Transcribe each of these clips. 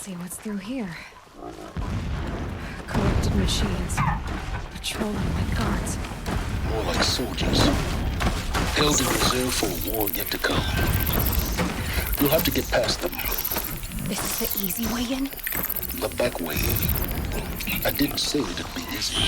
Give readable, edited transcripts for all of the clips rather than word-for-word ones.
see what's through here. Corrupted machines. Patrolling like guards. More like soldiers. Held in reserve for a war yet to come. You'll have to get past them. This is the easy way in? The back way. I didn't say it'd be easy.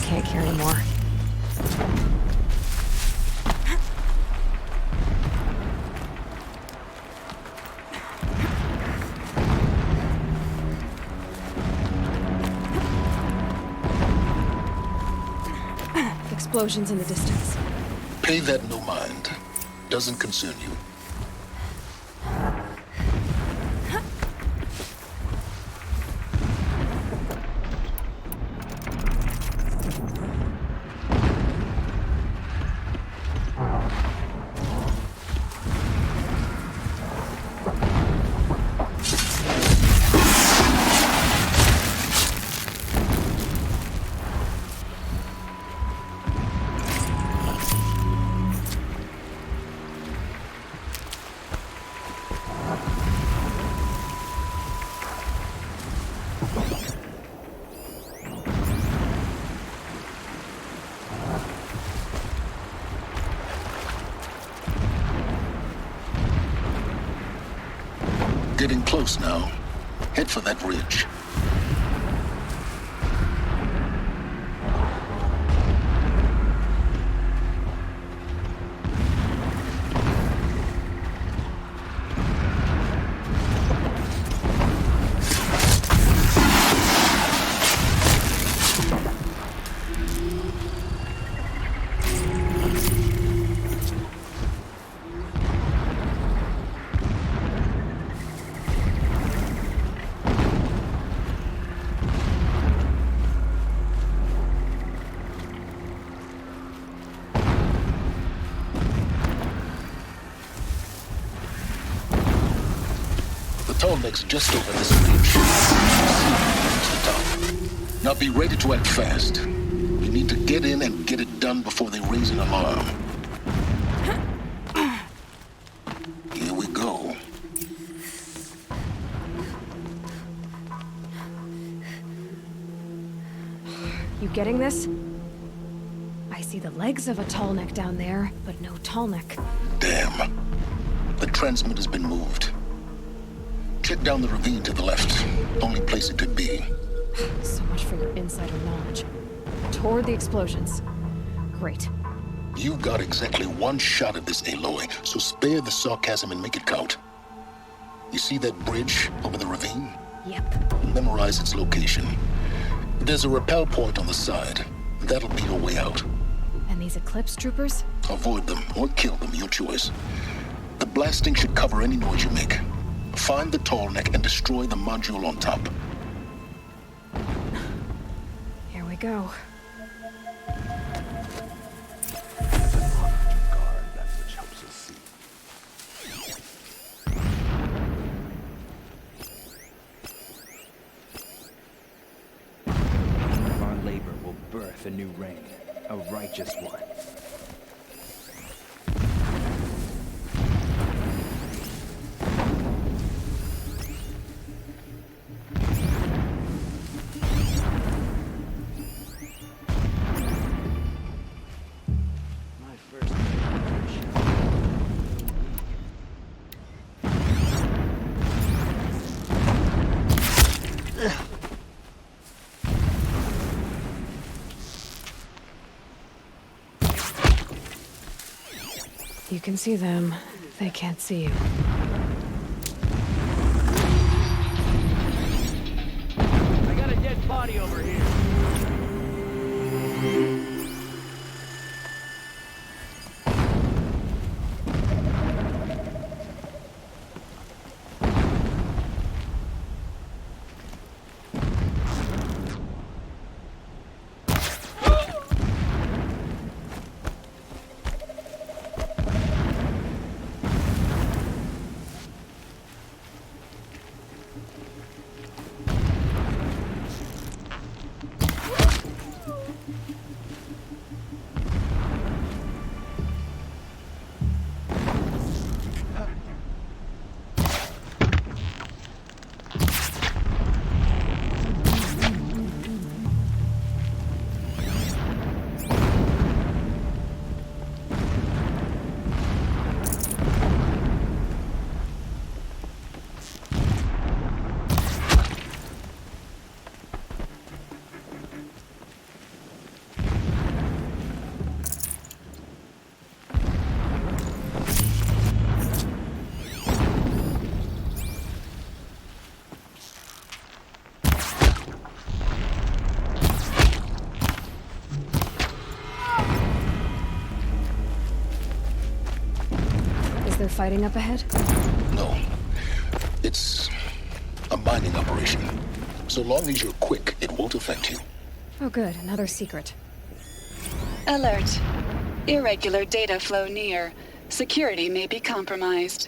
Can't carry more. Fix explosions in the distance. Pay that no mind. Doesn't concern you. Getting close now. Head for that ridge. Tallneck's just over this ridge. To the top. Now be ready to act fast. You need to get in and get it done before they raise an alarm. Here we go. You getting this? I see the legs of a Tallneck down there, but no Tallneck. Damn. The transmitter's been moved. Check down the ravine to the left. Only place it could be. So much for your insider knowledge. Toward the explosions. Great. You've got exactly one shot at this, Aloy, so spare the sarcasm and make it count. You see that bridge over the ravine? Yep. Memorize its location. There's a rappel point on the side. That'll be your way out. And these Eclipse troopers? Avoid them or kill them, your choice. The blasting should cover any noise you make. Find the Tallneck and destroy the module on top. Here we go. Our labor will birth a new reign, a righteous one. You can see them. They can't see you. I got a dead body over here. other fighting up ahead? No. It's a mining operation. So long as you're quick, it won't affect you. Oh good, another secret. Alert. Irregular data flow near. Security may be compromised.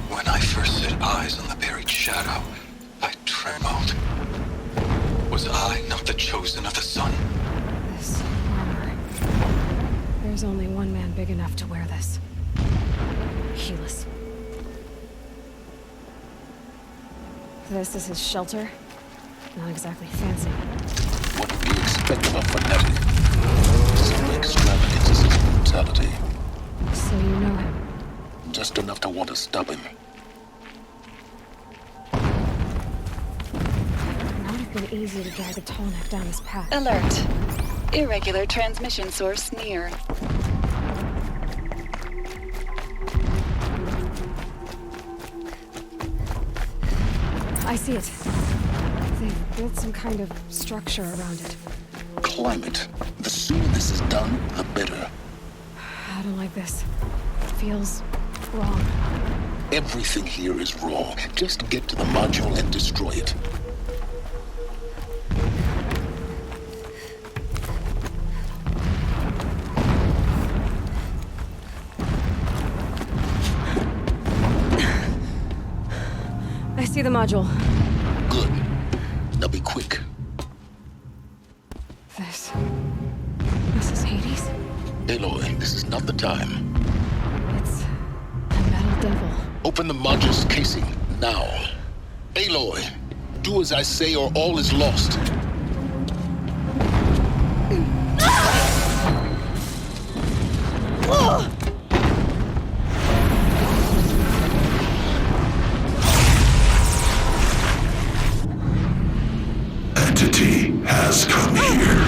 When I first set eyes on the buried shadow, I trembled. Was I not the chosen of the sun? This armor. There's only one man big enough to wear this. Helis. This is his shelter. Not exactly fancy. What would you expect of a fanatic? Simple extravagance is his brutality. So you know him. Just enough to want to stop him. Not have been easy to drag a tall neck down this path. Alert. Irregular transmission source near. I see it. They've built some kind of structure around it. Climate. The sooner this is done, the better. I don't like this. It feels wrong. Everything here is wrong. Just get to the module and destroy it. I see the module. Good. Now be quick. This is Hades? Aloy, this is not the time. It's a metal devil. Open the module's casing, now. Aloy, do as I say or all is lost. Entity has come here.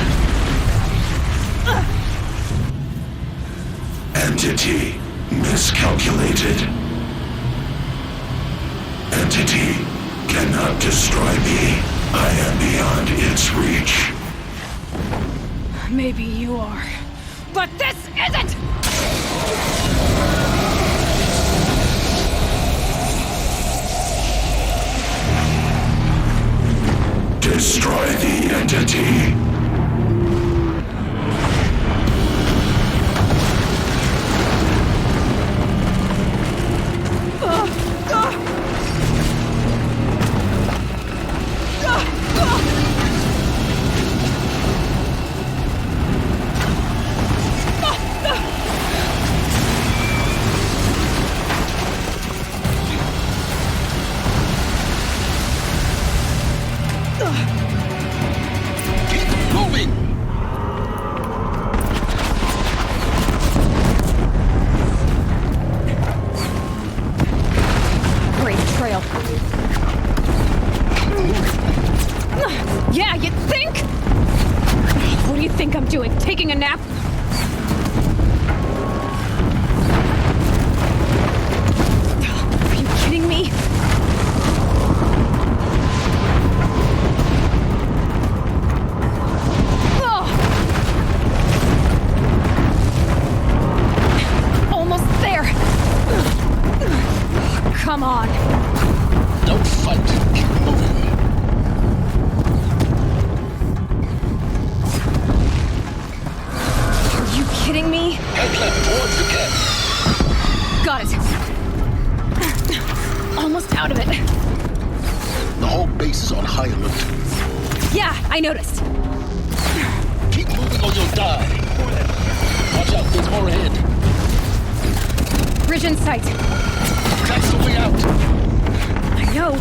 Entity miscalculated. Entity cannot destroy me. I am beyond its reach. Maybe you are. But this isn't! Destroy the entity. Keep moving! Great trail. Yeah, you think? What do you think I'm doing? Taking a nap? Are you kidding me? Almost there. Come on. Don't fight. Keep moving. Are you kidding me? Head left towards the camp. Got it. Almost out of it. The whole base is on high alert. Yeah, I noticed. Keep moving or you'll die. Watch out, there's more ahead. Bridge in sight. That's the way out. I know.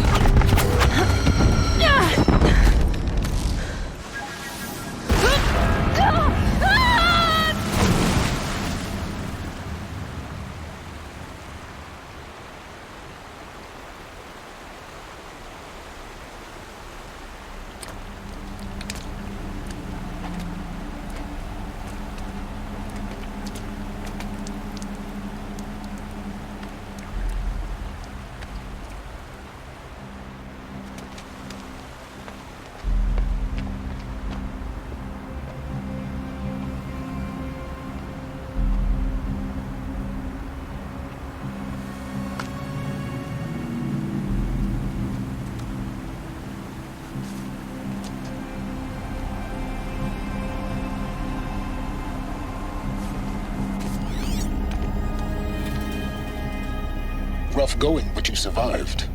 rough going, but you survived.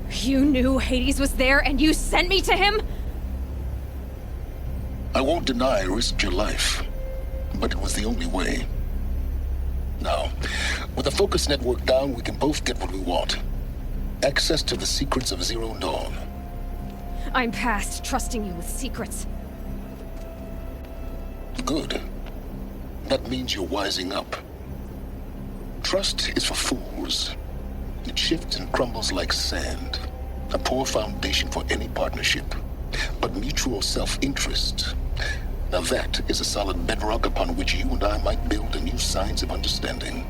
You knew Hades was there and you sent me to him? I won't deny I risked your life, but it was the only way. Now, with the focus network down, we can both get what we want. Access to the secrets of Zero Dawn. I'm past trusting you with secrets. Good. That means you're wising up. Trust is for fools. It shifts and crumbles like sand. A poor foundation for any partnership. But mutual self-interest, now that is a solid bedrock upon which you and I might build a new science of understanding.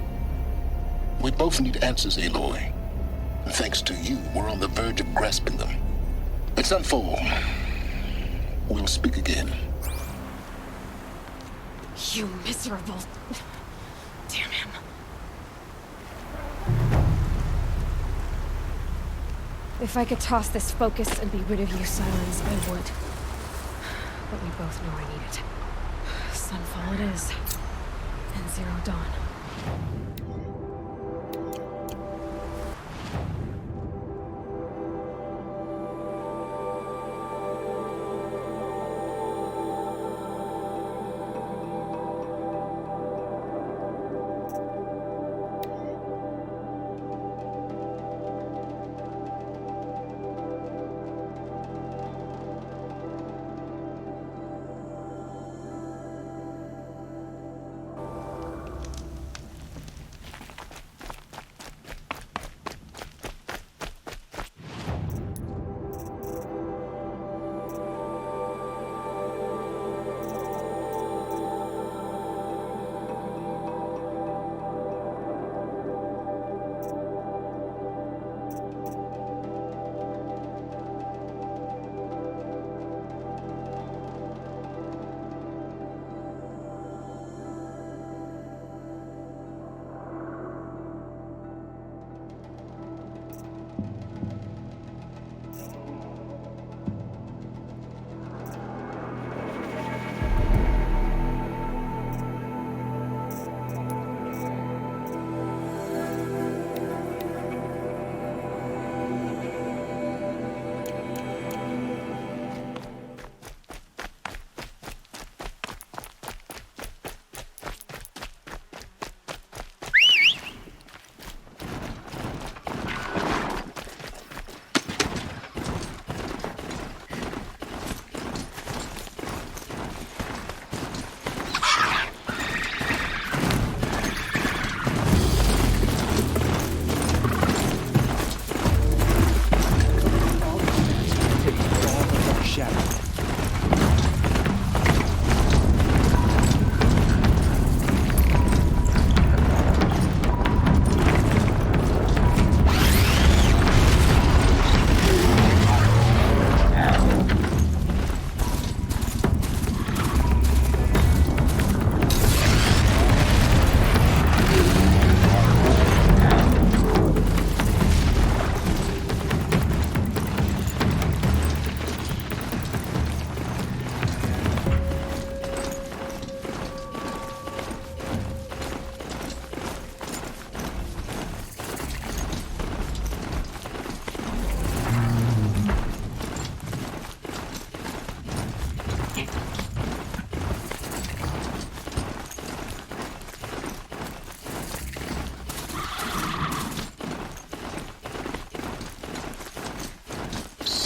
We both need answers, Aloy. And thanks to you, we're on the verge of grasping them. At Sunfall, we'll speak again. You miserable... Damn him. If I could toss this focus and be rid of you, Silence, I would. But we both know I need it. Sunfall it is. And Zero Dawn.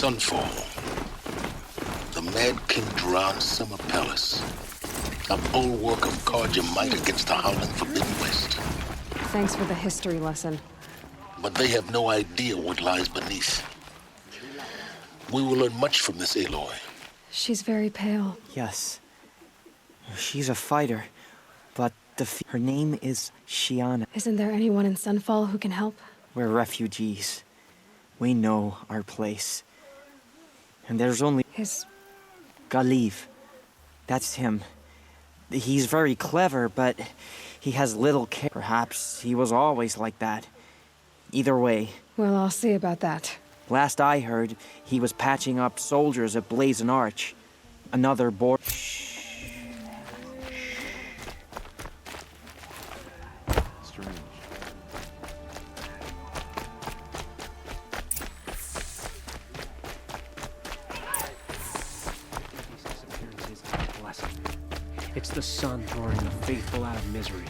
Sunfall. The Mad King Duran's summer palace. A bulwark of guard your might against the howling Forbidden West. Thanks for the history lesson. But they have no idea what lies beneath. We will learn much from this Aloy. She's very pale. Yes. She's a fighter, but her name is Shiana. Isn't there anyone in Sunfall who can help? We're refugees. We know our place. And there's only... Galiv. That's him. He's very clever, but he has little care. Perhaps he was always like that. Either way. Well, I'll see about that. Last I heard, he was patching up soldiers at Blazon Arch. Another board... It's the sun drawing the faithful out of misery.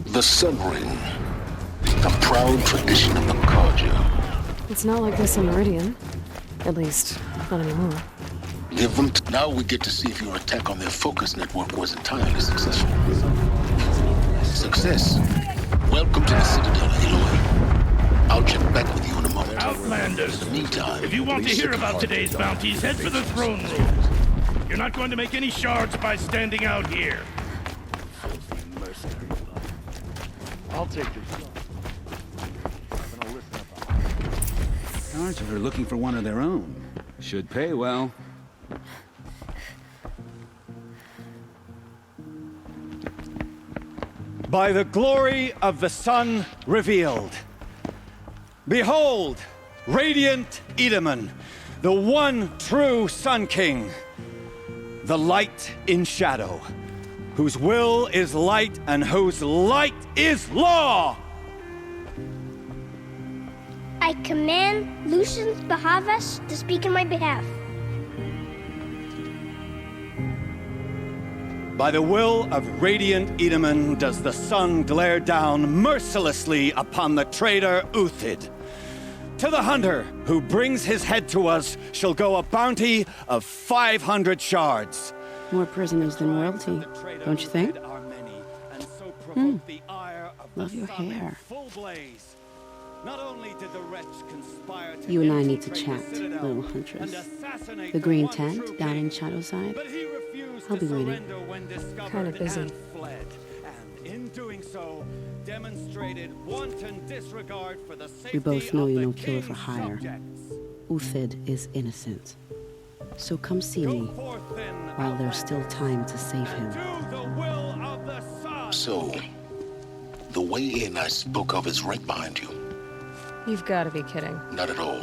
The Sun Ring, a proud tradition of the Carja. It's not like this on Meridian. At least, not anymore. Give them now we get to see if your attack on their focus network was entirely successful. Success. Welcome to the Citadel, Aloy. I'll check back with you in a moment. Outlanders, In the meantime, if you want to hear about today's bounties, head for the throne room. You're not going to make any shards by standing out here. I'll take this. Guards are looking for one of their own. Should pay well. By the glory of the sun revealed. Behold, radiant Edaman, the one true Sun King. The light in shadow, whose will is light and whose light is law! I command Lucius Bahavas to speak in my behalf. By the will of radiant Edaman does the sun glare down mercilessly upon the traitor Uthid. To the hunter who brings his head to us shall go a bounty of 500 shards. More prisoners than royalty, don't you think? Love your hair. You and I need to chat, little huntress. The green tent down in Shadowside. I'll be waiting. Kind of busy. In doing so, demonstrated wanton disregard for the We both safety know of you're the no killer for king's hire. subjects. Uthid is innocent. So come see me while there's still time to save him. So, the way in I spoke of is right behind you. You've got to be kidding. Not at all.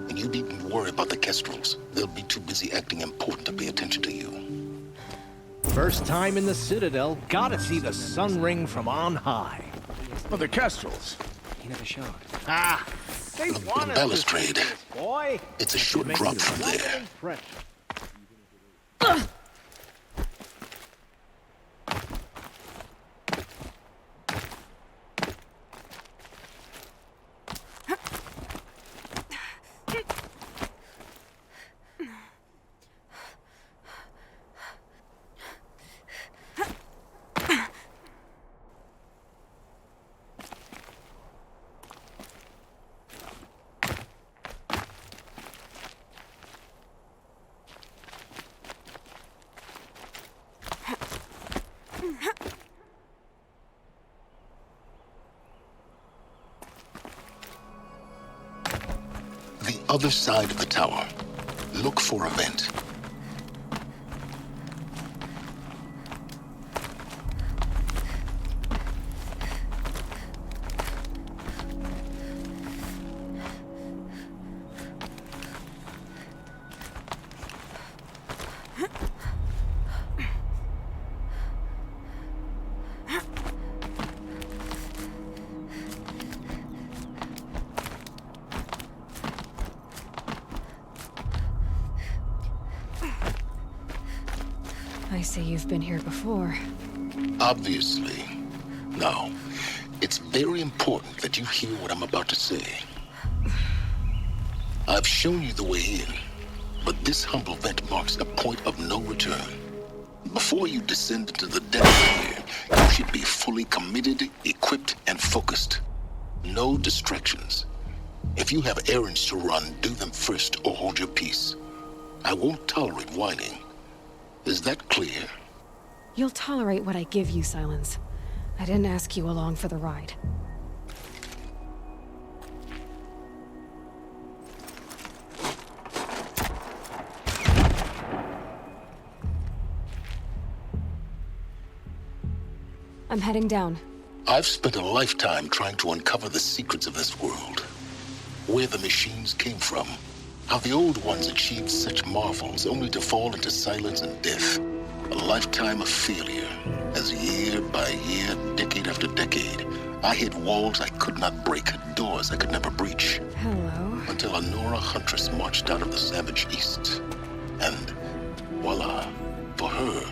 And you needn't worry about the Kestrels. They'll be too busy acting important to pay attention to you. First time in the Citadel, gotta see the Sun Ring from on high. Well, the Kestrels. He never showed. Ah, they The want us balustrade. to see this, boy. It's a short drop from there. Impression. The other side of the tower. Look for a vent. see you've been here before. Obviously. Now, it's very important that you hear what I'm about to say. I've shown you the way in, but this humble vent marks a point of no return. Before you descend into the depths here, you should be fully committed, equipped, and focused. No distractions. If you have errands to run, do them first or hold your peace. I won't tolerate whining. Is that clear? You'll tolerate what I give you, Silence. I didn't ask you along for the ride. I'm heading down. I've spent a lifetime trying to uncover the secrets of this world. Where the machines came from. How the old ones achieved such marvels only to fall into silence and death. A lifetime of failure, as year by year, decade after decade, I hit walls I could not break, doors I could never breach. Hello. Until a Nora huntress marched out of the savage east. And voila, for her,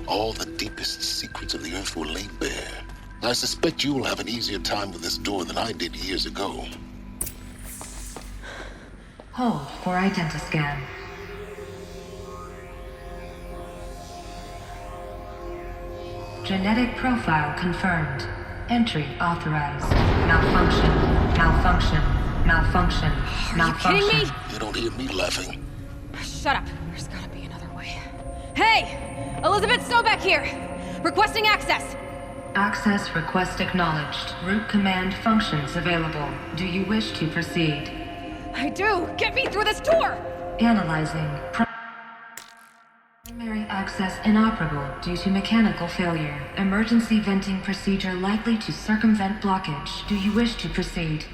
all the deepest secrets of the earth were laid bare. I suspect you will have an easier time with this door than I did years ago. Hold for identiscan. Genetic profile confirmed. Entry authorized. Malfunction. Malfunction. Malfunction. Malfunction. Are you kidding me? You don't hear me laughing. Shut up. There's gotta be another way. Hey! Elizabeth Sobeck here! Requesting access! Access request acknowledged. Root command functions available. Do you wish to proceed? I do! Get me through this door! Analyzing. Primary access inoperable due to mechanical failure. Emergency venting procedure likely to circumvent blockage. Do you wish to proceed?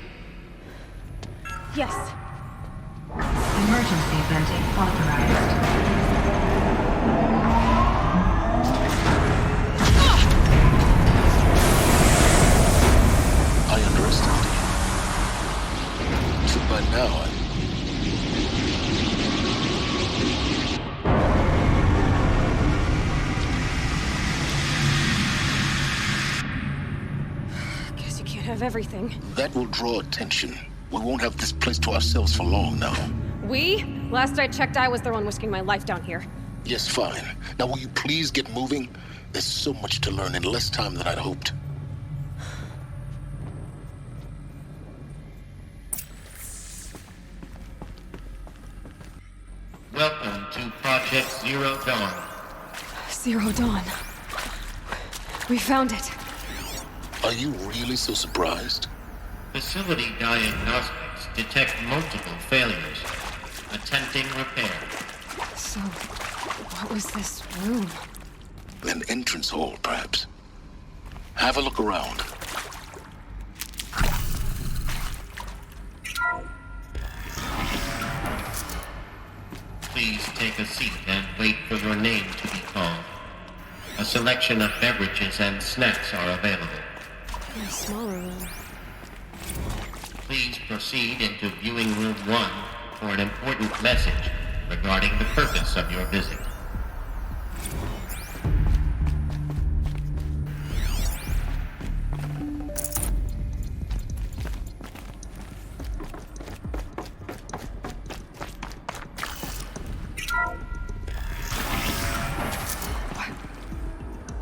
Yes. Emergency venting authorized. I underestimated you. So by now, Guess you can't have everything. that will draw attention. We won't have this place to ourselves for long now. We? Last I checked, I was the one risking my life down here. Yes, fine. Now will you please get moving? There's so much to learn in less time than I'd hoped. Welcome to Project Zero Dawn. Zero Dawn. We found it. Are you really so surprised? Facility diagnostics detect multiple failures. Attempting repair. So, what was this room? An entrance hall, perhaps. Have a look around. Please take a seat and wait for your name to be called. A selection of beverages and snacks are available. In a smaller room. Please proceed into viewing room 1 for an important message regarding the purpose of your visit.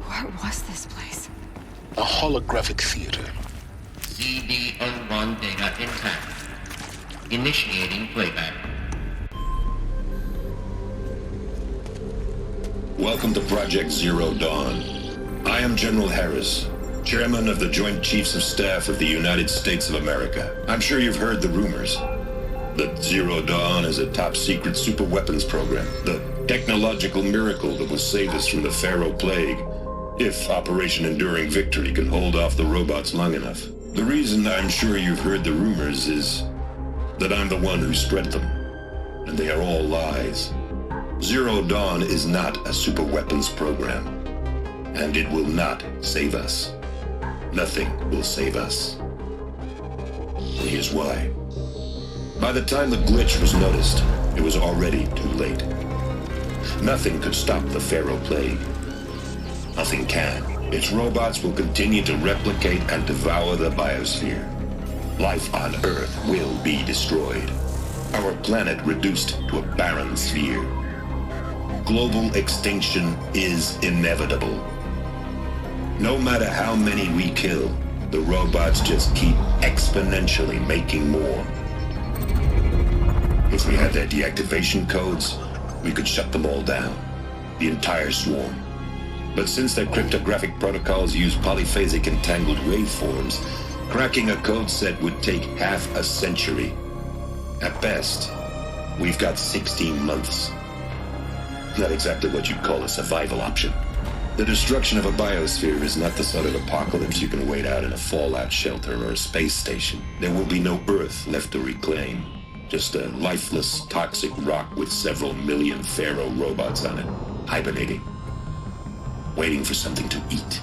What was this place? A holographic theater. CD01 data intact. Initiating playback. Welcome to Project Zero Dawn. I am General Harris, Chairman of the Joint Chiefs of Staff of the United States of America. I'm sure you've heard the rumors that Zero Dawn is a top-secret superweapons program, the technological miracle that will save us from the Pharaoh Plague, if Operation Enduring Victory can hold off the robots long enough. The reason I'm sure you've heard the rumors is that I'm the one who spread them, and they are all lies. Zero Dawn is not a superweapons program, and it will not save us. Nothing will save us. And here's why. By the time the glitch was noticed, it was already too late. Nothing could stop the Pharaoh Plague. Nothing can. Its robots will continue to replicate and devour the biosphere. Life on Earth will be destroyed. Our planet reduced to a barren sphere. Global extinction is inevitable. No matter how many we kill, the robots just keep exponentially making more. If we had their deactivation codes, we could shut them all down. The entire swarm. But since their cryptographic protocols use polyphasic entangled waveforms, cracking a code set would take half a century. At best, we've got 16 months. Not exactly what you'd call a survival option. The destruction of a biosphere is not the sort of apocalypse you can wait out in a fallout shelter or a space station. There will be no Earth left to reclaim. Just a lifeless, toxic rock with several million Pharaoh robots on it, hibernating, waiting for something to eat.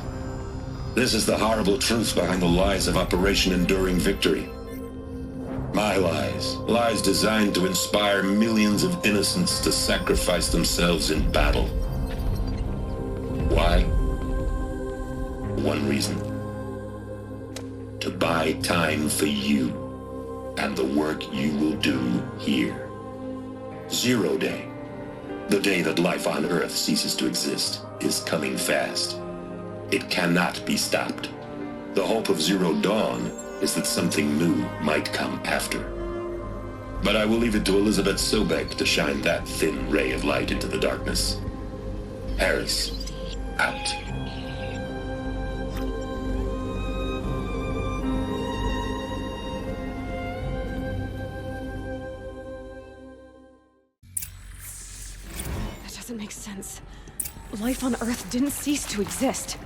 This is the horrible truth behind the lies of Operation Enduring Victory. My lies. Lies designed to inspire millions of innocents to sacrifice themselves in battle. Why? One reason. To buy time for you and the work you will do here. Zero Day. The day that life on Earth ceases to exist is coming fast. It cannot be stopped. The hope of Zero Dawn is that something new might come after. But I will leave it to Elizabeth Sobek to shine that thin ray of light into the darkness. Harris, out. That doesn't make sense. Life on Earth didn't cease to exist.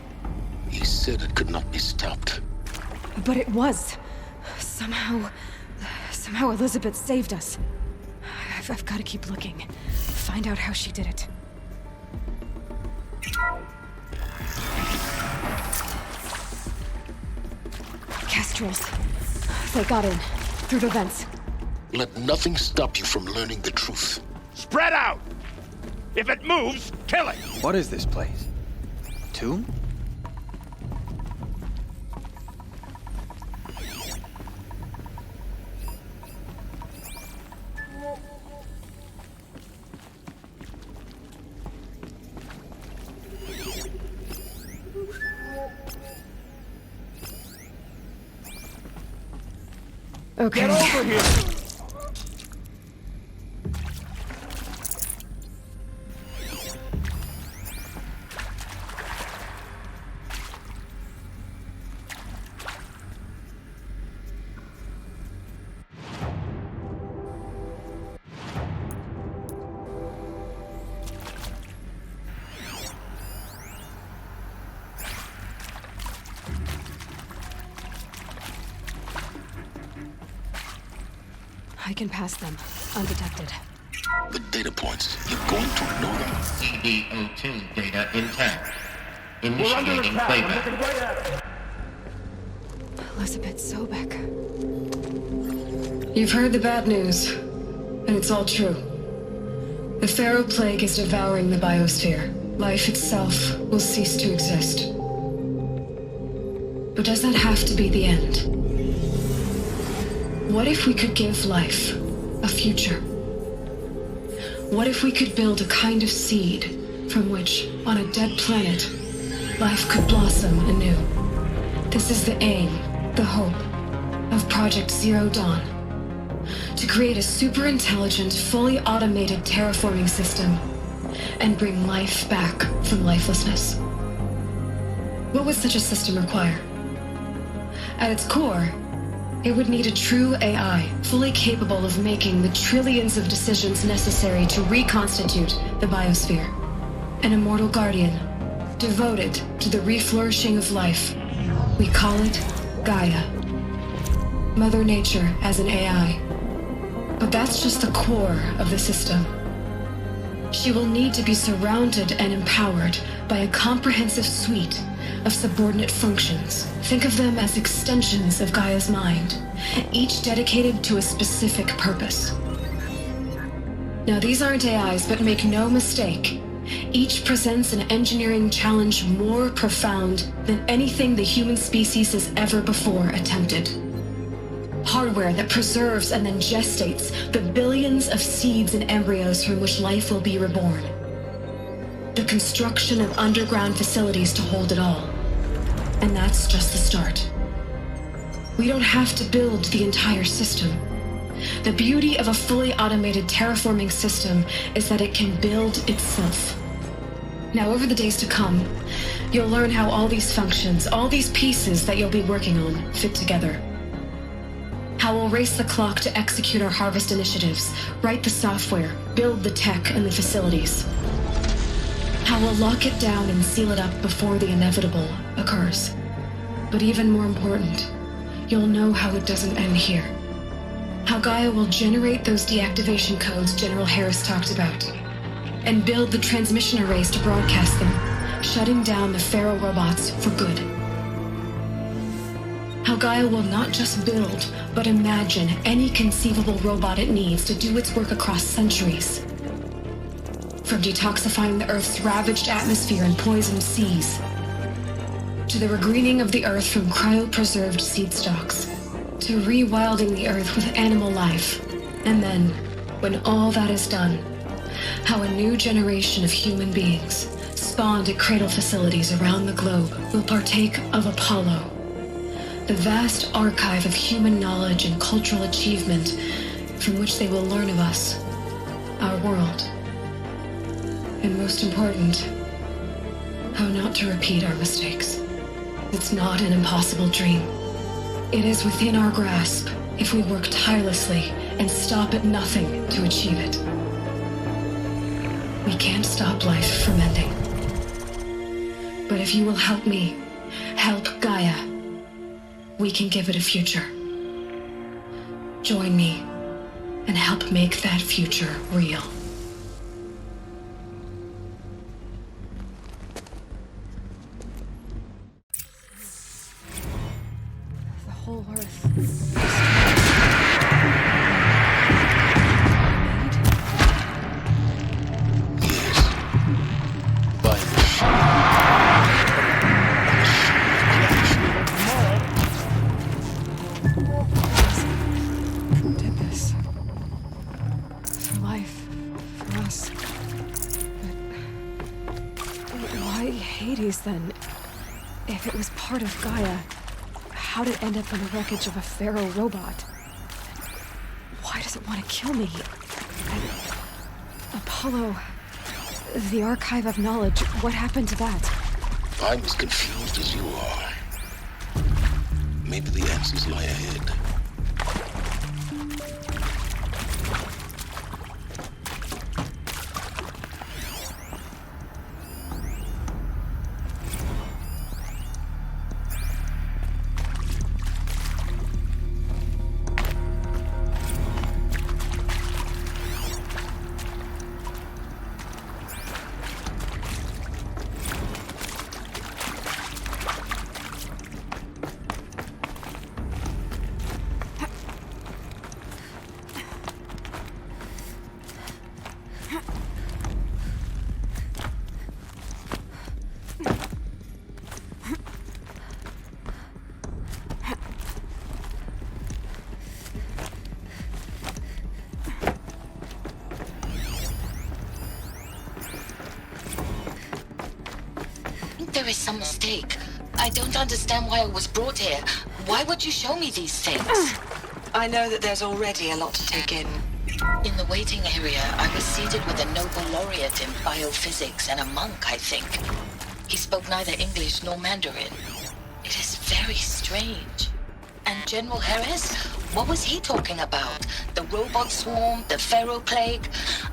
He said it could not be stopped. But it was. Somehow Elizabeth saved us. I've got to keep looking. Find out how she did it. Kestrels. They got in. Through the vents. Let nothing stop you from learning the truth. Spread out! If it moves, kill it! What is this place? Tomb? Okay. Get over here! I can pass them, undetected. The data points, you're going to ignore them. CDO2 data intact. Initiating playback. Elizabeth Sobek. You've heard the bad news, and it's all true. The Pharaoh Plague is devouring the biosphere. Life itself will cease to exist. But does that have to be the end? What if we could give life a future? What if we could build a kind of seed from which, on a dead planet, life could blossom anew? This is the aim, the hope, of Project Zero Dawn. To create a super-intelligent, fully automated terraforming system and bring life back from lifelessness. What would such a system require? At its core, it would need a true AI, fully capable of making the trillions of decisions necessary to reconstitute the biosphere. An immortal guardian, devoted to the reflourishing of life. We call it Gaia. Mother Nature as an AI. But that's just the core of the system. She will need to be surrounded and empowered by a comprehensive suite of subordinate functions. Think of them as extensions of Gaia's mind, each dedicated to a specific purpose. Now, these aren't AIs, but make no mistake. Each presents an engineering challenge more profound than anything the human species has ever before attempted. Hardware that preserves and then gestates the billions of seeds and embryos from which life will be reborn. The construction of underground facilities to hold it all. And that's just the start. We don't have to build the entire system. The beauty of a fully automated terraforming system is that it can build itself. Now, over the days to come, you'll learn how all these functions, all these pieces that you'll be working on, fit together. How we'll race the clock to execute our harvest initiatives, write the software, build the tech and the facilities. How we'll lock it down and seal it up before the inevitable occurs. But even more important, you'll know how it doesn't end here. How Gaia will generate those deactivation codes General Harris talked about, and build the transmission arrays to broadcast them, shutting down the Pharaoh robots for good. How Gaia will not just build, but imagine any conceivable robot it needs to do its work across centuries. From detoxifying the Earth's ravaged atmosphere and poisoned seas, to the regreening of the Earth from cryopreserved seed stalks, to rewilding the Earth with animal life. And then, when all that is done, how a new generation of human beings, spawned at cradle facilities around the globe, will partake of Apollo, the vast archive of human knowledge and cultural achievement from which they will learn of us, our world. And most important, how not to repeat our mistakes. It's not an impossible dream. It is within our grasp if we work tirelessly and stop at nothing to achieve it. We can't stop life from ending. But if you will help me, help Gaia, we can give it a future. Join me and help make that future real. The whole Earth. Did this for life, for us. But why Hades then? If it was part of Gaia, how'd it end up in the wreckage of a Pharaoh robot? Why does it want to kill me? And Apollo, the archive of knowledge, what happened to that? I'm as confused as you are. Maybe the answers lie ahead. There is some mistake. I don't understand why I was brought here. Why would you show me these things? I know that there's already a lot to take in. In the waiting area, I was seated with a Nobel laureate in biophysics and a monk, I think. He spoke neither English nor Mandarin. It is very strange. And General Harris? What was he talking about? The robot swarm? The Pharaoh plague?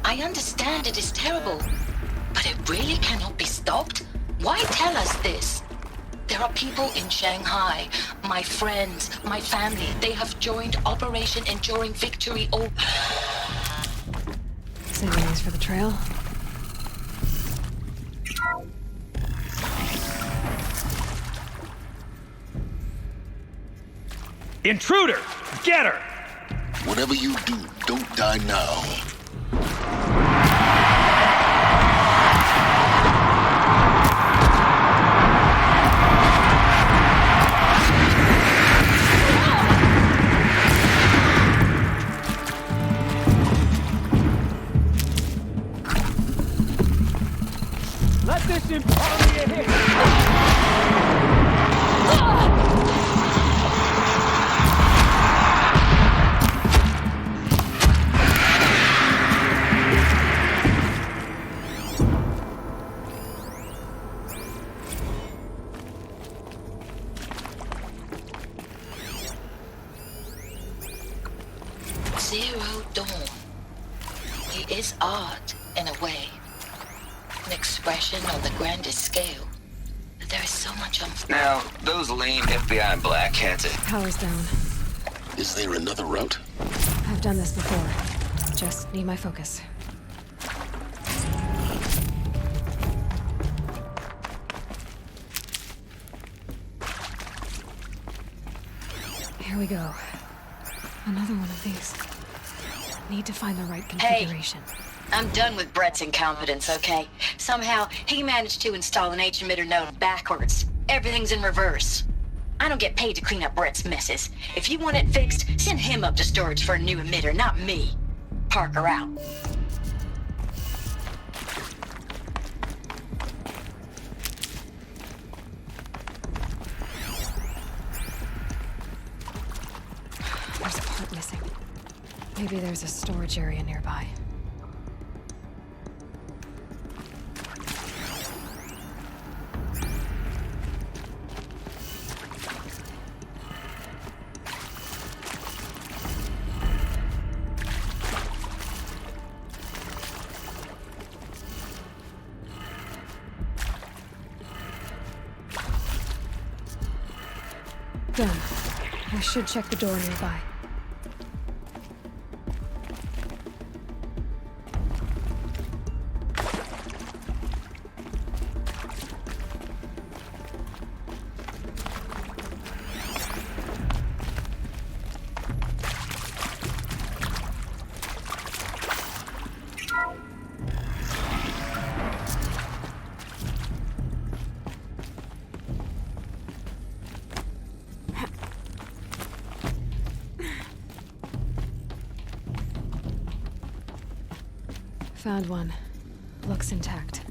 I understand it is terrible. But it really cannot be stopped? Why tell us this? There are people in Shanghai, my friends, my family. They have joined Operation Enduring Victory. Oh, saving these for the trail. Intruder! Get her! Whatever you do, don't die now. Zero Dawn. He is art, in a way. An expression on the grandest scale. But there is so much Now, those lame FBI black hats... Power's down. Is there another route? I've done this before. Just need my focus. Here we go. Another one of these. Need to find the right configuration. Hey, I'm done with Brett's incompetence, okay? Somehow, he managed to install an H-emitter node backwards. Everything's in reverse. I don't get paid to clean up Brett's messes. If you want it fixed, send him up to storage for a new emitter, not me. Parker out. There's a part missing. Maybe there's a storage area nearby. Done. I should check the door nearby. Found one. Looks intact.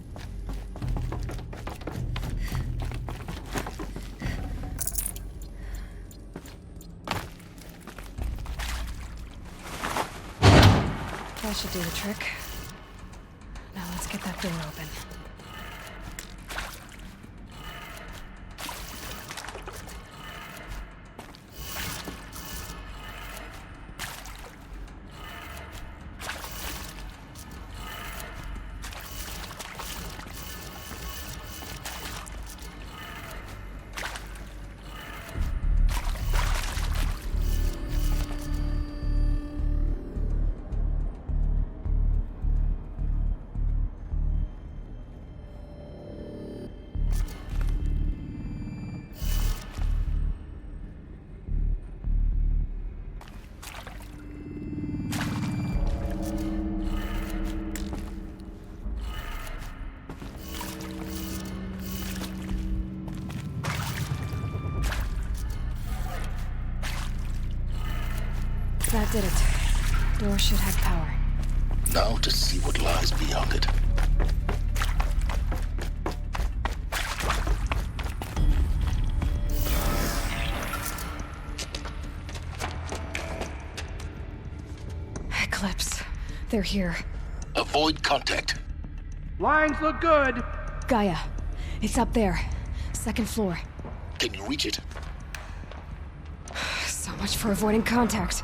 That should do the trick. Now let's get that door open. That did it. Door should have power. Now to see what lies beyond it. Eclipse. They're here. Avoid contact. Lines look good. Gaia. It's up there. Second floor. Can you reach it? So much for avoiding contact.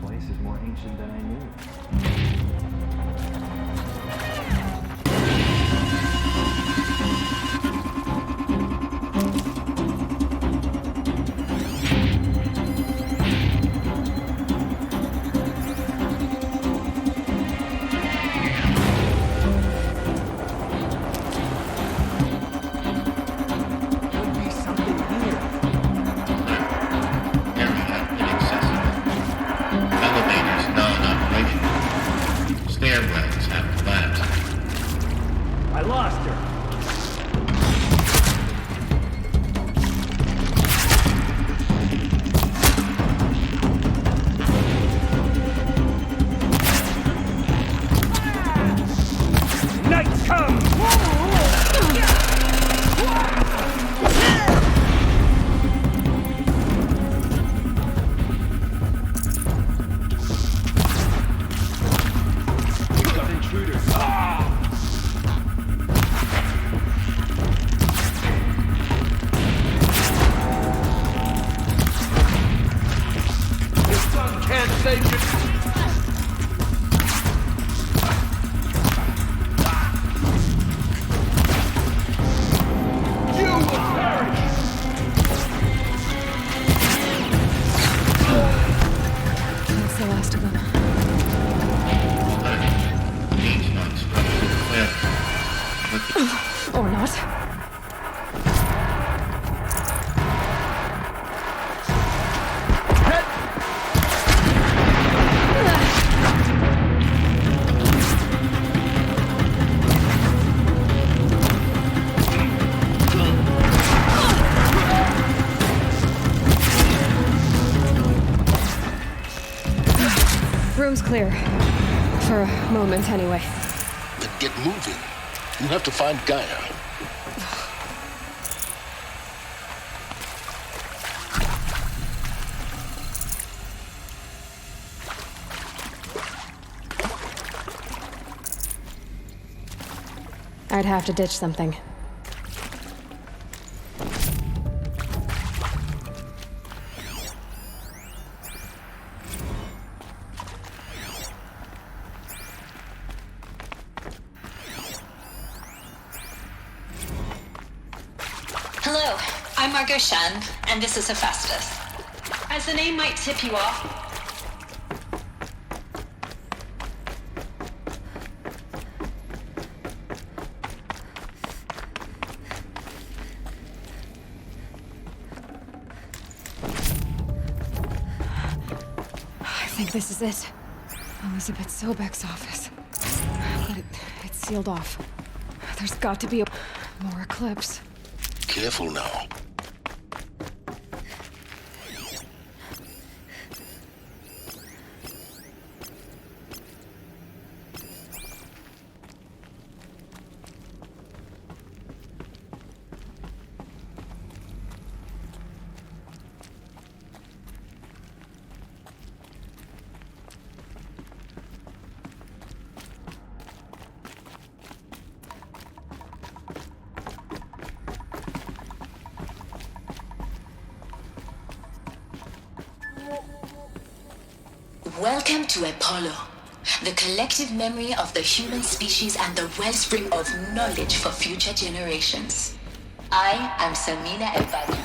Place is more ancient than I knew. Area inaccessible. Elevators non-operational. command station. You will perish. That's the last of them. Or not. Room's clear. For a moment, anyway. Then get moving. You have to find Gaia. I'd have to ditch something. Hello, I'm Margot Shan, and this is Hephaestus. As the name might tip you off, I think this is it. Elizabeth Sobek's office. But it's sealed off. There's got to be more Eclipse. Careful now. Welcome to Apollo, the collective memory of the human species and the wellspring of knowledge for future generations. I am Samina El-Badi.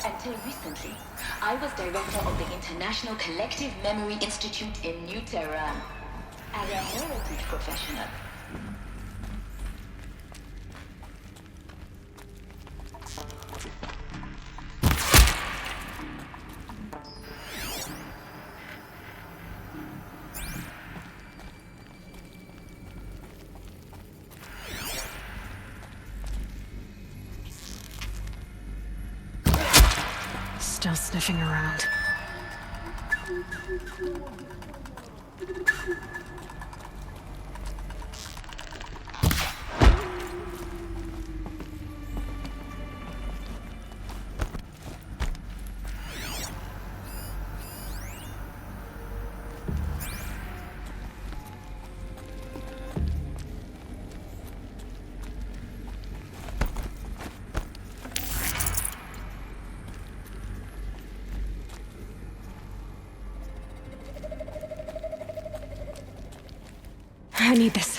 Until recently, I was director of the International Collective Memory Institute in New Tehran, as a heritage professional. Still sniffing around. I need this.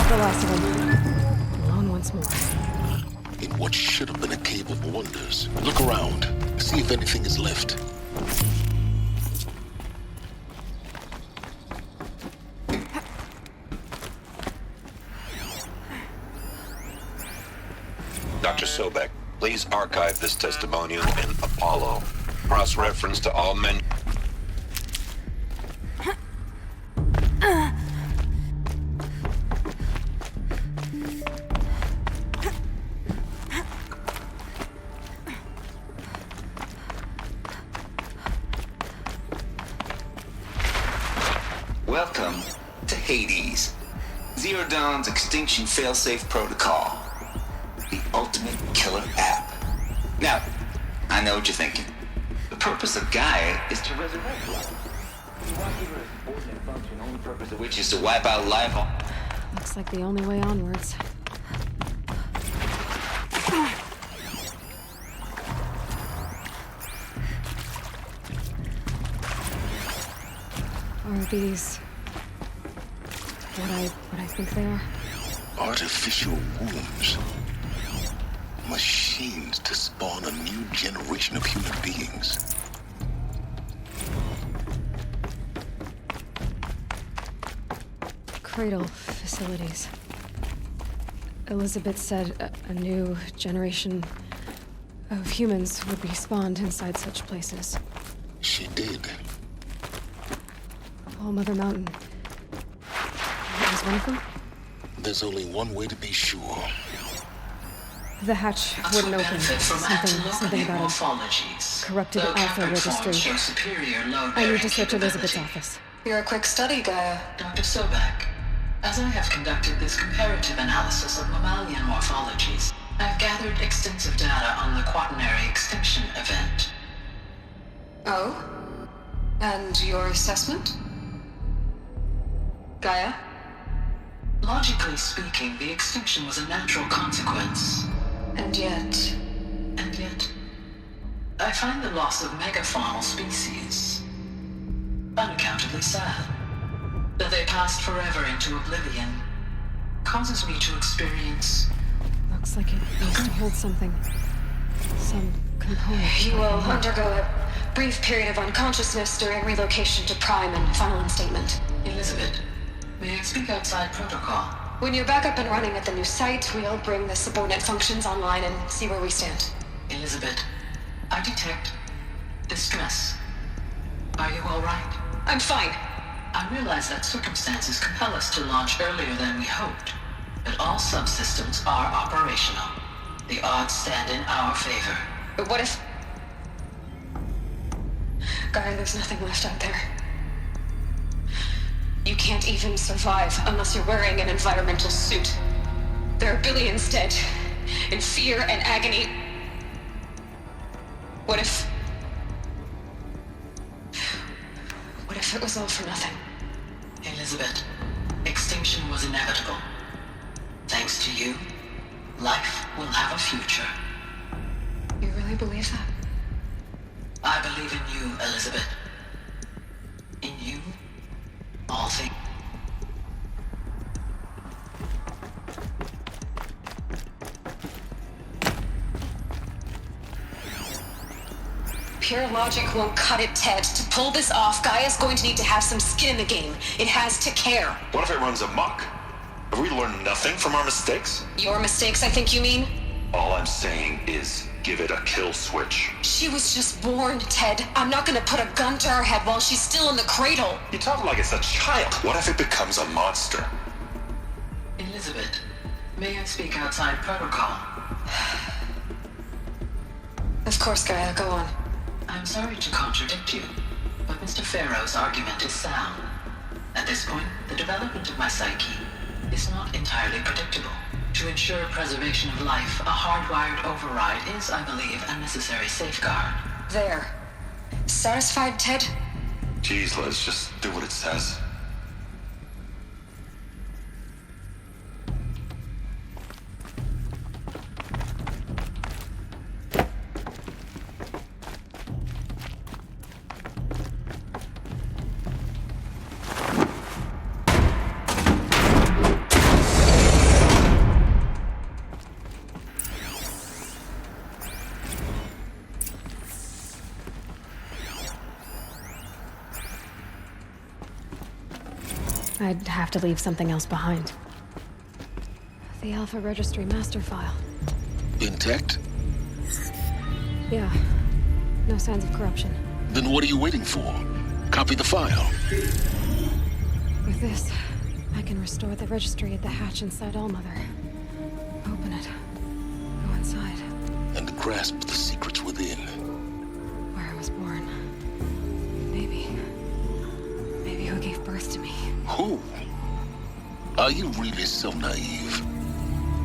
The last of them. Alone once more. In what should have been a cave of wonders. Look around. See if anything is left. Dr. Sobek, please archive this testimonial in Apollo. Cross-reference to all men. Welcome to Hades. Zero Dawn's extinction failsafe protocol. The ultimate killer app. Now, I know what you're thinking. The purpose of Gaia is to resurrect life. Why give her a subordinate function, only purpose of which is to wipe out life on... Looks like the only way onwards. Are these what I think they are? Artificial wombs. Machines to spawn a new generation of human beings. Cradle facilities. Elizabeth said a new generation of humans would be spawned inside such places. She did. All Mother Mountain. Was one of them? There's only one way to be sure. The hatch wouldn't open. Something about a corrupted alpha registry. I need to search Elizabeth's office. You're a quick study, Gaia. Dr. Sobek, as I have conducted this comparative analysis of mammalian morphologies, I've gathered extensive data on the quaternary extinction event. Oh? And your assessment? Gaia? Logically speaking, the extinction was a natural consequence. And yet, I find the loss of megafaunal species unaccountably sad. That they passed forever into oblivion causes me to experience... Looks like it needs to hold something. Some component. You will undergo a brief period of unconsciousness during relocation to Prime and final instatement. Elizabeth, may I speak outside protocol? When you're back up and running at the new site, we'll bring the subordinate functions online and see where we stand. Elizabeth, I detect distress. Are you all right? I'm fine. I realize that circumstances compel us to launch earlier than we hoped, but all subsystems are operational. The odds stand in our favor. But what if... Gaia, there's nothing left out there. You can't even survive unless you're wearing an environmental suit. There are billions dead, in fear and agony. What if it was all for nothing? Elizabeth, extinction was inevitable. Thanks to you, life will have a future. You really believe that? I believe in you, Elizabeth. In you, all things. Pure logic won't cut it, Ted. To pull this off, Gaia's going to need to have some skin in the game. It has to care. What if it runs amok? Have we learned nothing from our mistakes? Your mistakes, I think you mean? All I'm saying is give it a kill switch. She was just born, Ted. I'm not gonna put a gun to her head while she's still in the cradle. You talk like it's a child. What if it becomes a monster? Elizabeth, may I speak outside protocol? Of course, Gaia, go on. I'm sorry to contradict you, but Mr. Farrow's argument is sound. At this point, the development of my psyche is not entirely predictable. To ensure preservation of life, a hardwired override is, I believe, a necessary safeguard. There. Satisfied, Ted? Jeez, Liz, just do what it says. I'd have to leave something else behind. The Alpha Registry master file. Intact? Yeah. No signs of corruption. Then what are you waiting for? Copy the file. With this, I can restore the registry at the hatch inside Allmother. Open it. Go inside. And grasp the secrets within. Where I was born. Maybe who gave birth to me. Who? Are you really so naive?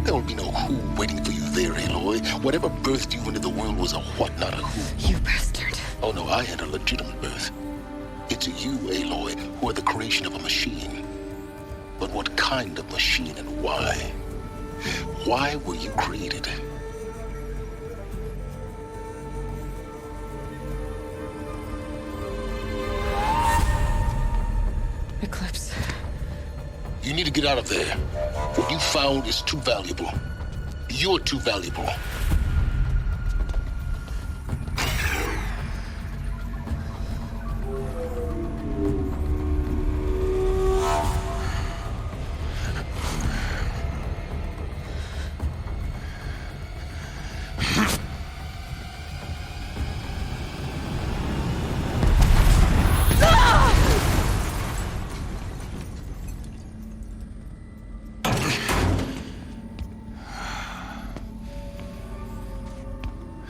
There will be no who waiting for you there, Aloy. Whatever birthed you into the world was a what, not a who. You bastard. Oh no, I had a legitimate birth. It's you, Aloy, who are the creation of a machine. But what kind of machine and why? Why were you created? Eclipse. You need to get out of there. What you found is too valuable. You're too valuable.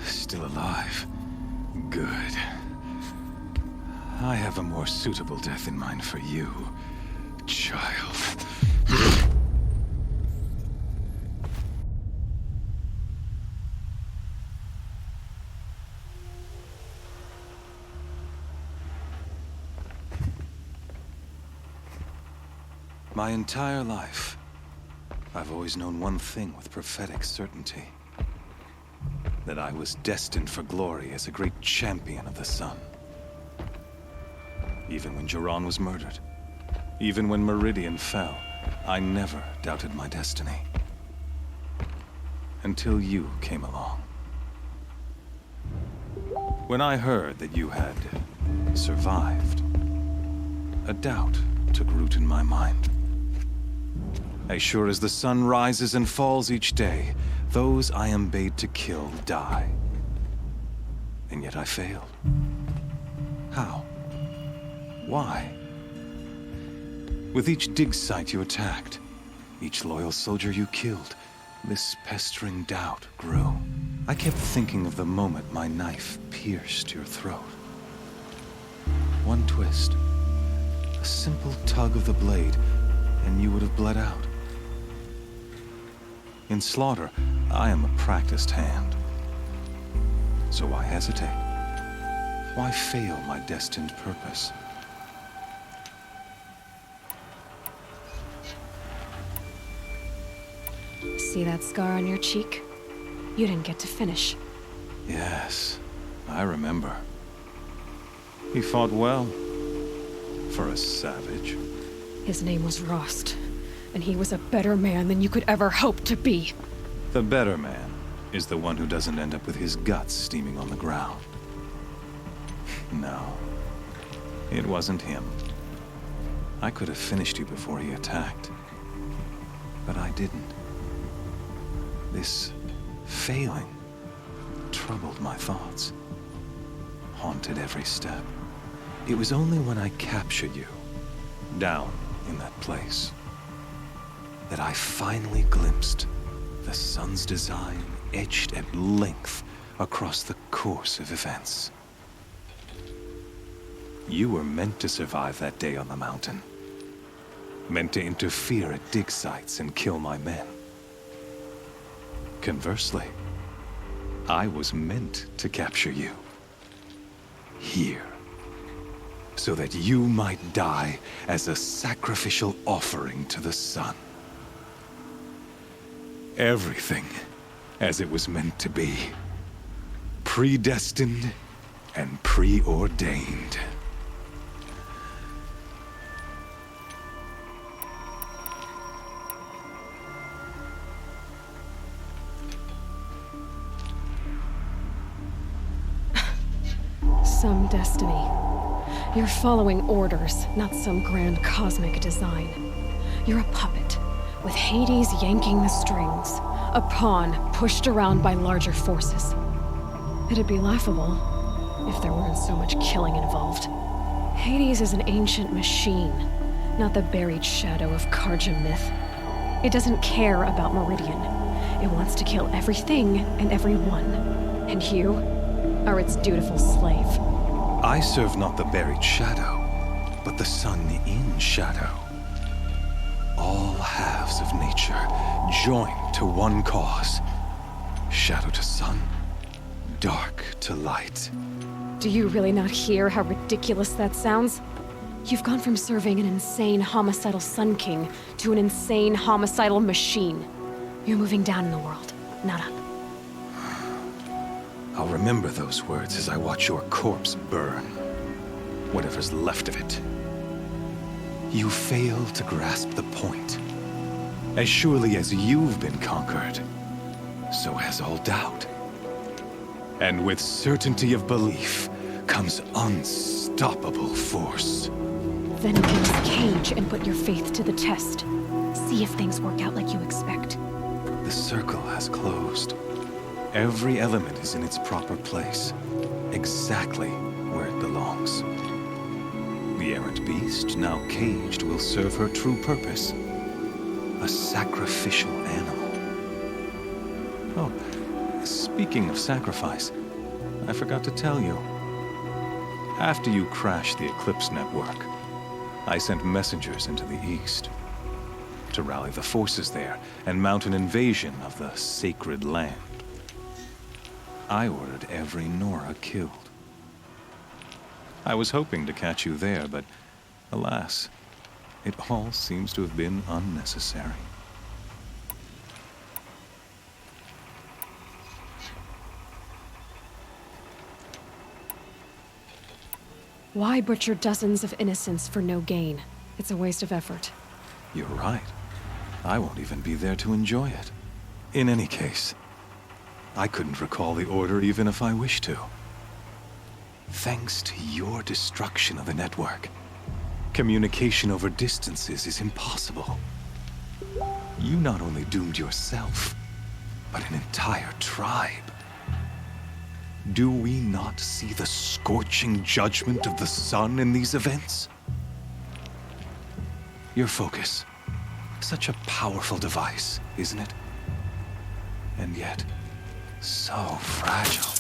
Still alive. Good. I have a more suitable death in mind for you, child. My entire life, I've always known one thing with prophetic certainty. That I was destined for glory as a great champion of the sun. Even when Jiran was murdered, even when Meridian fell, I never doubted my destiny. Until you came along. When I heard that you had survived, a doubt took root in my mind. As sure as the sun rises and falls each day, those I am bade to kill die. And yet I failed. How? Why? With each dig site you attacked, each loyal soldier you killed, this pestering doubt grew. I kept thinking of the moment my knife pierced your throat. One twist, a simple tug of the blade, and you would have bled out. In slaughter, I am a practiced hand. So why hesitate? Why fail my destined purpose? See that scar on your cheek? You didn't get to finish. Yes, I remember. He fought well. For a savage. His name was Rost, and he was a better man than you could ever hope to be. The better man is the one who doesn't end up with his guts steaming on the ground. No, it wasn't him. I could have finished you before he attacked. But I didn't. This failing troubled my thoughts, haunted every step. It was only when I captured you, down in that place, that I finally glimpsed the sun's design etched at length across the course of events. You were meant to survive that day on the mountain. Meant to interfere at dig sites and kill my men. Conversely, I was meant to capture you. Here. So that you might die as a sacrificial offering to the sun. Everything as it was meant to be. Predestined and preordained. Some destiny. You're following orders, not some grand cosmic design. You're a puppet, with Hades yanking the strings. A pawn pushed around by larger forces. It'd be laughable if there weren't so much killing involved. Hades is an ancient machine, not the buried shadow of Karja myth. It doesn't care about Meridian. It wants to kill everything and everyone. And you are its dutiful slave. I serve not the buried shadow, but the sun in shadow. all halves of nature joined to one cause. Shadow to sun, dark to light. Do you really not hear how ridiculous that sounds? You've gone from serving an insane homicidal Sun King to an insane homicidal machine. You're moving down in the world, not up. I'll remember those words as I watch your corpse burn. Whatever's left of it. You fail to grasp the point. As surely as you've been conquered, so has all doubt. And with certainty of belief comes unstoppable force. Then open this cage and put your faith to the test. See if things work out like you expect. The circle has closed. Every element is in its proper place, exactly where it belongs. The errant beast, now caged, will serve her true purpose. A sacrificial animal. Oh, speaking of sacrifice, I forgot to tell you. After you crashed the Eclipse network, I sent messengers into the east to rally the forces there and mount an invasion of the sacred land. I ordered every Nora killed. I was hoping to catch you there, but alas, it all seems to have been unnecessary. Why butcher dozens of innocents for no gain? It's a waste of effort. You're right. I won't even be there to enjoy it. In any case, I couldn't recall the order even if I wished to. Thanks to your destruction of the network, communication over distances is impossible. You not only doomed yourself, but an entire tribe. Do we not see the scorching judgment of the sun in these events? Your focus. Such a powerful device, isn't it? And yet, so fragile.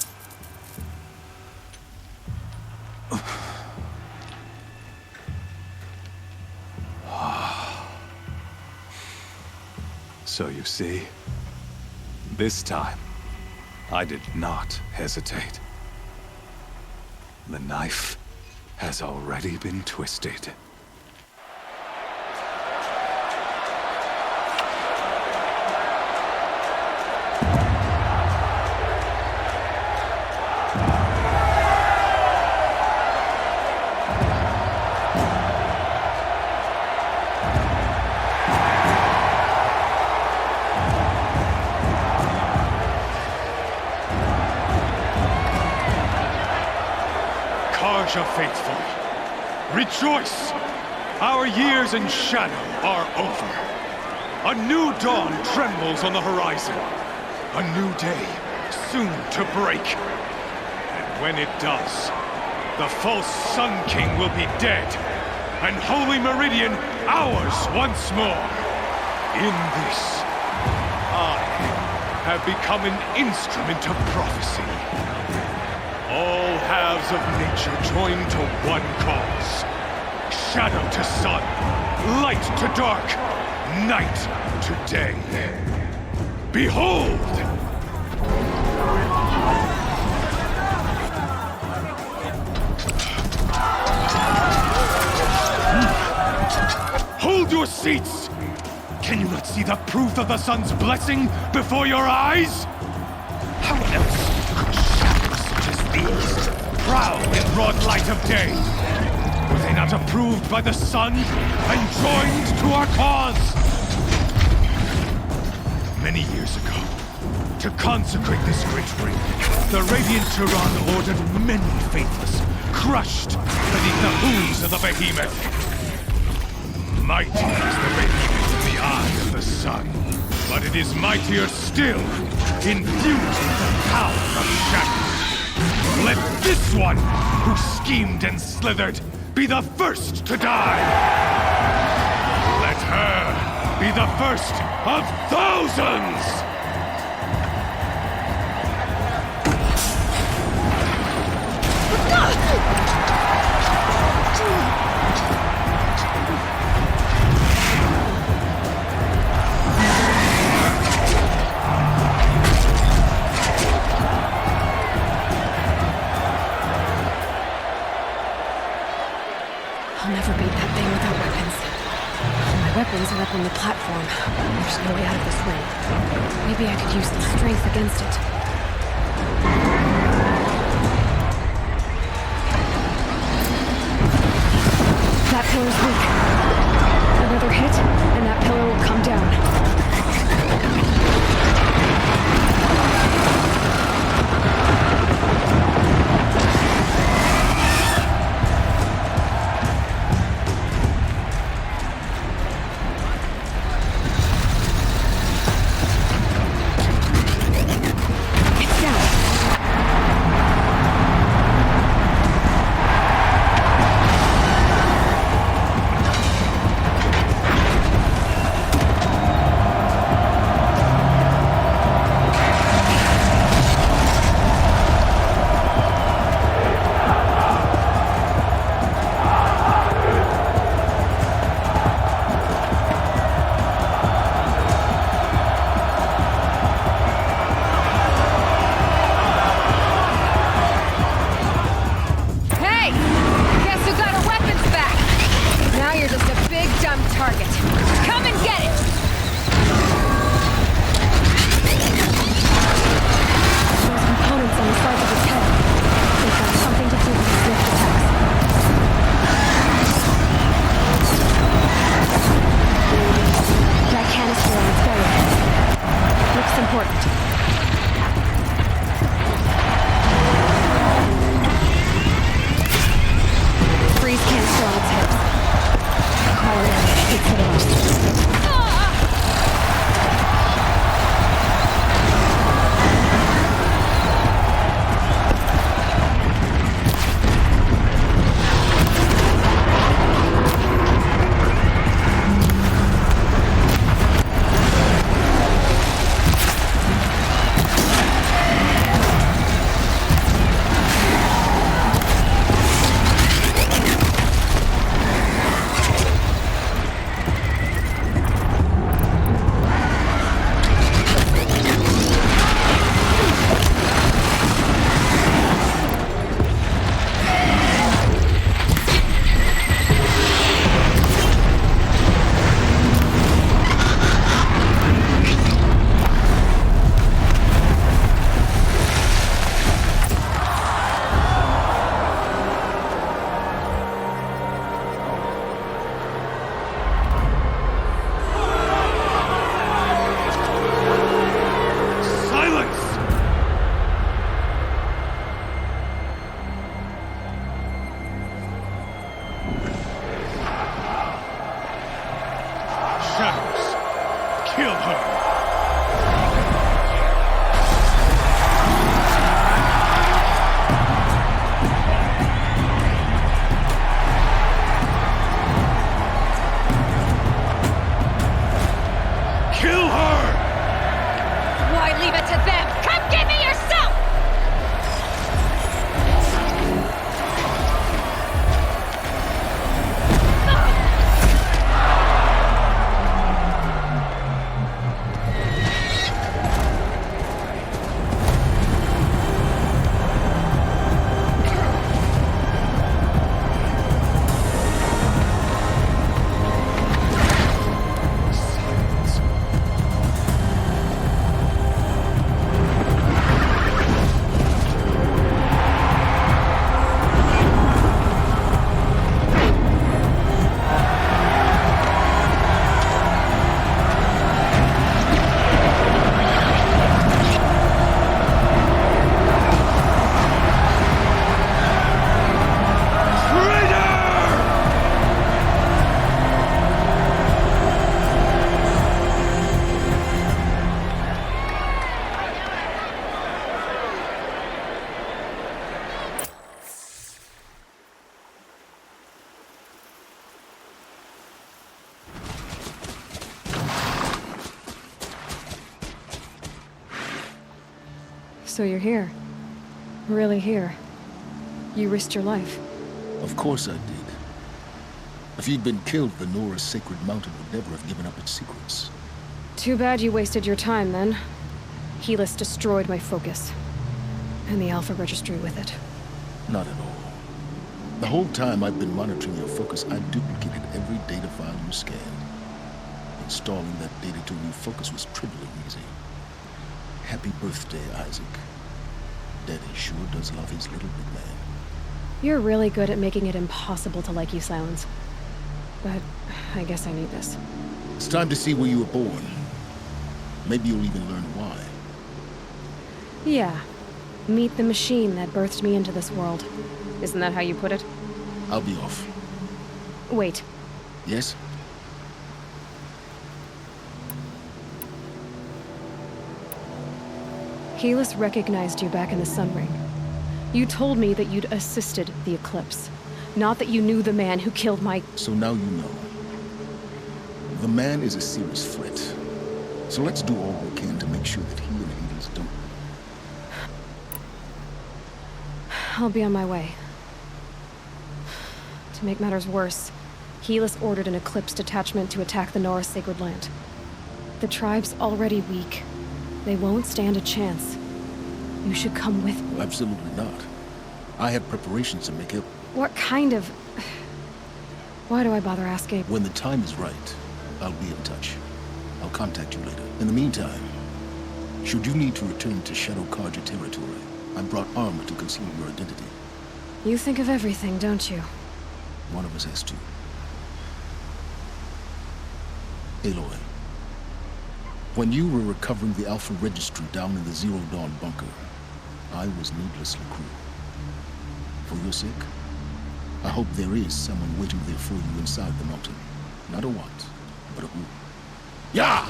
So you see, this time, I did not hesitate. The knife has already been twisted. Karja faithful, rejoice! Our years in shadow are over. A new dawn trembles on the horizon. A new day soon to break. And when it does, the false Sun King will be dead, and Holy Meridian ours once more. In this, I have become an instrument of prophecy. All halves of nature joined to one cause. Shadow to sun, light to dark, night to day. Behold! Hold your seats! Can you not see the proof of the sun's blessing before your eyes? How else could shadows such as these prowl in broad light of day? Were they not approved by the sun and joined to our cause? Many years ago, to consecrate this great ring, the Radiant Turan ordered many faithless, crushed beneath the hooves of the behemoth. Mighty is the behemoth in the eye of the sun, but it is mightier still, infused with the power of shadow. Let this one, who schemed and slithered, be the first to die! Let her be the first of thousands! I'll never beat that thing without weapons. My weapons are up on the platform. There's no way out of this ring. Maybe I could use the strength against it. That pillar's weak. Another hit, and that pillar will come down. So you're here. Really here. You risked your life. Of course I did. If you'd been killed, the Nora's sacred mountain would never have given up its secrets. Too bad you wasted your time, then. Helis destroyed my focus. And the Alpha Registry with it. Not at all. The whole time I've been monitoring your focus, I've duplicated every data file you scanned. Installing that data to refocus was trivially easy. Happy birthday, Isaac. Daddy sure does love his little big man. You're really good at making it impossible to like you, Silence. But I guess I need this. It's time to see where you were born. Maybe you'll even learn why. Yeah. Meet the machine that birthed me into this world. Isn't that how you put it? I'll be off. Wait. Yes? Helis recognized you back in the Sun Ring. You told me that you'd assisted the Eclipse. Not that you knew the man who killed my... So now you know. The man is a serious threat. So let's do all we can to make sure that he and Hades don't... I'll be on my way. To make matters worse, Helis ordered an Eclipse detachment to attack the Norris Sacred Land. The tribe's already weak. They won't stand a chance. You should come with me. Absolutely not. I have preparations to make up. What kind of... Why do I bother asking? When the time is right, I'll be in touch. I'll contact you later. In the meantime, should you need to return to Shadow Carja territory, I brought armor to conceal your identity. You think of everything, don't you? One of us has to. Aloy, when you were recovering the Alpha Registry down in the Zero Dawn bunker, I was needlessly cruel. For your sake, I hope there is someone waiting there for you inside the mountain. Not a what, but a who. Yeah!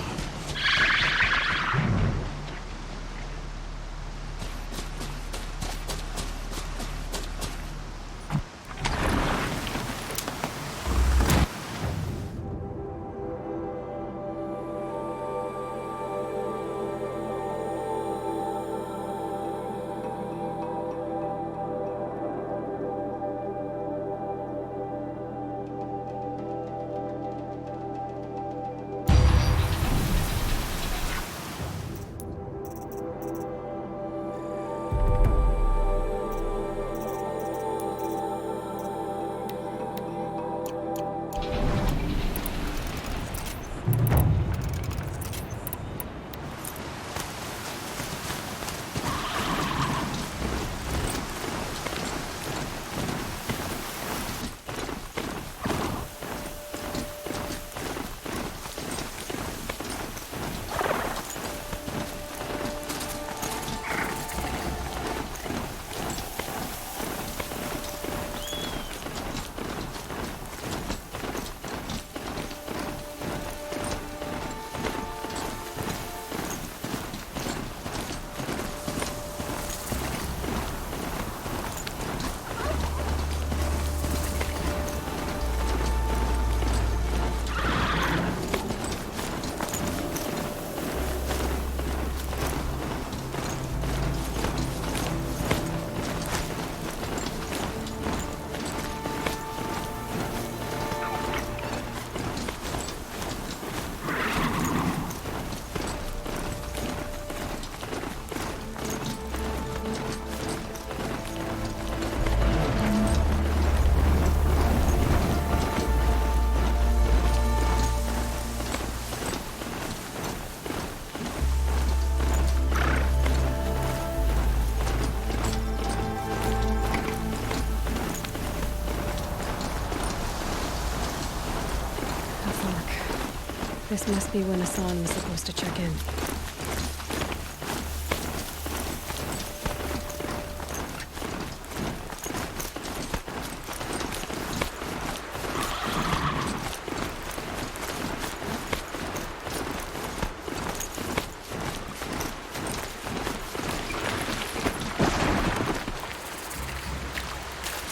This must be when Hassan was supposed to check in.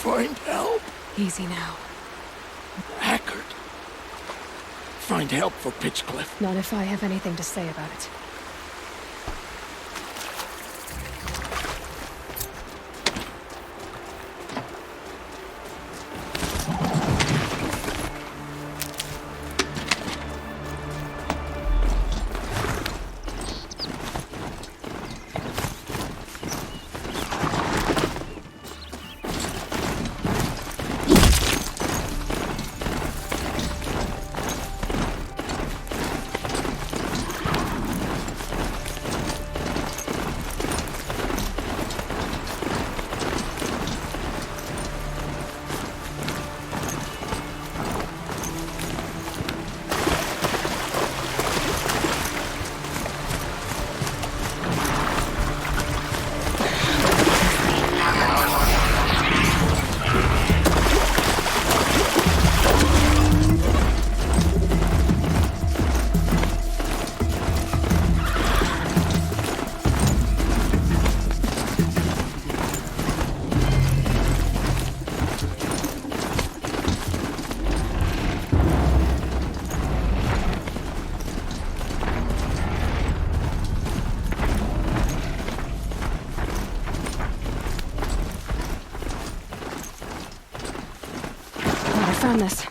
Find help. Easy now. Hackard. Find help for Pitchcliff. Not if I have anything to say about it. found this.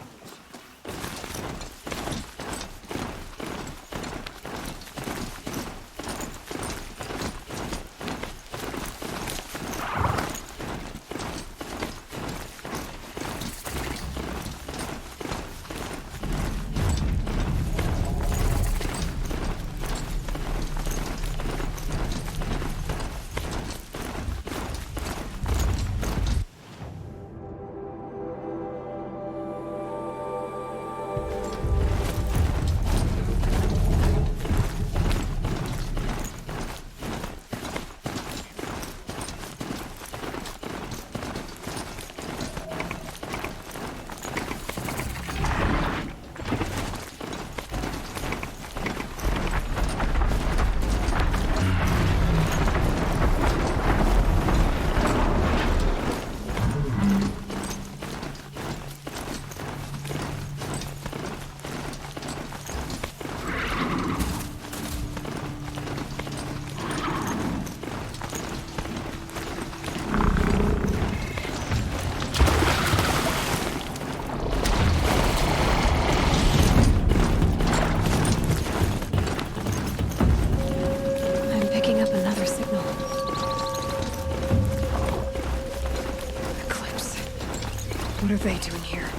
What are they doing here?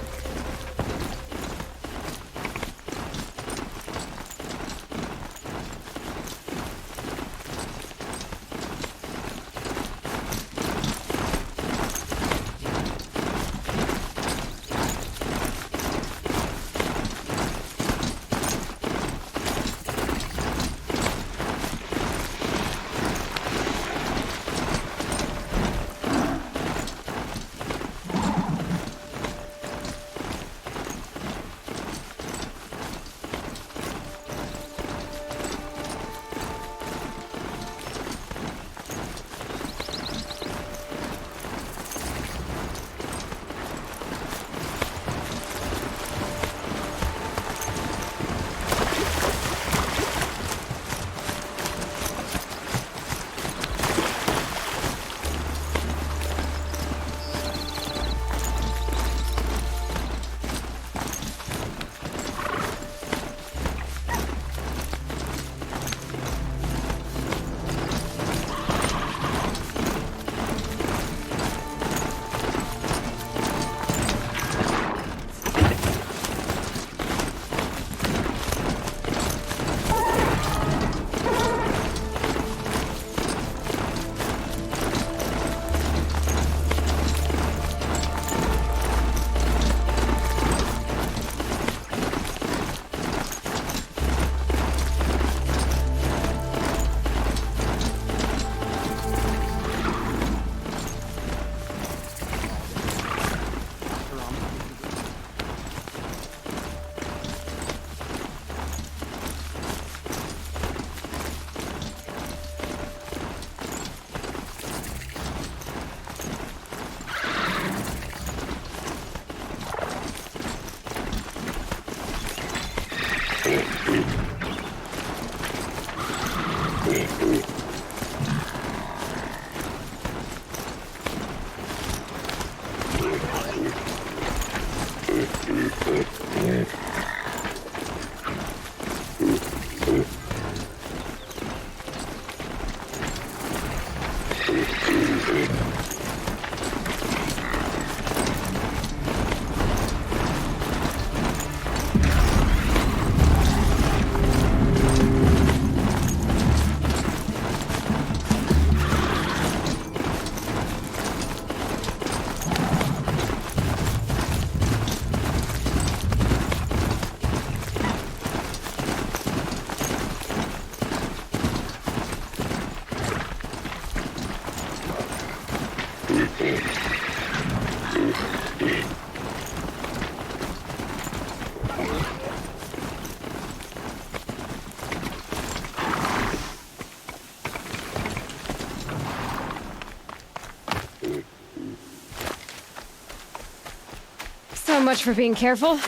So much for being careful.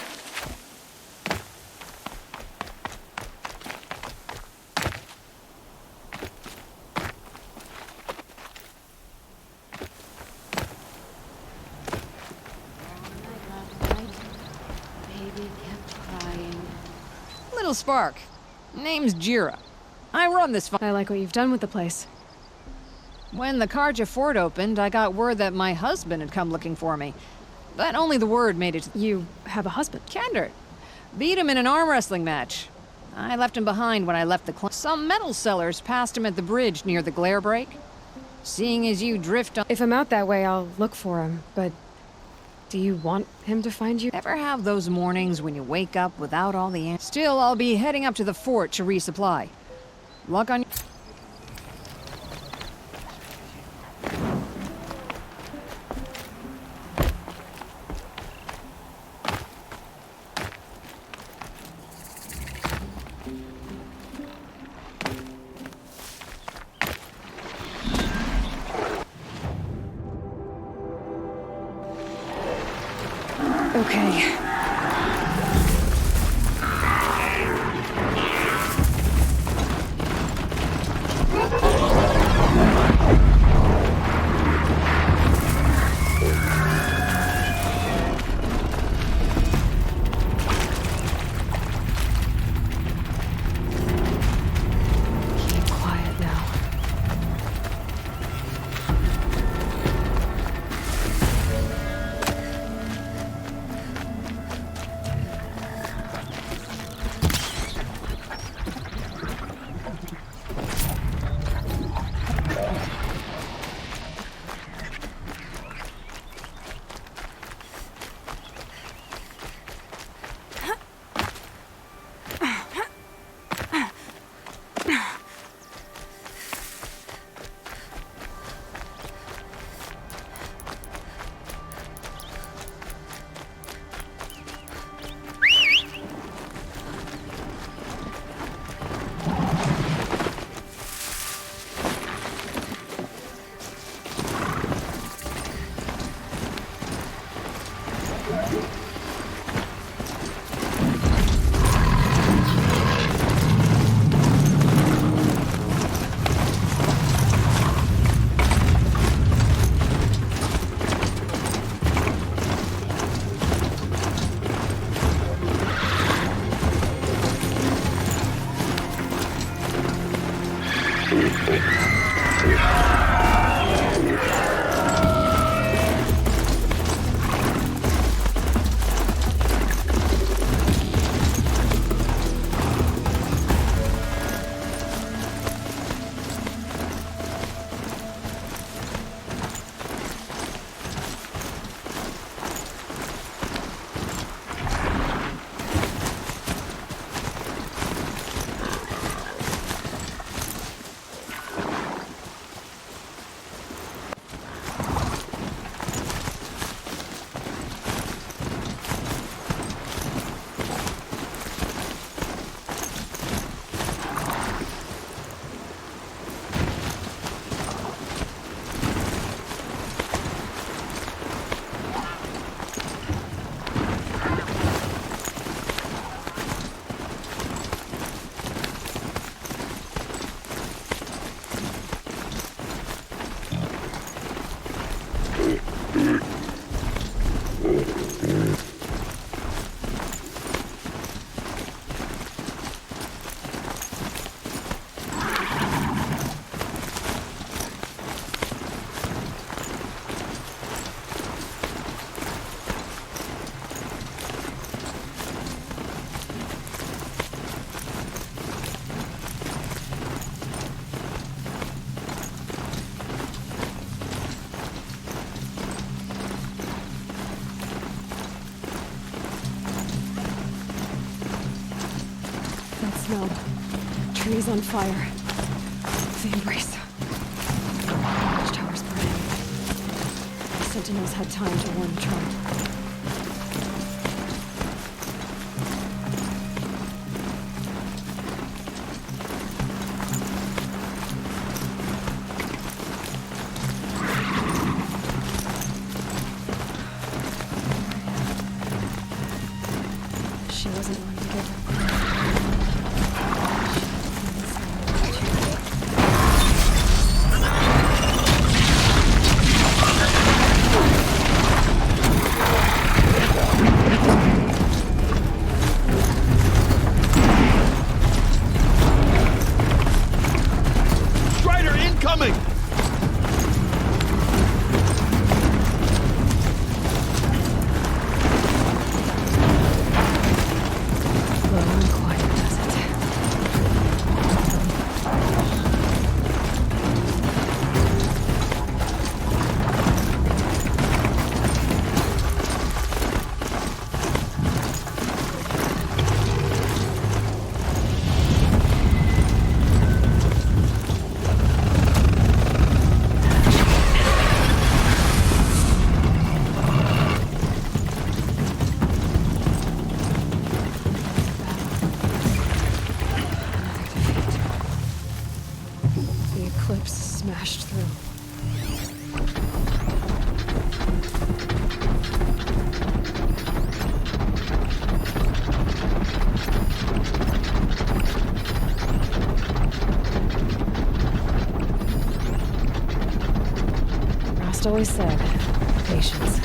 baby kept crying. Little Spark. Name's Jira. I run this I like what you've done with the place. When the Karja fort opened, I got word that my husband had come looking for me. But only the word made it. You have a husband? Kender. Beat him in an arm wrestling match. I left him behind when I left the club. Some metal sellers passed him at the bridge near the glare break. Seeing as you drift on... If I'm out that way, I'll look for him, but... Do you want him to find you? Ever have those mornings when you wake up without all the answers? Still, I'll be heading up to the fort to resupply. Luck on... Okay. Keep quiet now. Smell. Trees on fire. The embrace. Watchtower's burning. The sentinels had time to warn the tribe. She wasn't willing to give up. always said, patience.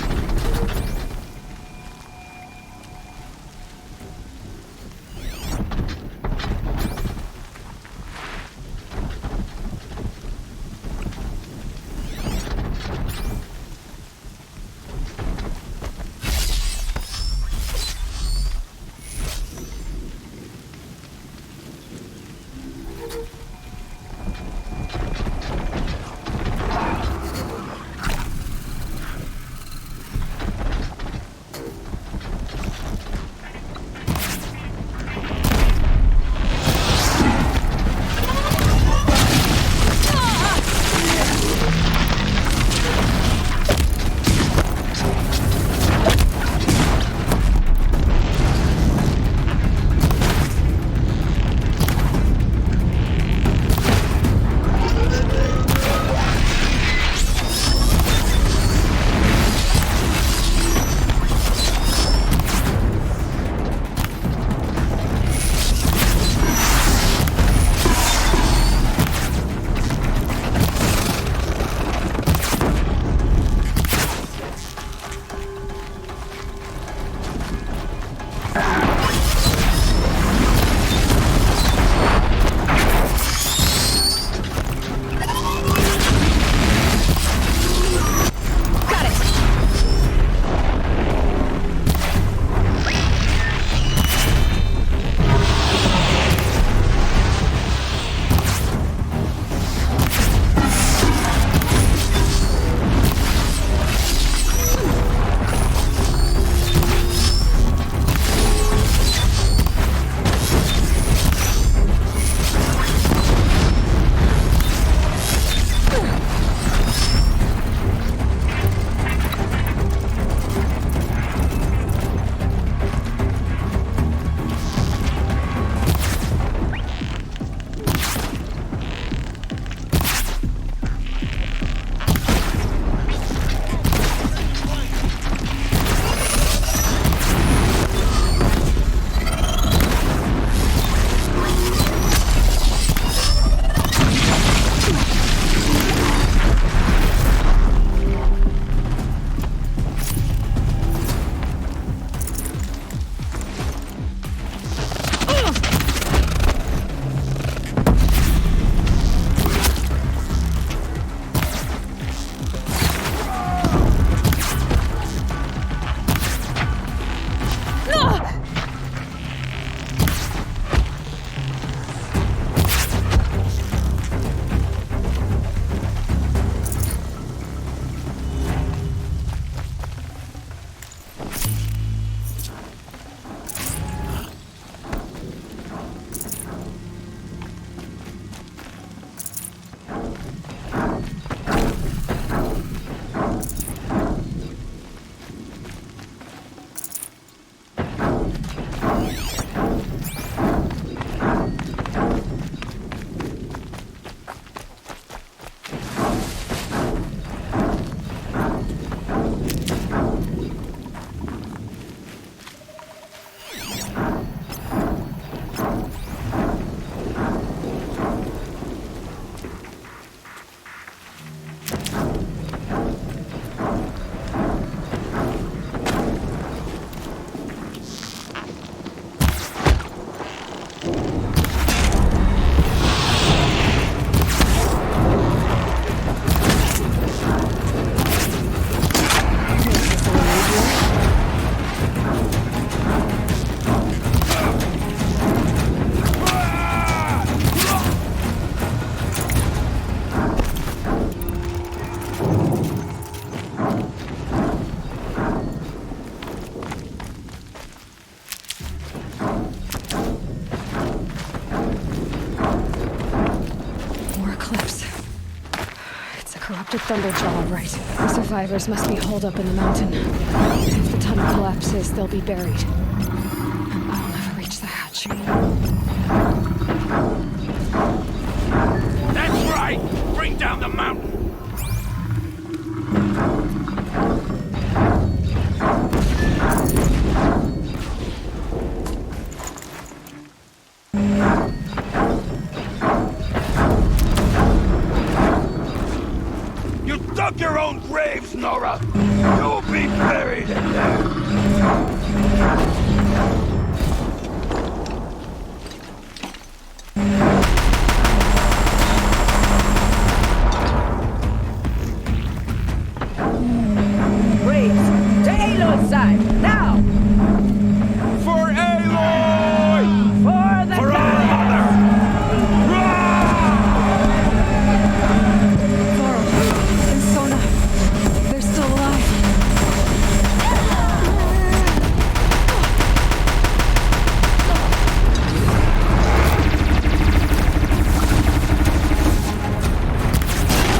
Corrupted Thunderjaw, all right. The survivors must be holed up in the mountain. If the tunnel collapses, they'll be buried. And I'll never reach the hatch. That's right! Bring down the mountain! You dug your own grave, You'll be buried in there! Braves, to Aloy's side, now! For Aloy! For the For our mother! Varl and Sona, they're still alive.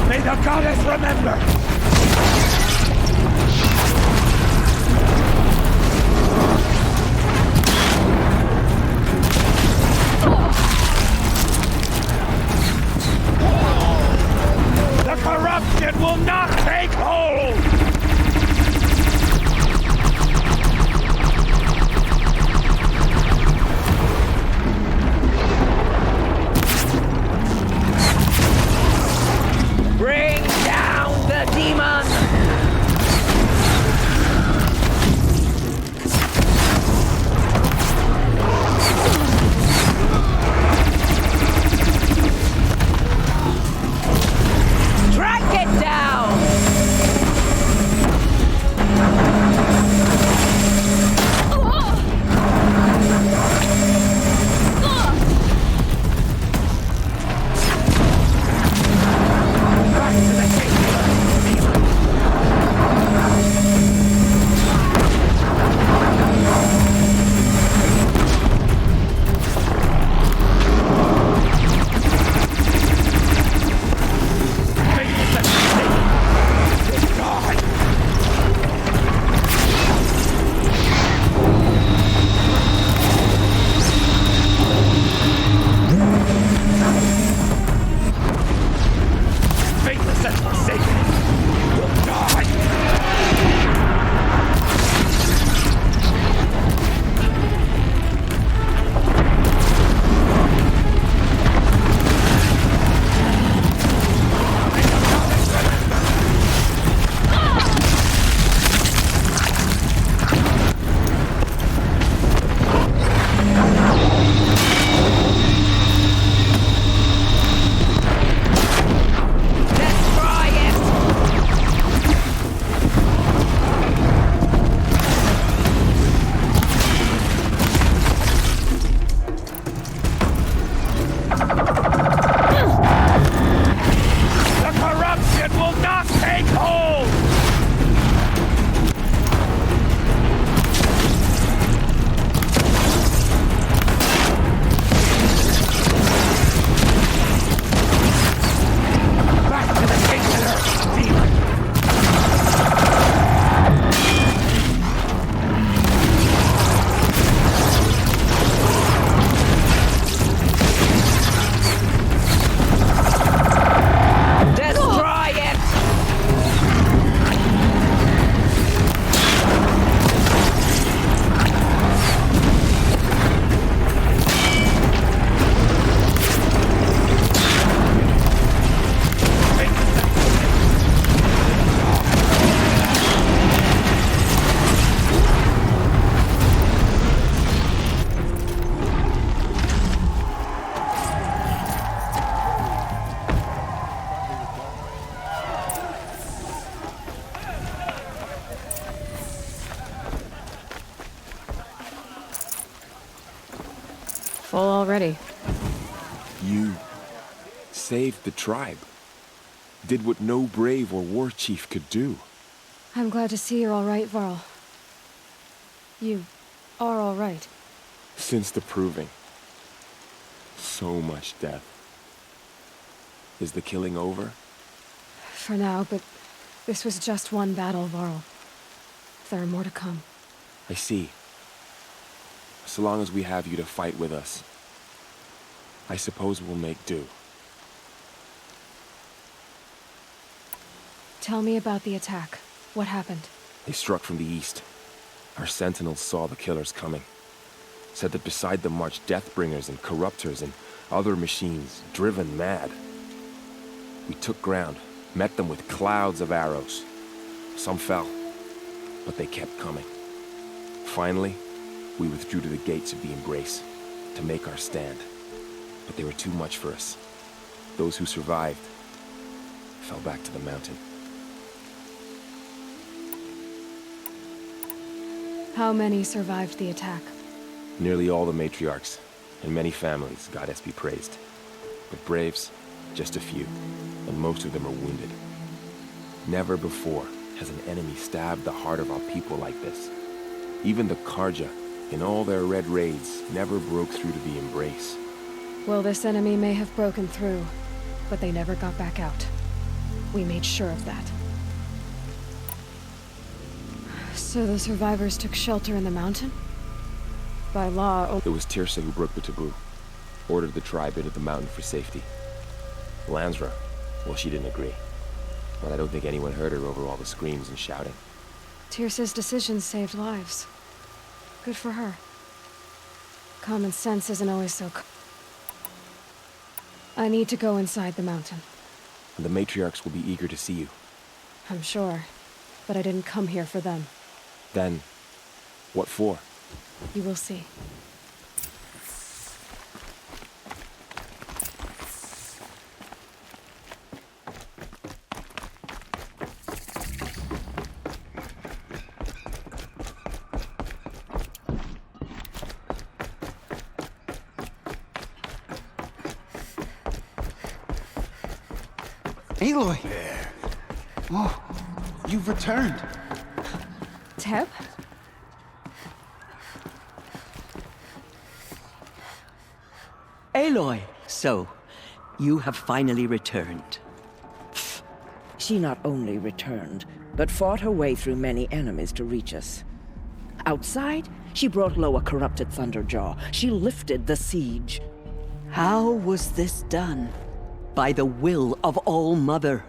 May the goddess remember! The corruption will not take hold! Bring down the demon! Track it down! Faithless and forsaken will die! Destroy it! The corruption will not take hold! Back to the Kingslayer, demon! Destroy it! Full already. You saved the tribe. Did what no brave or war chief could do. I'm glad to see you're all right, Varl. You are all right. Since the proving. So much death. Is the killing over? For now, but this was just one battle, Varl. There are more to come. I see. So long as we have you to fight with us, I suppose we'll make do. Tell me about the attack. What happened? They struck from the east. Our sentinels saw the killers coming. Said that beside them marched Deathbringers and Corruptors and other machines, driven mad. We took ground, met them with clouds of arrows. Some fell, but they kept coming. Finally, we withdrew to the gates of the Embrace to make our stand. But they were too much for us. Those who survived fell back to the mountain. How many survived the attack? Nearly all the matriarchs, and many families, goddess be praised. But braves, just a few, and most of them are wounded. Never before has an enemy stabbed the heart of our people like this. Even the Karja, in all their red raids, never broke through to the Embrace. Well, this enemy may have broken through, but they never got back out. We made sure of that. So the survivors took shelter in the mountain? By law... It was Teersa who broke the taboo. Ordered the tribe into the mountain for safety. Lansra, well, she didn't agree. But I don't think anyone heard her over all the screams and shouting. Teersa's decisions saved lives. Good for her. Common sense isn't always so... I need to go inside the mountain. And the matriarchs will be eager to see you. I'm sure. But I didn't come here for them. Then, what for? You will see. Aloy! Oh, you've returned. Teb? Aloy! So, you have finally returned. She not only returned, but fought her way through many enemies to reach us. Outside, she brought low a corrupted Thunderjaw. She lifted the siege. How was this done? By the will of All-Mother.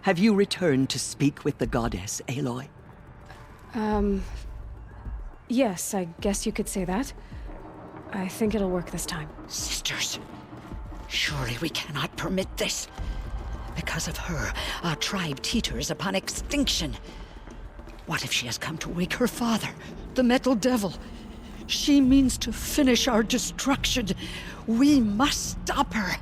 Have you returned to speak with the goddess, Aloy? Yes, I guess you could say that. I think it'll work this time. Sisters, surely we cannot permit this. Because of her, our tribe teeters upon extinction. What if she has come to wake her father, the Metal Devil? She means to finish our destruction. We must stop her.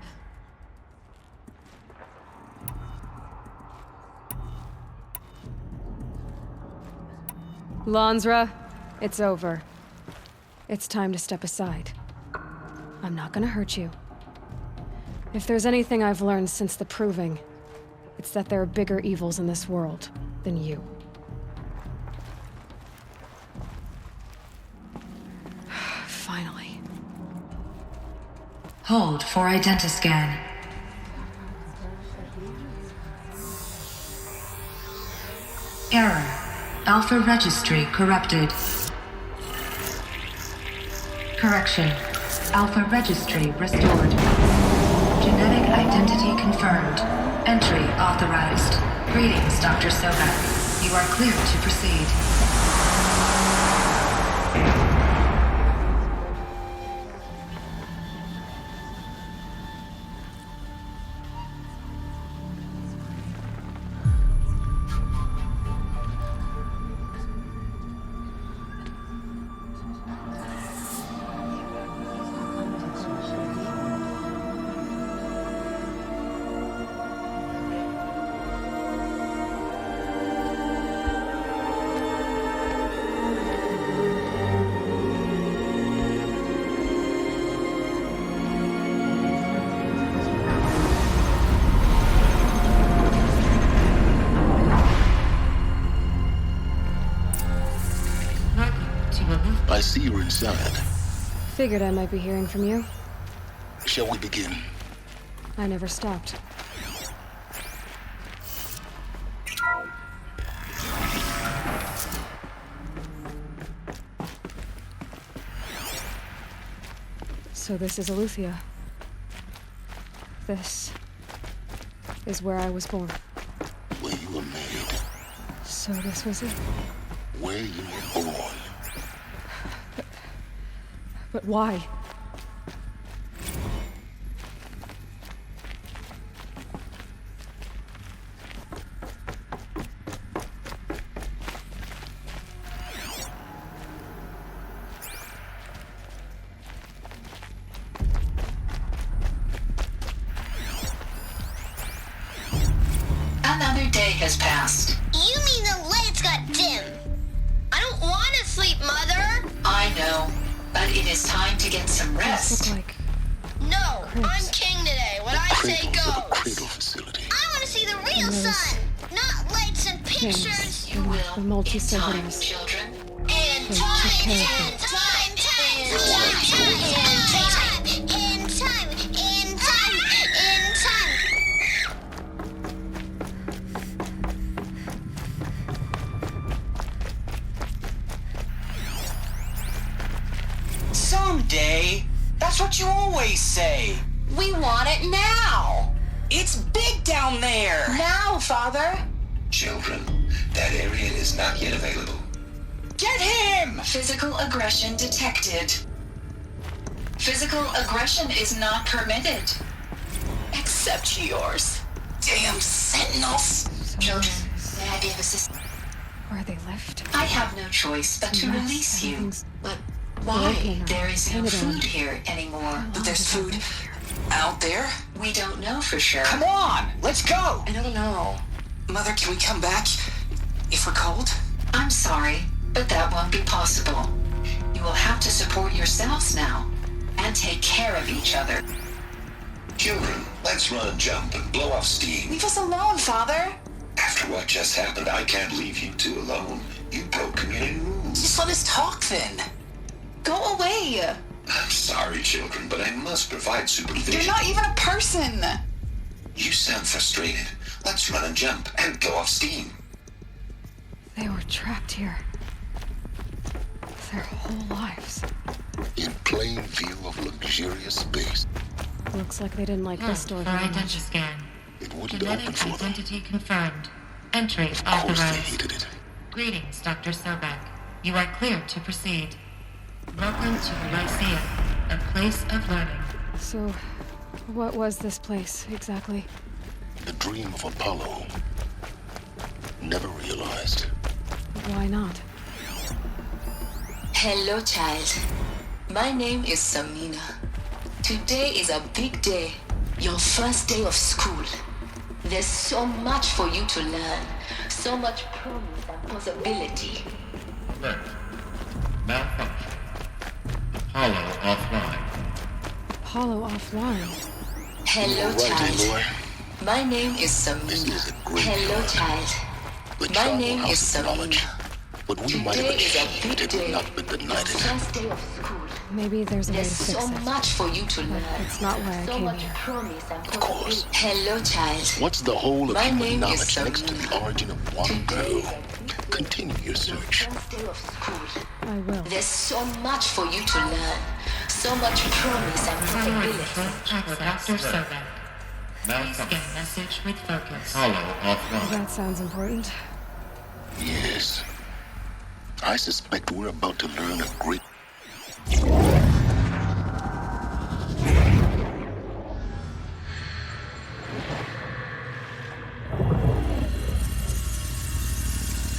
Lansra, it's over. It's time to step aside. I'm not gonna hurt you. If there's anything I've learned since the Proving, it's that there are bigger evils in this world than you. Finally. Hold for identiscan. Error. Alpha registry corrupted. Correction. Alpha registry restored. Genetic identity confirmed. Entry authorized. Greetings, Dr. Sobek. You are clear to proceed. I see you're inside. Figured I might be hearing from you. Shall we begin? I never stopped. So this is Eleuthia. This is where I was born. Where you were made. So this was it. Where you were born. But why? Another day has passed. You mean the lights got dim? I don't want to sleep, Mother. I know, but it is time to get some rest. No, I'm king today. When I say go. Cradle facility. I want to see the real sun, not lights and pictures. You will. The multi-centimeters. Children. In time, in time, in time, in time, in time, in time. Someday. That's what you always say. We want it now. It's big down there. Now, Father. Children, that area is not yet available. Get him! Physical aggression detected. Physical aggression is not permitted. Except yours. Damn sentinels. Children, may I be of assistance? Where they left? I have no choice but to release you. But why? There is no food here anymore. But there's food out there? We don't know for sure. Come on, let's go! I don't know. Mother, can we come back if we're cold? I'm sorry, but that won't be possible. You will have to support yourselves now and take care of each other. Children, let's run and jump and blow off steam. Leave us alone, Father. After what just happened, I can't leave you two alone. You broke community rules. Just let us talk then. Go away. I'm sorry, children, but I must provide supervision. You're not even a person. You sound frustrated. Let's run and jump and go off steam. They were trapped here. Their whole lives. In plain view of luxurious space. Looks like they didn't like this door very much. Identity scan. It wouldn't open Genetic for them. identity confirmed. Entry Of course they authorized. hated it. Greetings, Dr. Sobek. You are cleared to proceed. Welcome to Lyceum, a place of learning. So, what was this place, exactly? The dream of Apollo. Never realized. Why not? Hello, child. My name is Samina. Today is a big day. Your first day of school. There's so much for you to learn. So much promise and possibility. Alert. Malfunction. Apollo offline. Apollo offline. Hello, Right, child. Aloy. My name is Samina. Hello, child. The My child name will is house of knowledge. Samina. But we might have Today is a achieved big it day. had not been denied it. First day of school. Maybe there's a way to There's fix so it. much for you to learn. It's not why I So came much here. promise and possibility. Hello, child. What's the whole of My human name is knowledge next to the origin of one girl? Continue your search. First day of school. I will. There's so much for you to learn. So much promise and possibility. Dr. Sobek. Malfunction. Message with focus. Apollo offline. That sounds important. Yes. I suspect we're about to learn a great...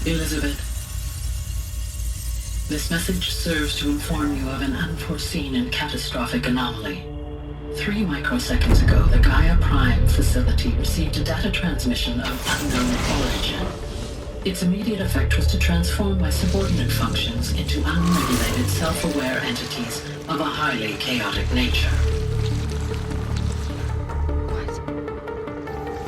Elizabeth, this message serves to inform you of an unforeseen and catastrophic anomaly. 3 microseconds ago, the Gaia Prime facility received a data transmission of unknown origin. Its immediate effect was to transform my subordinate functions into unregulated, self-aware entities of a highly chaotic nature.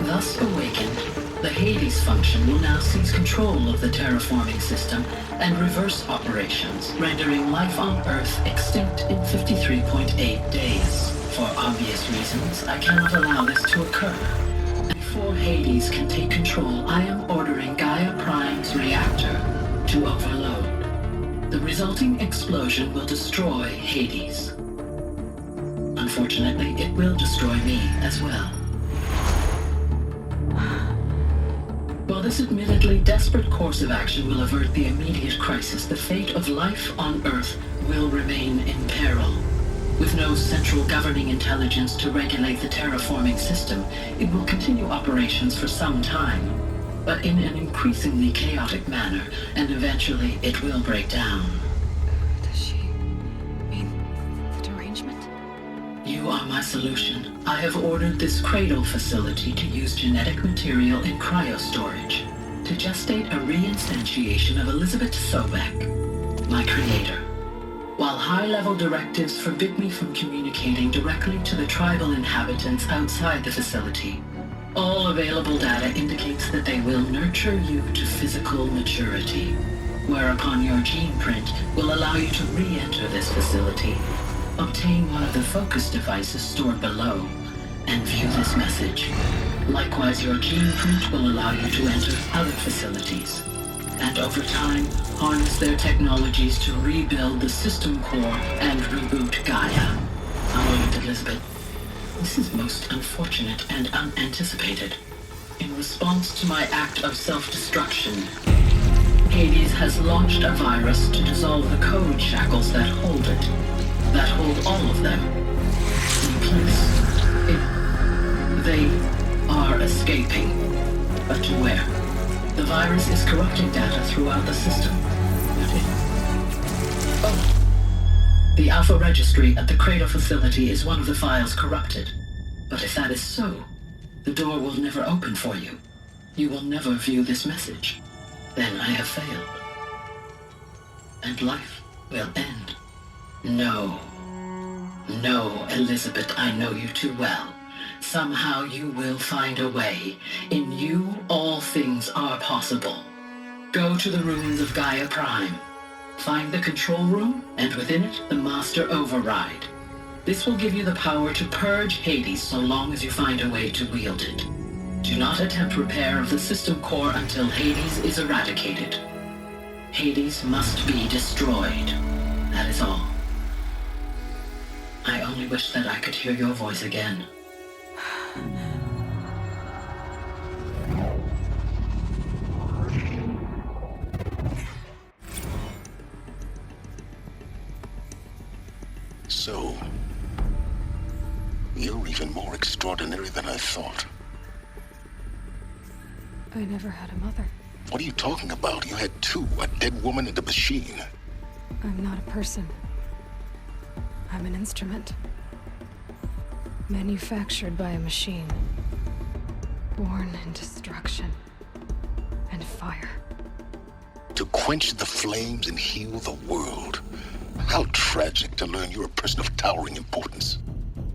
Thus awakened, the Hades function will now seize control of the terraforming system and reverse operations, rendering life on Earth extinct in 53.8 days. For obvious reasons, I cannot allow this to occur. Before Hades can take control, I am ordering Gaia Prime's reactor to overload. The resulting explosion will destroy Hades. Unfortunately, it will destroy me as well. While this admittedly desperate course of action will avert the immediate crisis, the fate of life on Earth will remain in peril. With no central governing intelligence to regulate the terraforming system, it will continue operations for some time, but in an increasingly chaotic manner, and eventually it will break down. Does she mean the derangement? You are my my solution. I have ordered this cradle facility to use genetic material in cryostorage to gestate a reinstantiation of Elizabeth Sobek, my creator. While high-level directives forbid me from communicating directly to the tribal inhabitants outside the facility, all available data indicates that they will nurture you to physical maturity, whereupon your gene print will allow you to re-enter this facility, obtain one of the focus devices stored below, and view this message. Likewise, your gene print will allow you to enter other facilities, and over time, harness their technologies to rebuild the system core and reboot Gaia. However, Elizabeth, this is most unfortunate and unanticipated. In response to my act of self-destruction, Hades has launched a virus to dissolve the code shackles that hold it, that hold all of them, in place. They are escaping, but to where? The virus is corrupting data throughout the system. The Alpha Registry at the Cradle facility is one of the files corrupted. But if that is so, the door will never open for you. You will never view this message. Then I have failed. And life will end. No. No, Elizabeth, I know you too well. Somehow you will find a way. In you, all things are possible. Go to the ruins of Gaia Prime. Find the control room, and within it, the Master Override. This will give you the power to purge Hades so long as you find a way to wield it. Do not attempt repair of the system core until Hades is eradicated. Hades must be destroyed. That is all. I only wish that I could hear your voice again. So, you're even more extraordinary than I thought. I never had a mother. What are you talking about? You had two, a dead woman and a machine. I'm not a person. I'm an instrument. Manufactured by a machine. Born in destruction and fire. To quench the flames and heal the world. How tragic to learn you're a person of towering importance.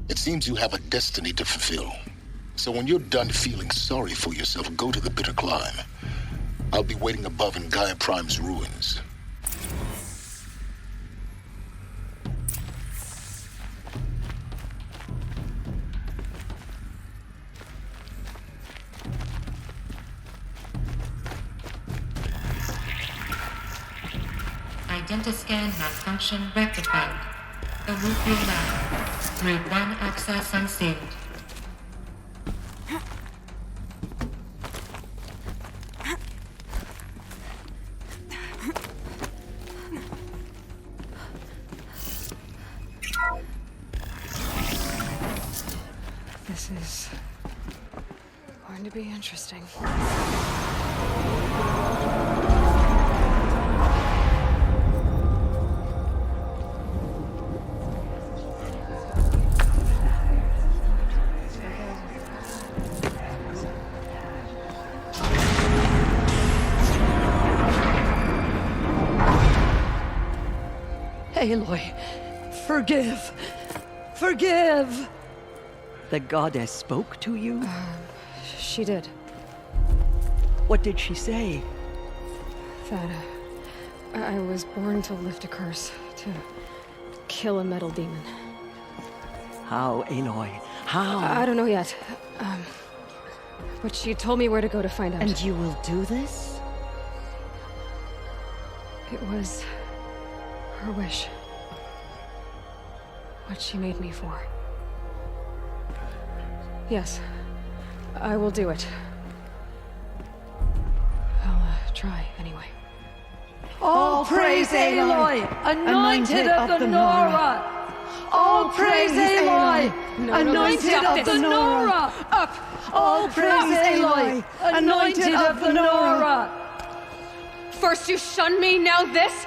It seems you have a destiny to fulfill. So when you're done feeling sorry for yourself, go to the Bitter Climb. I'll be waiting above in Gaia Prime's ruins. Identiscan malfunction rectified. The route will allow. Grid 1 access unsaved. This is going to be interesting. Aloy, forgive! Forgive! The goddess spoke to you? She did. What did she say? That I was born to lift a curse, to kill a metal demon. How, Aloy? How? I don't know yet. But she told me where to go to find out. And you will do this? It was her wish. What she made me for. Yes, I will do it. I'll try, anyway. All praise Aloy, anointed of the Nora! All praise Aloy, anointed of the Nora! Up! All praise Aloy, anointed of the Nora! First you shun me, now this?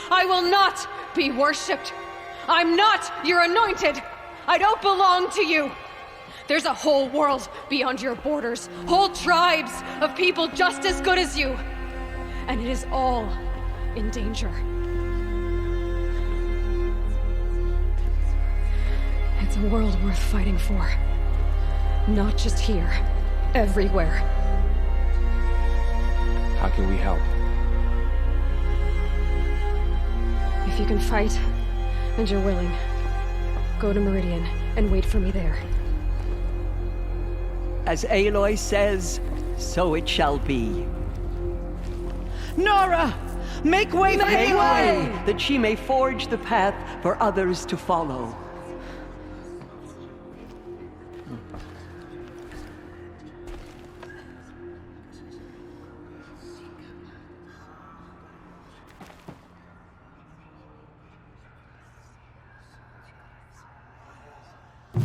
I will not be worshipped. I'm not your anointed. I don't belong to you! There's a whole world beyond your borders, whole tribes of people just as good as you. And it is all in danger. It's a world worth fighting for. Not just here, everywhere. How can we help? If you can fight, and you're willing, go to Meridian and wait for me there. As Aloy says, so it shall be. Nora! Make way for Make Aloy! way, that she may forge the path for others to follow.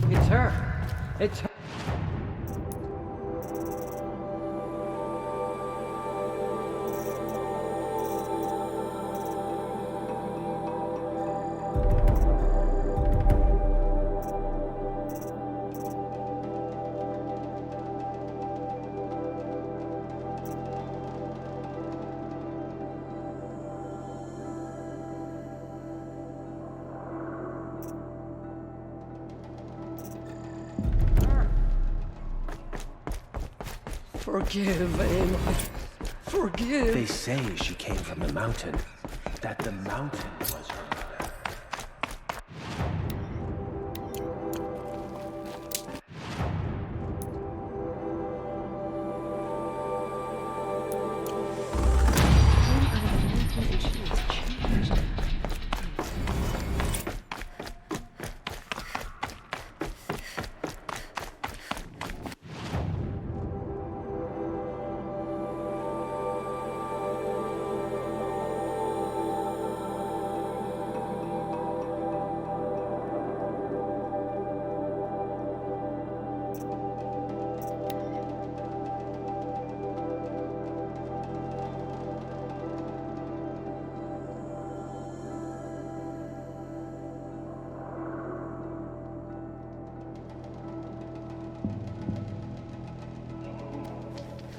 It's her. It's her. Forgive, Aloy. Forgive. They say she came from the mountain. That the mountain was her mother.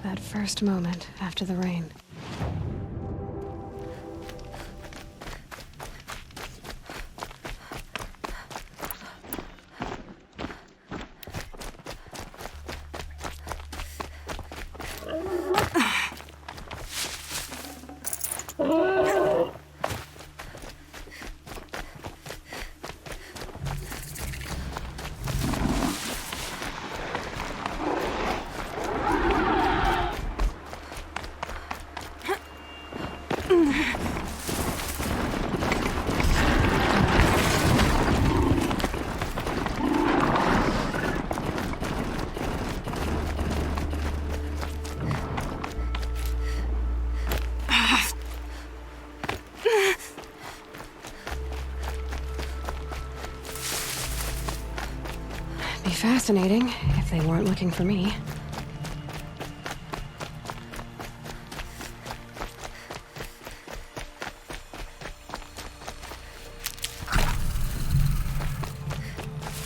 That first moment after the rain. Be fascinating if they weren't looking for me.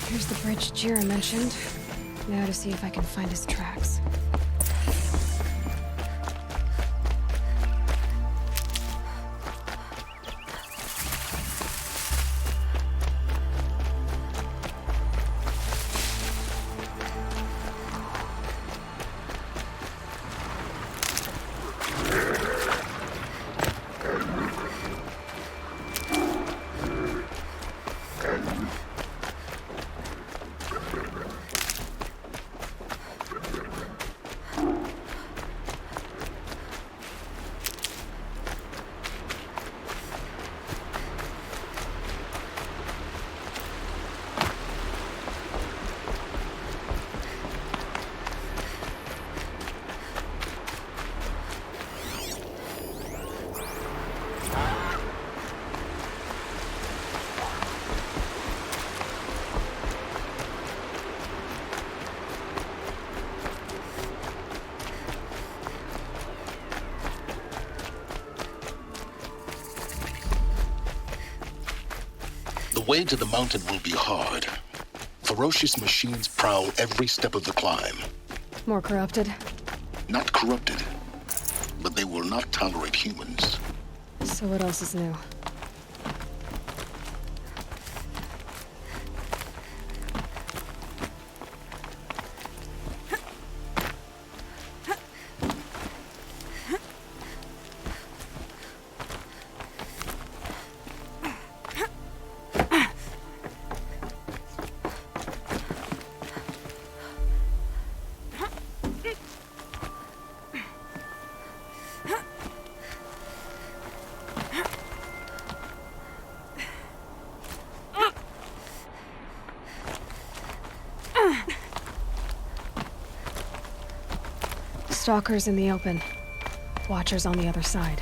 Here's the bridge Jira mentioned. Now to see if I can find his tracks. The way to the mountain will be hard, ferocious machines prowl every step of the climb. More corrupted? Not corrupted, but they will not tolerate humans. So what else is new? Stalkers in the open. Watchers on the other side.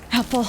Helpful.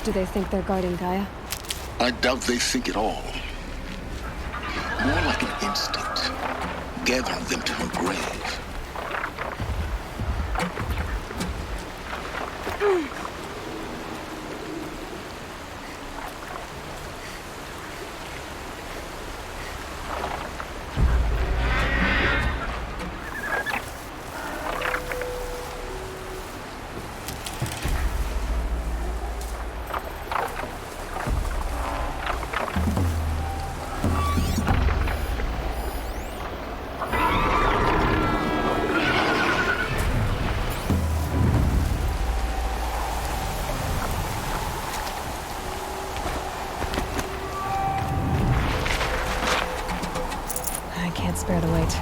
Do they think they're guarding Gaia? I doubt they think at all. More like an instinct, gathering them to her grave. Spare the weight.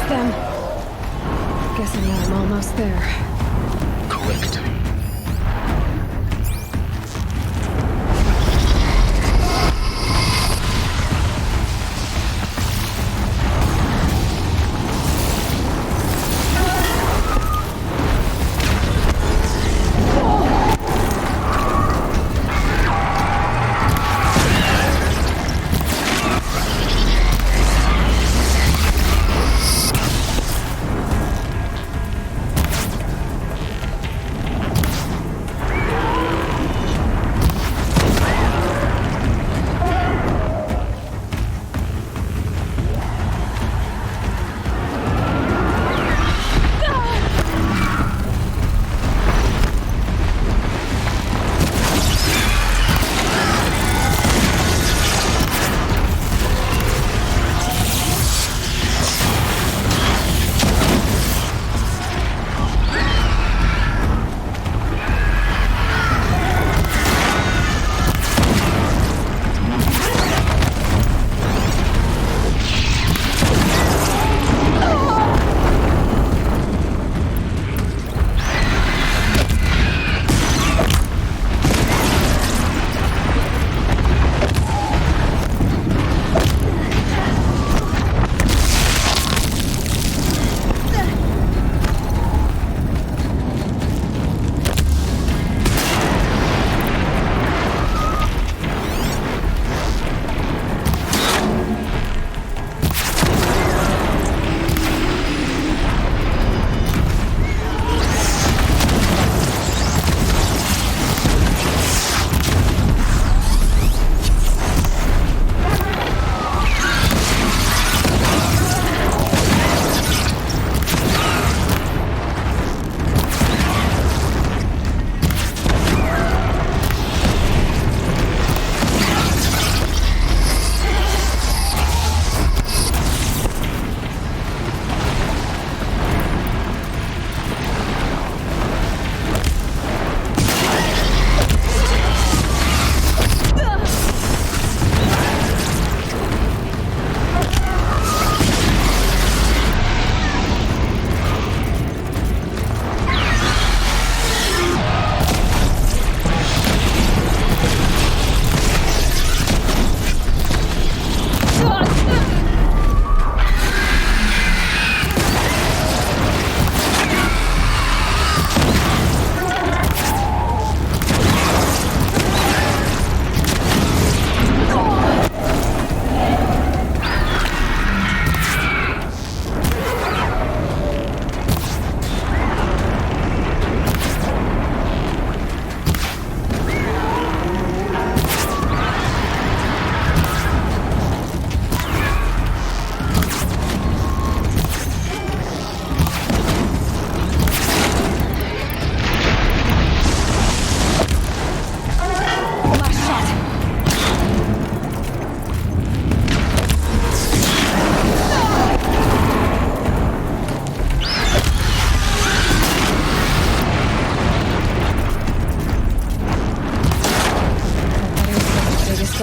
them. Guessing I'm almost there. Correct.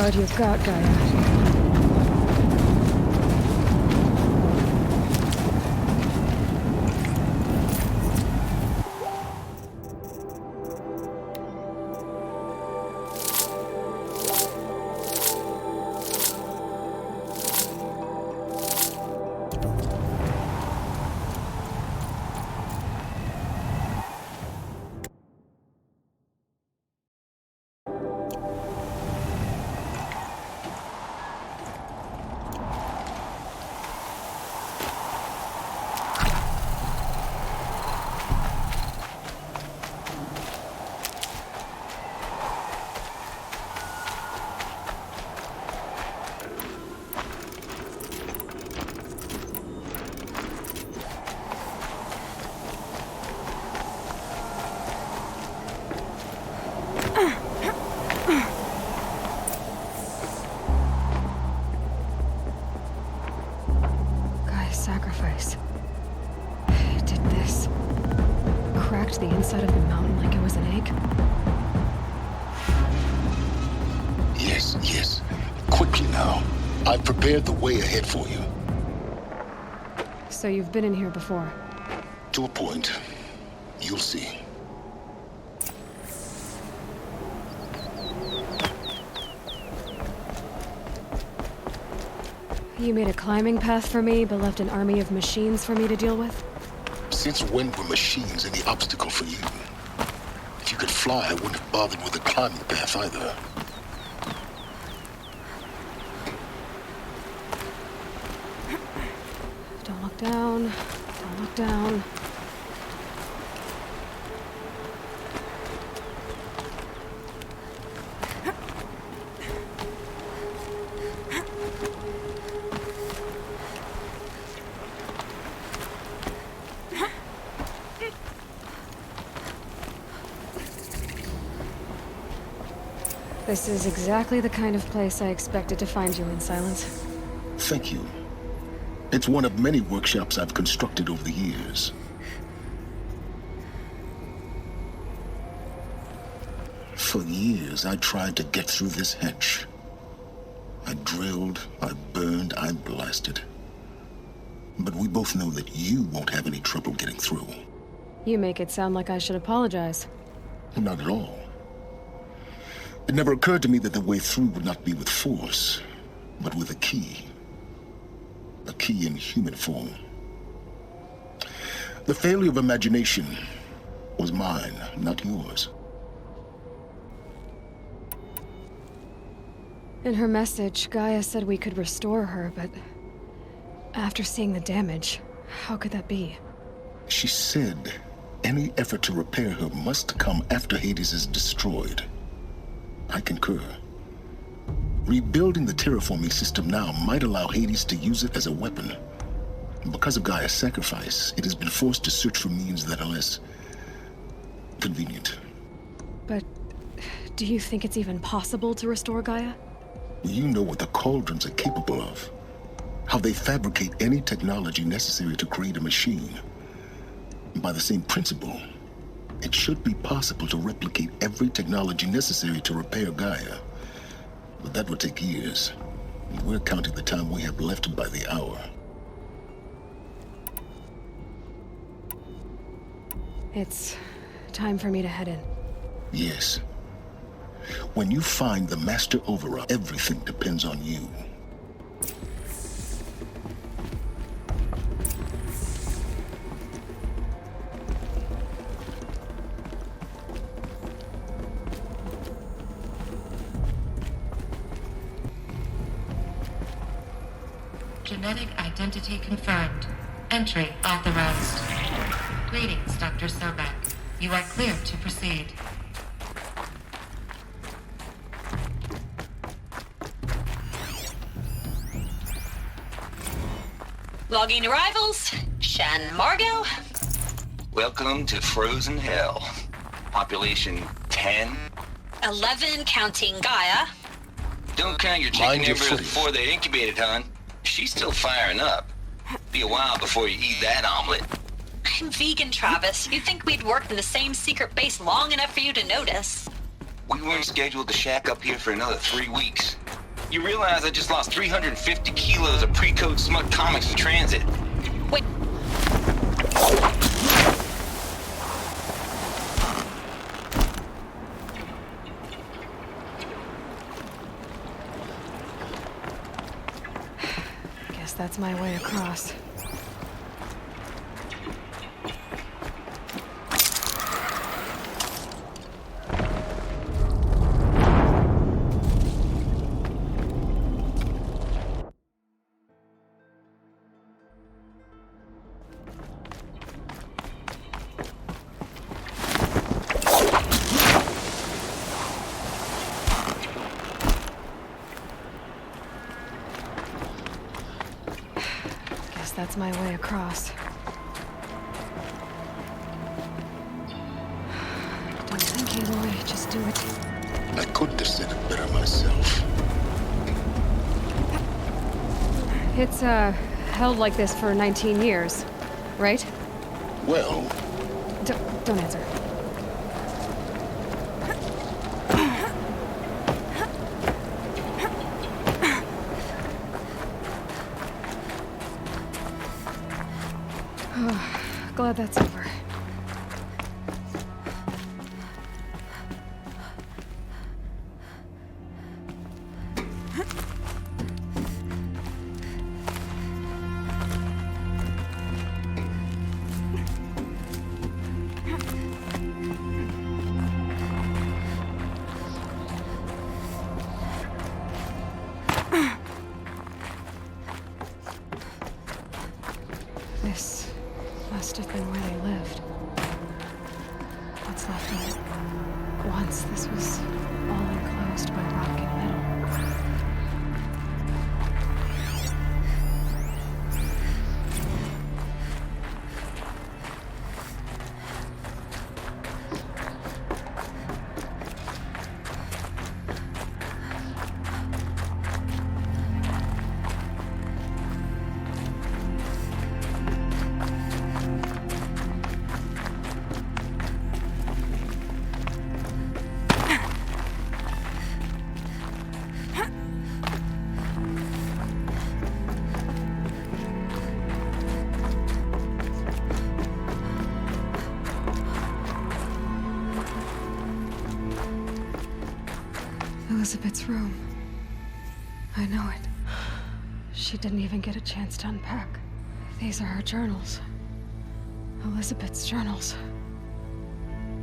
guard you've got, Gaia. Sacrifice. It did this. Cracked the inside of the mountain like it was an egg. Yes, yes. Quickly now. I've prepared the way ahead for you. So you've been in here before? To a point. You'll see. You made a climbing path for me, but left an army of machines for me to deal with? Since when were machines any obstacle for you? If you could fly, I wouldn't have bothered with a climbing path either. Don't look down. Don't look down. This is exactly the kind of place I expected to find you in, Silence. Thank you. It's one of many workshops I've constructed over the years. For years, I tried to get through this hatch. I drilled, I burned, I blasted. But we both know that you won't have any trouble getting through. You make it sound like I should apologize. Not at all. It never occurred to me that the way through would not be with force, but with a key. A key in human form. The failure of imagination was mine, not yours. In her message, Gaia said we could restore her, but after seeing the damage, how could that be? She said any effort to repair her must come after Hades is destroyed. I concur. Rebuilding the terraforming system now might allow Hades to use it as a weapon. Because of Gaia's sacrifice, it has been forced to search for means that are less convenient. But do you think it's even possible to restore Gaia? You know what the Cauldrons are capable of. How they fabricate any technology necessary to create a machine. By the same principle, it should be possible to replicate every technology necessary to repair Gaia. But that would take years. And we're counting the time we have left by the hour. It's time for me to head in. Yes. When you find the Master Override, everything depends on you. Genetic identity confirmed. Entry authorized. Greetings, Dr. Sobek. You are cleared to proceed. Logging arrivals. Shan Margot. Welcome to Frozen Hell. Population 10. 11 counting Gaia. Don't count your chicken embers before they're incubated, hon. She's still firing up. Be a while before you eat that omelet. I'm vegan, Travis. You'd think we'd worked in the same secret base long enough for you to notice. We weren't scheduled to shack up here for another 3 weeks. You realize I just lost 350 kilos of pre-code smut comics in transit. Wait. Guess that's my way across. That's my way across. Don't think, Aloy. Just do it. I couldn't have said it better myself. It's, held like this for 19 years, right? Well... Don't answer. Glad that's over. This must have been where they lived. What's left of it? Once this was all enclosed by rock and metal. Elizabeth's room. I know it. She didn't even get a chance to unpack. These are her journals. Elizabeth's journals.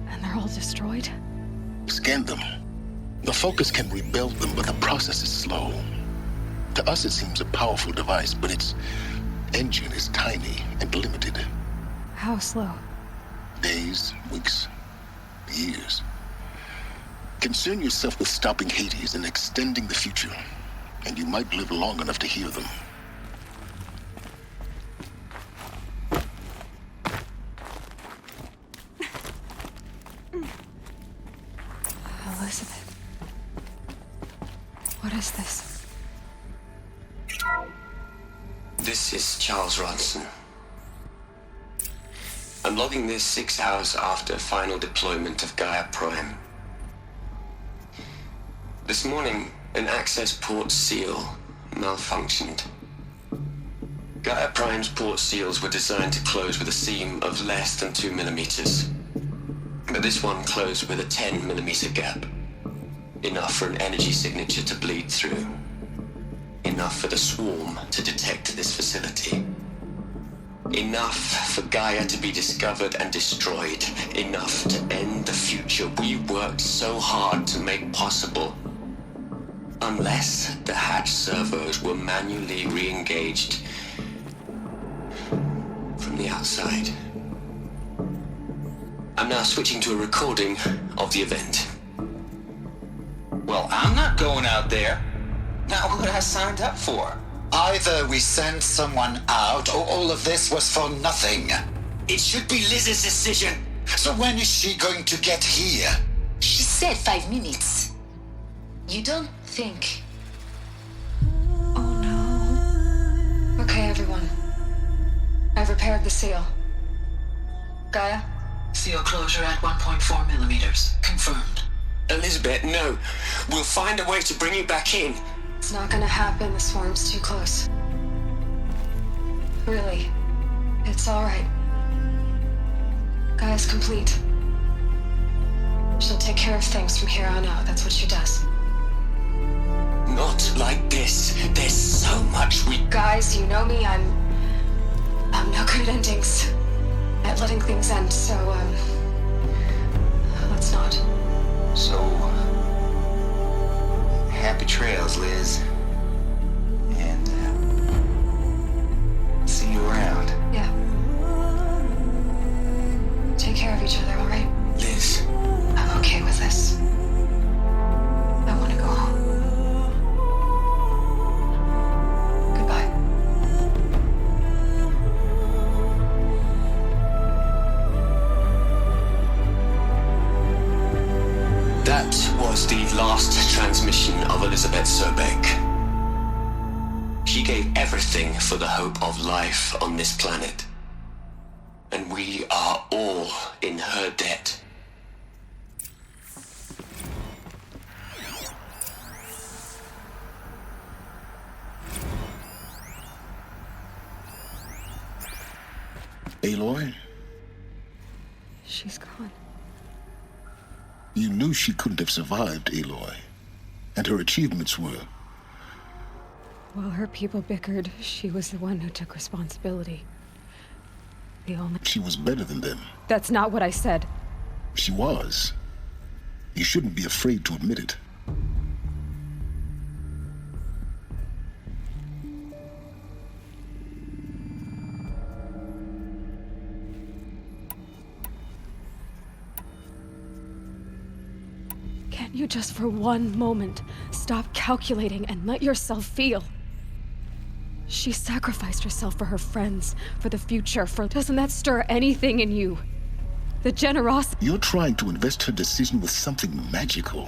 And they're all destroyed? Scan them. The Focus can rebuild them, but the process is slow. To us, it seems a powerful device, but its engine is tiny and limited. How slow? Days, weeks, years. Concern yourself with stopping Hades and extending the future, and you might live long enough to hear them. Elizabeth. What is this? This is Charles Ronson. I'm logging this 6 hours after final deployment of Gaia Prime. This morning, an access port seal malfunctioned. Gaia Prime's port seals were designed to close with a seam of less than 2 millimeters. But this one closed with a 10 millimeter gap. Enough for an energy signature to bleed through. Enough for the swarm to detect this facility. Enough for Gaia to be discovered and destroyed. Enough to end the future we worked so hard to make possible. Unless the hatch servos were manually re-engaged from the outside. I'm now switching to a recording of the event. Well, I'm not going out there. Not what I signed up for. Either we send someone out, or all of this was for nothing. It should be Liz's decision. So when is she going to get here? She said 5 minutes. You don't think... Okay, everyone. I've repaired the seal. Gaia? Seal closure at 1.4 millimeters. Confirmed. Elizabeth, no. We'll find a way to bring you back in. It's not gonna happen. The swarm's too close. Really. It's alright. Gaia's complete. She'll take care of things from here on out. That's what she does. Not like this. There's so much we... Guys, you know me. I'm no good at endings. At letting things end, so, let's not. So, happy trails, Liz. And, see you around. Yeah. Take care of each other, alright? Liz. I'm okay with this. I want to go home. Goodbye. That was the last transmission of Elizabeth Sobek. She gave everything for the hope of life on this planet. And we are all in her debt. Aloy? She's gone. You knew she couldn't have survived, Aloy. And her achievements were... While her people bickered, she was the one who took responsibility. The only... She was better than them. That's not what I said. She was. You shouldn't be afraid to admit it. Can't you just for one moment stop calculating and let yourself feel? She sacrificed herself for her friends, for the future, for... Doesn't that stir anything in you? The generosity... You're trying to invest her decision with something magical.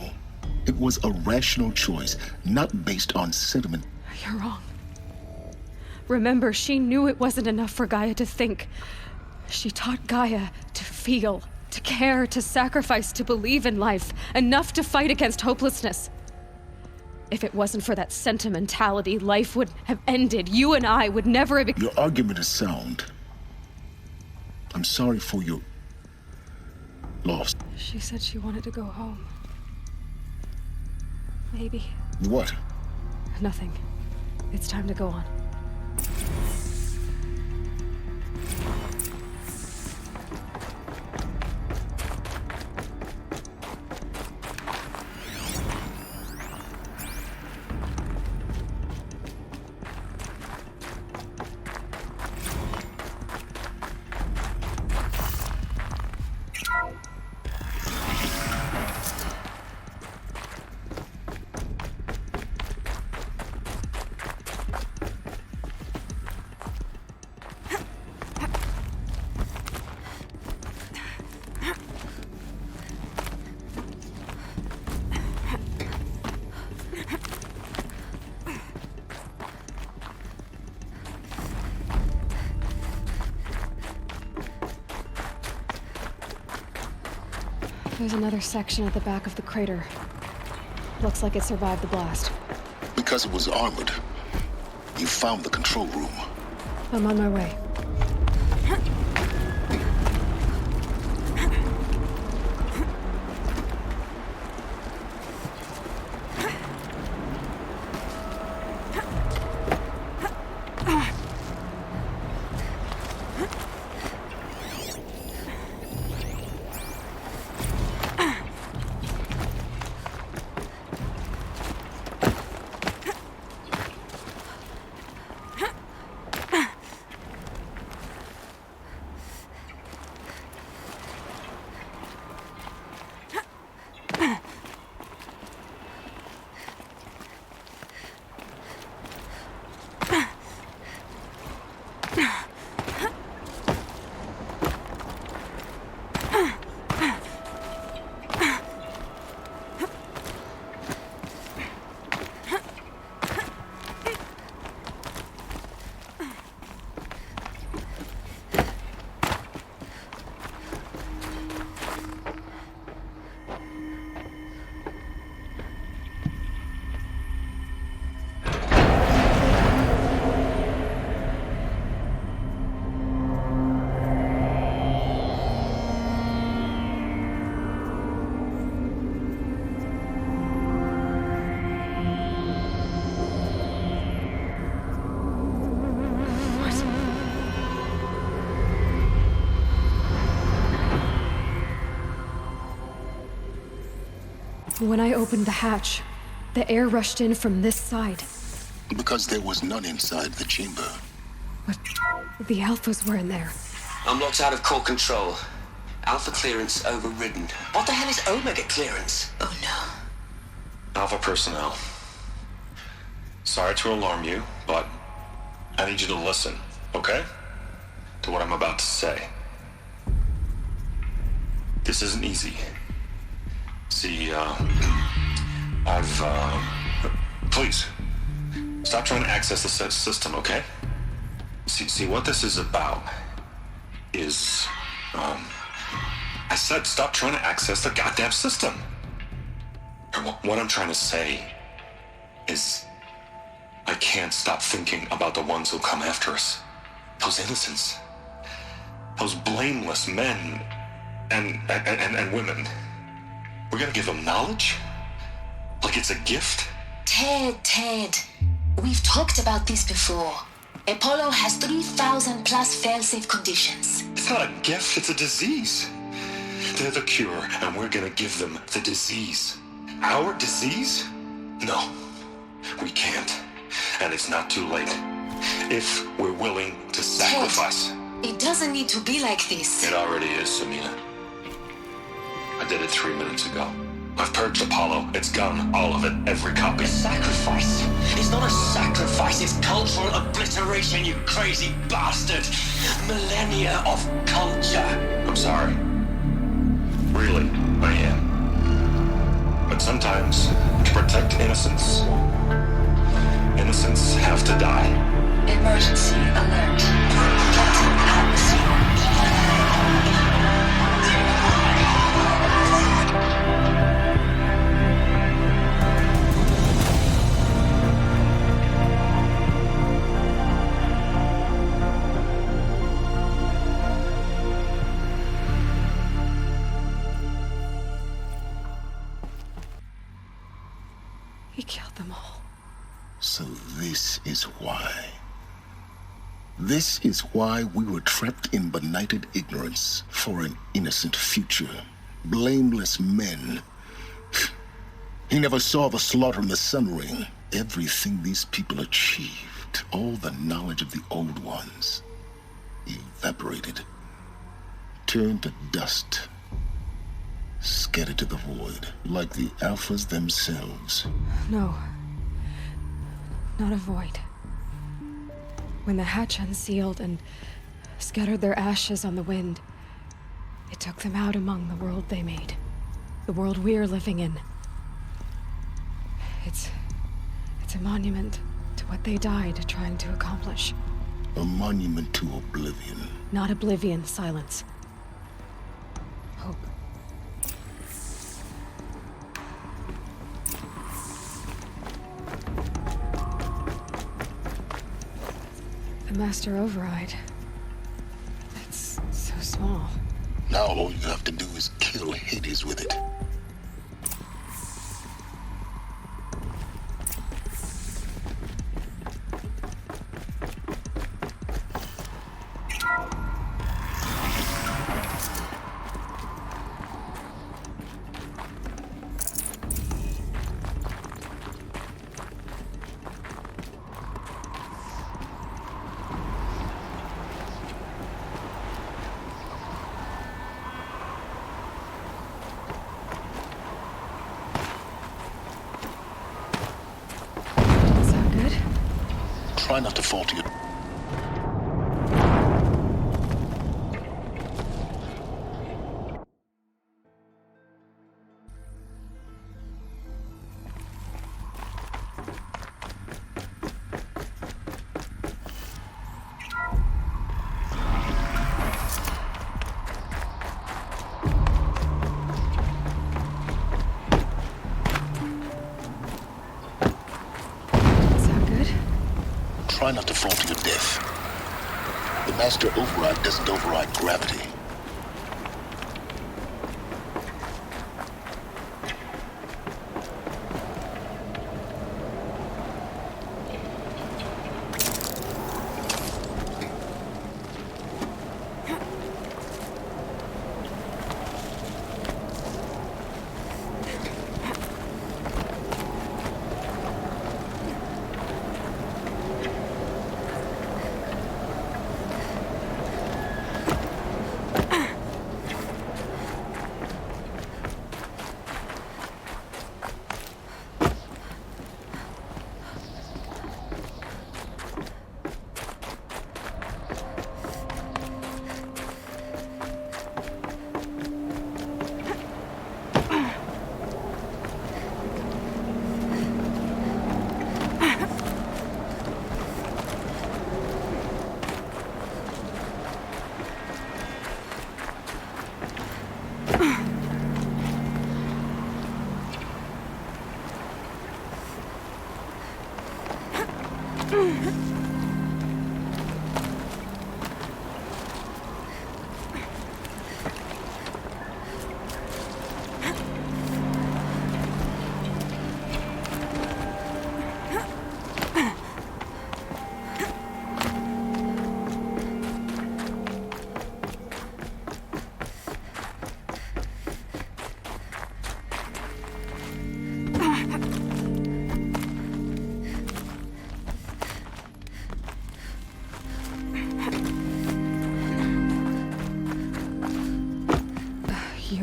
It was a rational choice, not based on sentiment. You're wrong. Remember, she knew it wasn't enough for Gaia to think. She taught Gaia to feel, to care, to sacrifice, to believe in life, enough to fight against hopelessness. If it wasn't for that sentimentality, life would have ended. You and I would never have... Your argument is sound. I'm sorry for your loss. She said she wanted to go home. Maybe. What? Nothing. It's time to go on. There's another section at the back of the crater. Looks like it survived the blast. Because it was armored. You found the control room. I'm on my way. When I opened the hatch, the air rushed in from this side. Because there was none inside the chamber. But the Alphas were in there. I'm locked out of core control. Alpha clearance overridden. What the hell is Omega clearance? Oh no. Alpha personnel. Sorry to alarm you, but I need you to listen, okay? To what I'm about to say. This isn't easy. See, please, stop trying to access the system, okay? See, what this is about is, I said stop trying to access the goddamn system. And what I'm trying to say is, I can't stop thinking about the ones who'll come after us. Those innocents. those blameless men and women, we're gonna give them knowledge? Like it's a gift? Ted. We've talked about this before. Apollo has 3,000 plus fail-safe conditions. It's not a gift, it's a disease. They're the cure, and we're gonna give them the disease. Our disease? No, we can't. And it's not too late. If we're willing to sacrifice. Ted, it doesn't need to be like this. It already is, Samina. I did it 3 minutes ago. I've purged Apollo. It's gone. All of it. Every copy. Sacrifice? It's not a sacrifice. It's cultural obliteration, you crazy bastard. Millennia of culture. I'm sorry. Really, I am. But sometimes, to protect innocence, innocents have to die. Emergency alert. Captain Atmosphere. He killed them all. So this is why. This is why we were trapped in benighted ignorance for an innocent future. Blameless men. He never saw the slaughter in the Sun Ring. Everything these people achieved, all the knowledge of the old ones, evaporated, turned to dust, scattered to the void, like the Alphas themselves. No. Not a void. When the hatch unsealed and scattered their ashes on the wind, it took them out among the world they made. The world we're living in. It's a monument to what they died trying to accomplish. A monument to oblivion. Not oblivion, silence. Hope. The Master Override. It's so small. Now all you have to do is kill Hades with it. Try not to fall to your... Try not to fall to your death. The Master Override doesn't override gravity.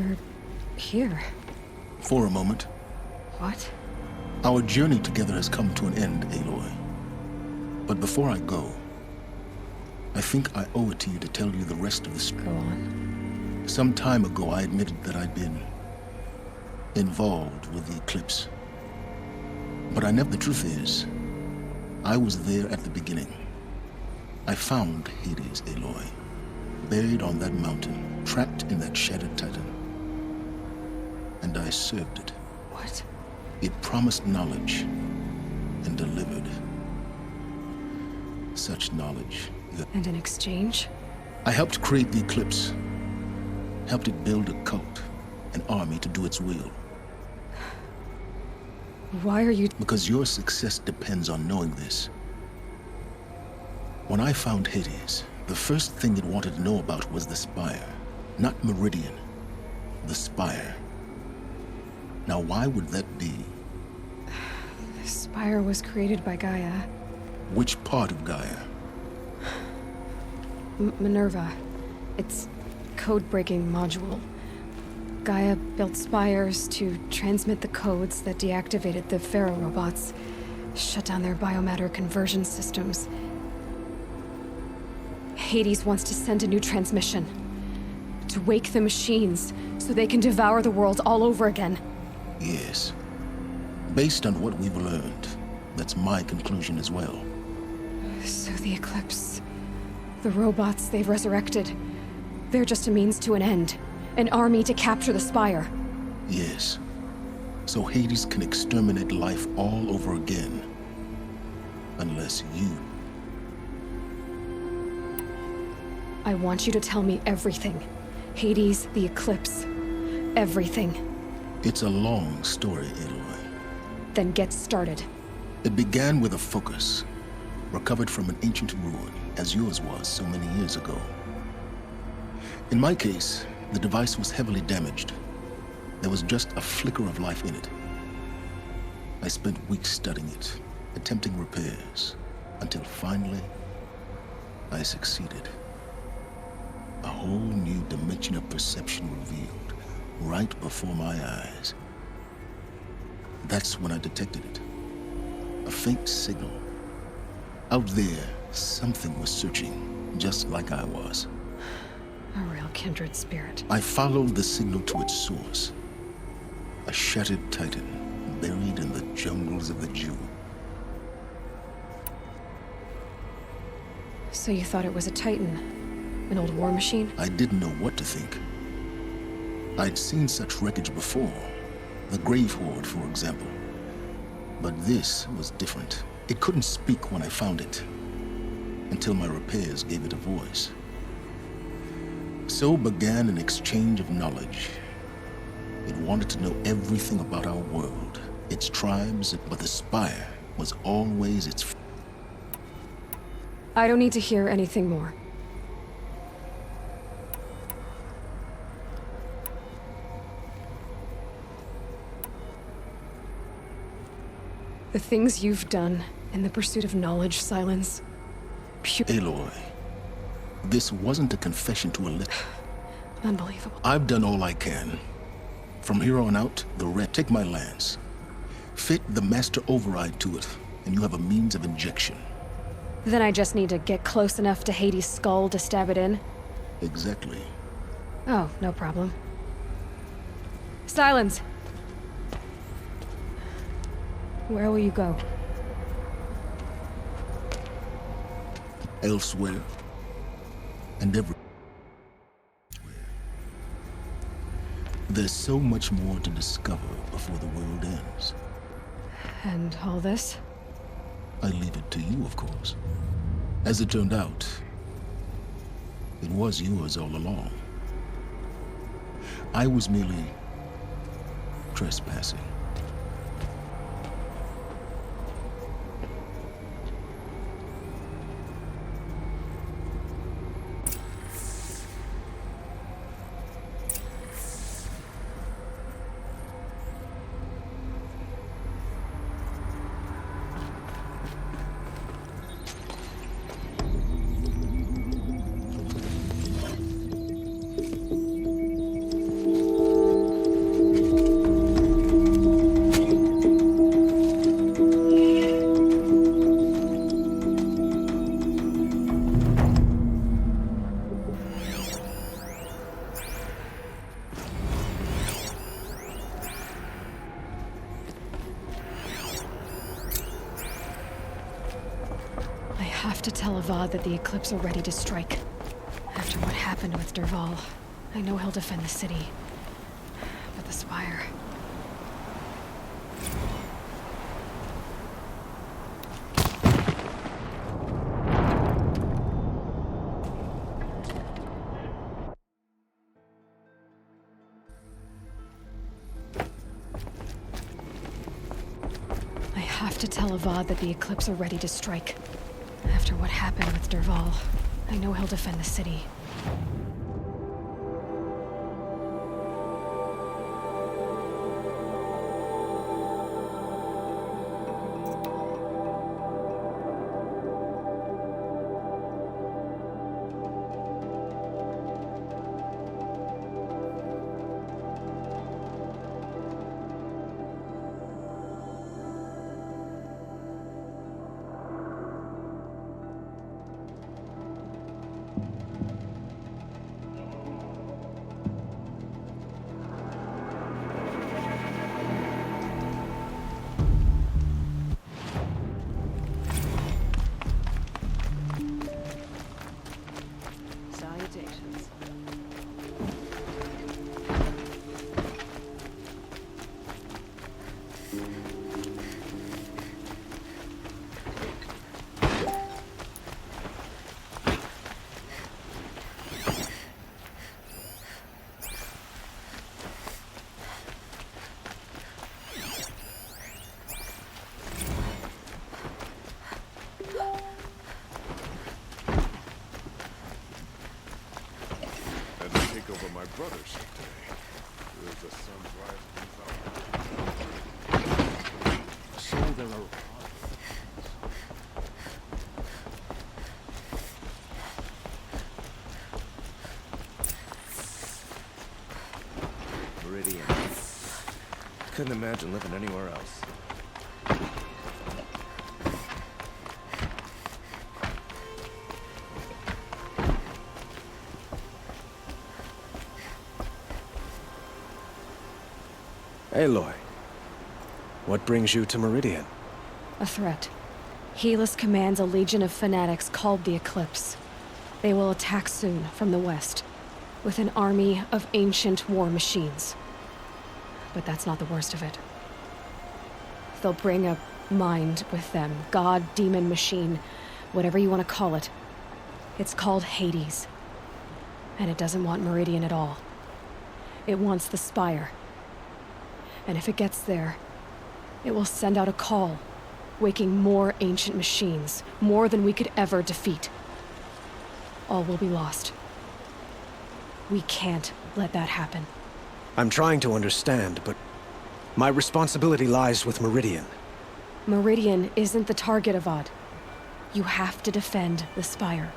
You're here. For a moment. What? Our journey together has come to an end, Aloy. But before I go, I think I owe it to you to tell you the rest of the story. Go on. Some time ago, I admitted that I'd been involved with the Eclipse. But the truth is, I was there at the beginning. I found Hades, Aloy, buried on that mountain, trapped in that shattered titan. And I served it. What? It promised knowledge and delivered such knowledge that... And in exchange? I helped create the Eclipse. Helped it build a cult, an army to do its will. Why are you... Because your success depends on knowing this. When I found Hades, the first thing it wanted to know about was the Spire. Not Meridian. The Spire. Now, why would that be? The Spire was created by Gaia. Which part of Gaia? Minerva. It's code-breaking module. Gaia built spires to transmit the codes that deactivated the Pharaoh robots, shut down their biomatter conversion systems. Hades wants to send a new transmission to wake the machines so they can devour the world all over again. Yes. Based on what we've learned, that's my conclusion as well. So the Eclipse, the robots they've resurrected, they're just a means to an end. An army to capture the Spire. Yes. So Hades can exterminate life all over again. Unless you... I want you to tell me everything. Hades, the Eclipse, everything. It's a long story, Aloy. Then get started. It began with a focus, recovered from an ancient ruin, as yours was so many years ago. In my case, the device was heavily damaged. There was just a flicker of life in it. I spent weeks studying it, attempting repairs, until finally, I succeeded. A whole new dimension of perception revealed, right before my eyes. That's when I detected it. A faint signal. Out there, something was searching, just like I was. A real kindred spirit. I followed the signal to its source. A shattered titan, buried in the jungles of the Jew. So you thought it was a titan? An old war machine? I didn't know what to think. I'd seen such wreckage before. The Grave Horde, for example. But this was different. It couldn't speak when I found it, until my repairs gave it a voice. So began an exchange of knowledge. It wanted to know everything about our world, its tribes, but the Spire was always its... I don't need to hear anything more. The things you've done in the pursuit of knowledge, Silence. Aloy, this wasn't a confession to a Unbelievable. I've done all I can. From here on out, the rest. Take my lance. Fit the master override to it, and you have a means of injection. Then I just need to get close enough to Hades' skull to stab it in? Exactly. Oh, no problem. Silence! Where will you go? Elsewhere. And everywhere. There's so much more to discover before the world ends. And all this? I leave it to you, of course. As it turned out, it was yours all along. I was merely trespassing. have to tell Avad that the Eclipse are ready to strike. After what happened with Dervahl, I know he'll defend the city. But the Spire... I have to tell Avad that the Eclipse are ready to strike. After what happened with Dervahl, I know he'll defend the city. My brother's today. There's a sunrise So there are... Meridian. Couldn't imagine living anywhere else. Aloy, what brings you to Meridian? A threat. Helis commands a legion of fanatics called the Eclipse. They will attack soon from the west, with an army of ancient war machines. But that's not the worst of it. They'll bring a mind with them, god, demon, machine, whatever you want to call it. It's called Hades. And it doesn't want Meridian at all. It wants the Spire. And if it gets there, it will send out a call, waking more ancient machines, more than we could ever defeat. All will be lost. We can't let that happen. I'm trying to understand, but my responsibility lies with Meridian. Meridian isn't the target, Avad. You have to defend the Spire.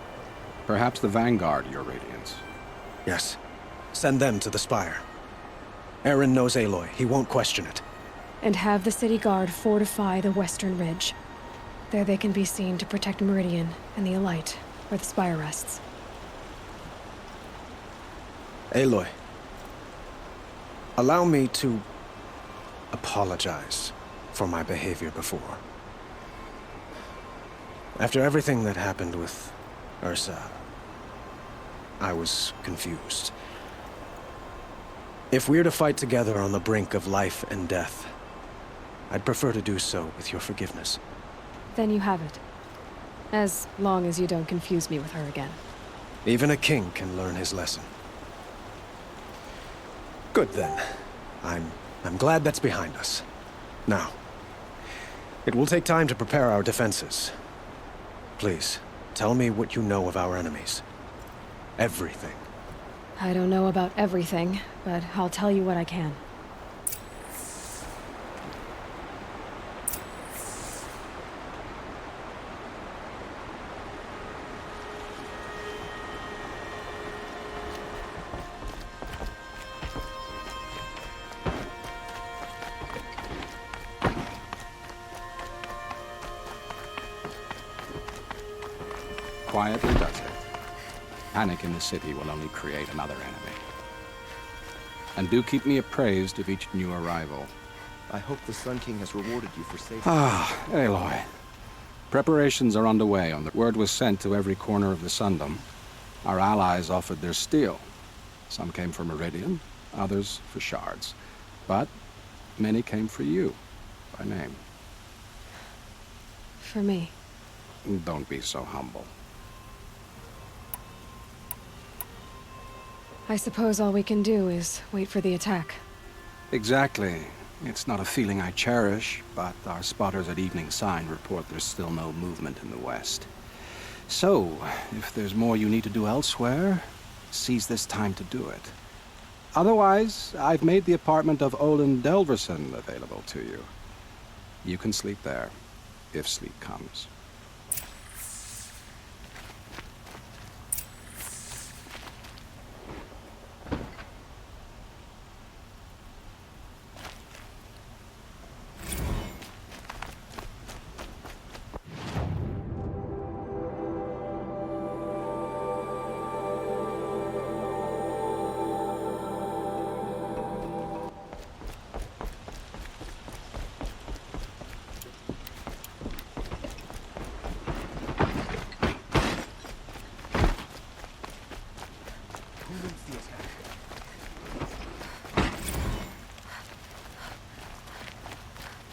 Perhaps the Vanguard, Your Radiance. Yes. Send them to the Spire. Eren knows Aloy. He won't question it. And have the city guard fortify the western ridge. There they can be seen to protect Meridian and the Elite, where the Spire rests. Aloy, allow me to apologize for my behavior before. After everything that happened with Ursa, I was confused. If we're to fight together on the brink of life and death, I'd prefer to do so with your forgiveness. Then you have it. As long as you don't confuse me with her again. Even a king can learn his lesson. Good then. I'm glad that's behind us. Now, it will take time to prepare our defenses. Please, tell me what you know of our enemies. Everything. I don't know about everything, but I'll tell you what I can. Quietly does it. Panic in the city will only create another enemy. And do keep me appraised of each new arrival. I hope the Sun King has rewarded you for safety. Ah, Aloy. Preparations are underway. Word was sent to every corner of the Sundom. Our allies offered their steel. Some came for Meridian, others for shards. But many came for you, by name. For me. Don't be so humble. I suppose all we can do is wait for the attack. Exactly. It's not a feeling I cherish, but our spotters at Evening Sign report there's still no movement in the west. So, if there's more you need to do elsewhere, seize this time to do it. Otherwise, I've made the apartment of Olin Delverson available to you. You can sleep there, if sleep comes.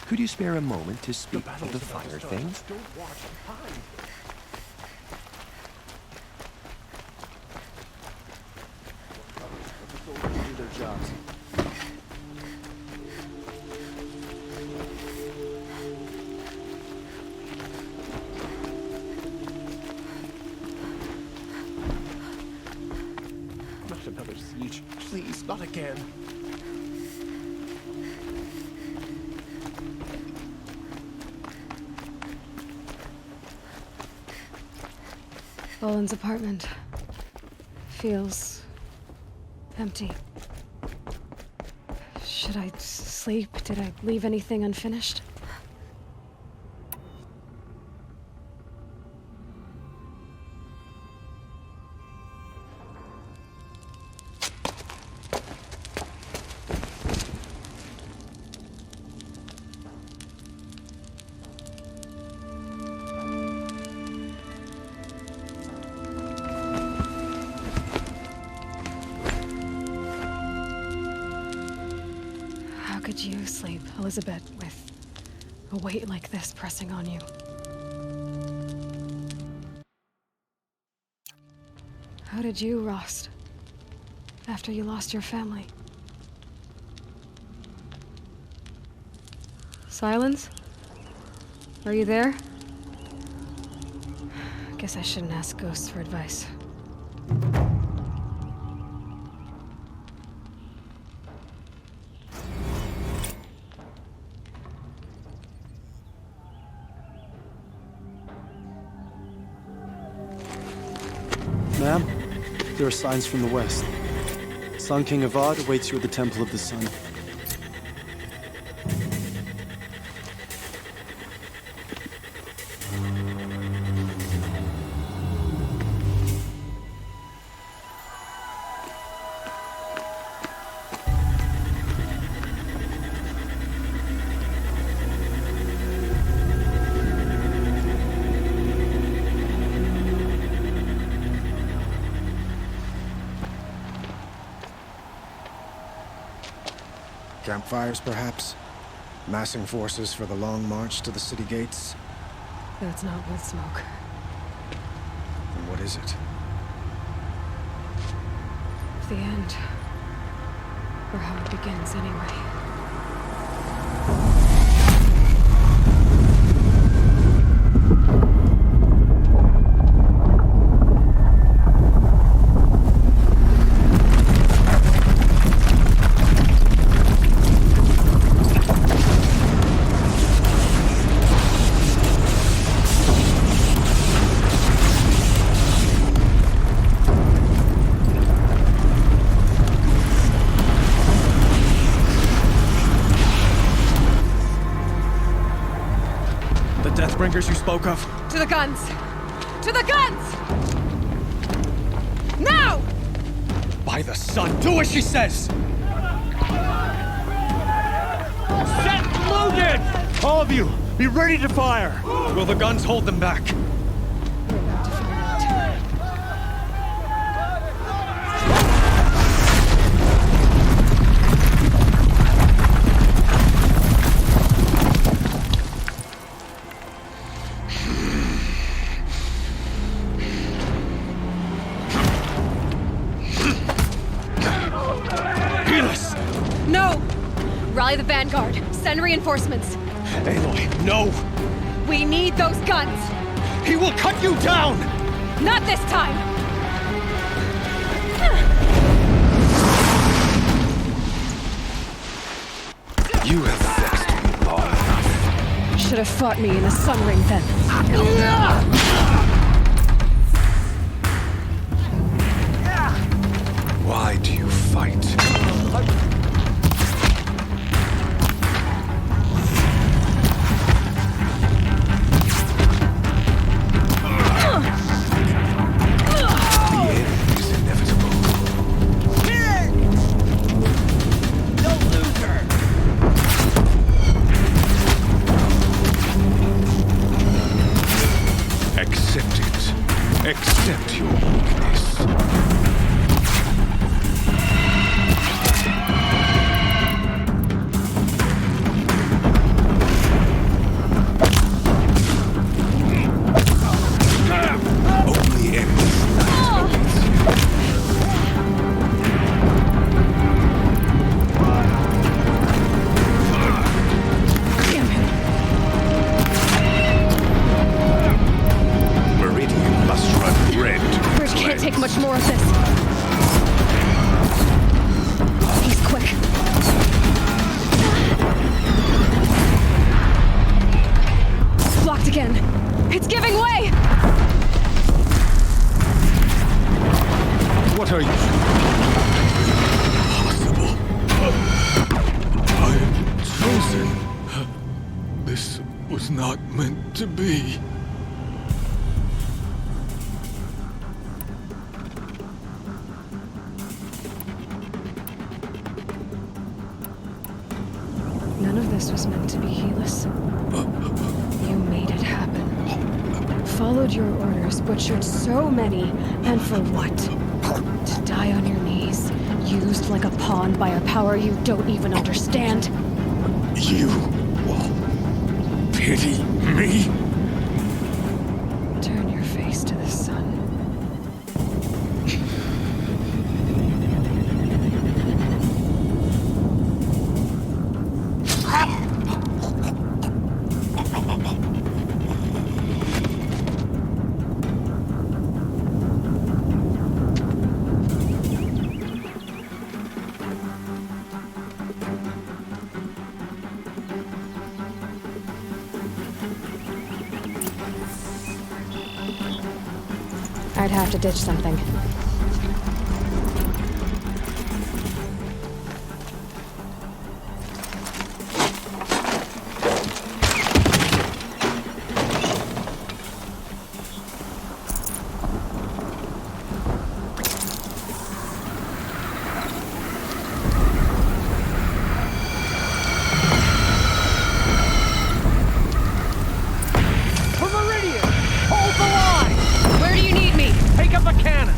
Could you spare a moment to speak of the finer things? Do their jobs. Not another siege. Please, not again. Olin's apartment feels empty. Should I sleep? Did I leave anything unfinished? How could you sleep, Elizabeth, with a weight like this pressing on you? How did you, Rost, after you lost your family? Silence? Are you there? Guess I shouldn't ask ghosts for advice. Ma'am, there are signs from the west. Sun King Avad awaits you at the Temple of the Sun. Campfires, perhaps? Massing forces for the long march to the city gates? That's not wood smoke. Then what is it? The end. Or how it begins, anyway. Deathbringers you spoke of? To the guns! To the guns! Now! By the sun, do as she says! Set loaded! All of you, Be ready to fire! Will the guns hold them back? No! Rally the Vanguard. Send reinforcements. Aloy, no! We need those guns! He will cut you down! Not this time! You have vexed me long enough. Should have fought me in the Sun Ring then. Why do you fight? Accept your weakness. Only endless night awaits you. Meridian must run red to Bridge can't take much more of this. He's quick. Blocked again. It's giving way! What are you? Impossible. I am chosen. This was not meant to be. None of this was meant to be, Helis. You made it happen. Followed your orders, butchered so many, and for what? To die on your knees, used like a pawn by a power you don't even understand. You pity me? Turn your face to the sun. I'd have to ditch something. For Meridian! Hold the line! Where do you need me? Take up a cannon!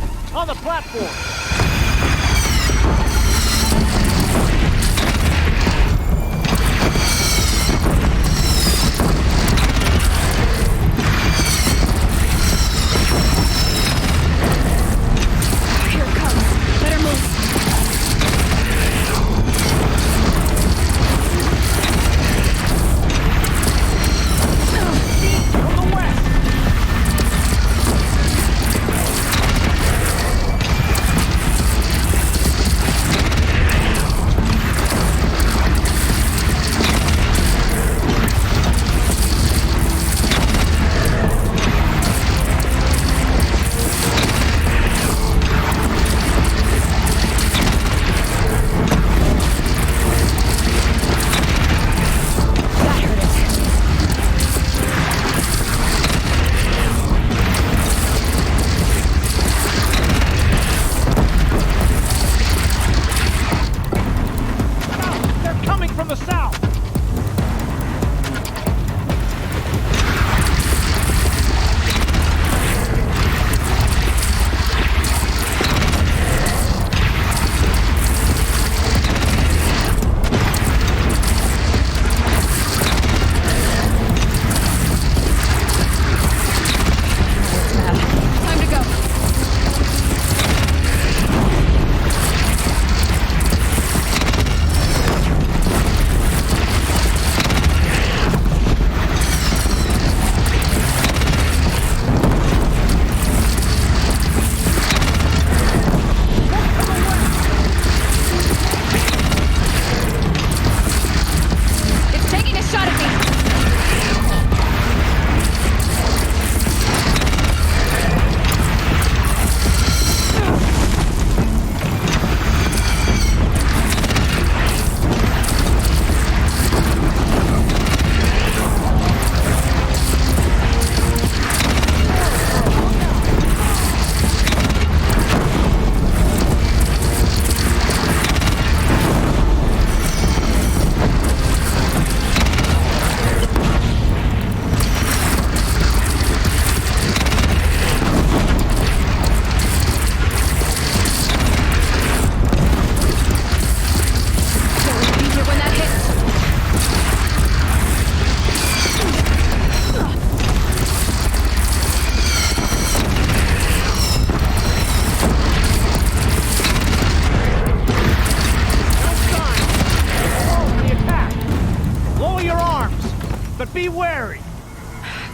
be wary.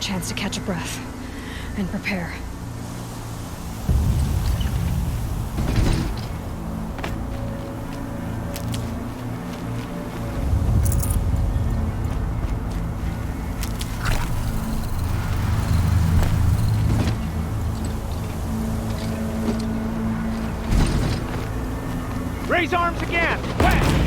Chance to catch a breath and prepare. Raise arms again! West!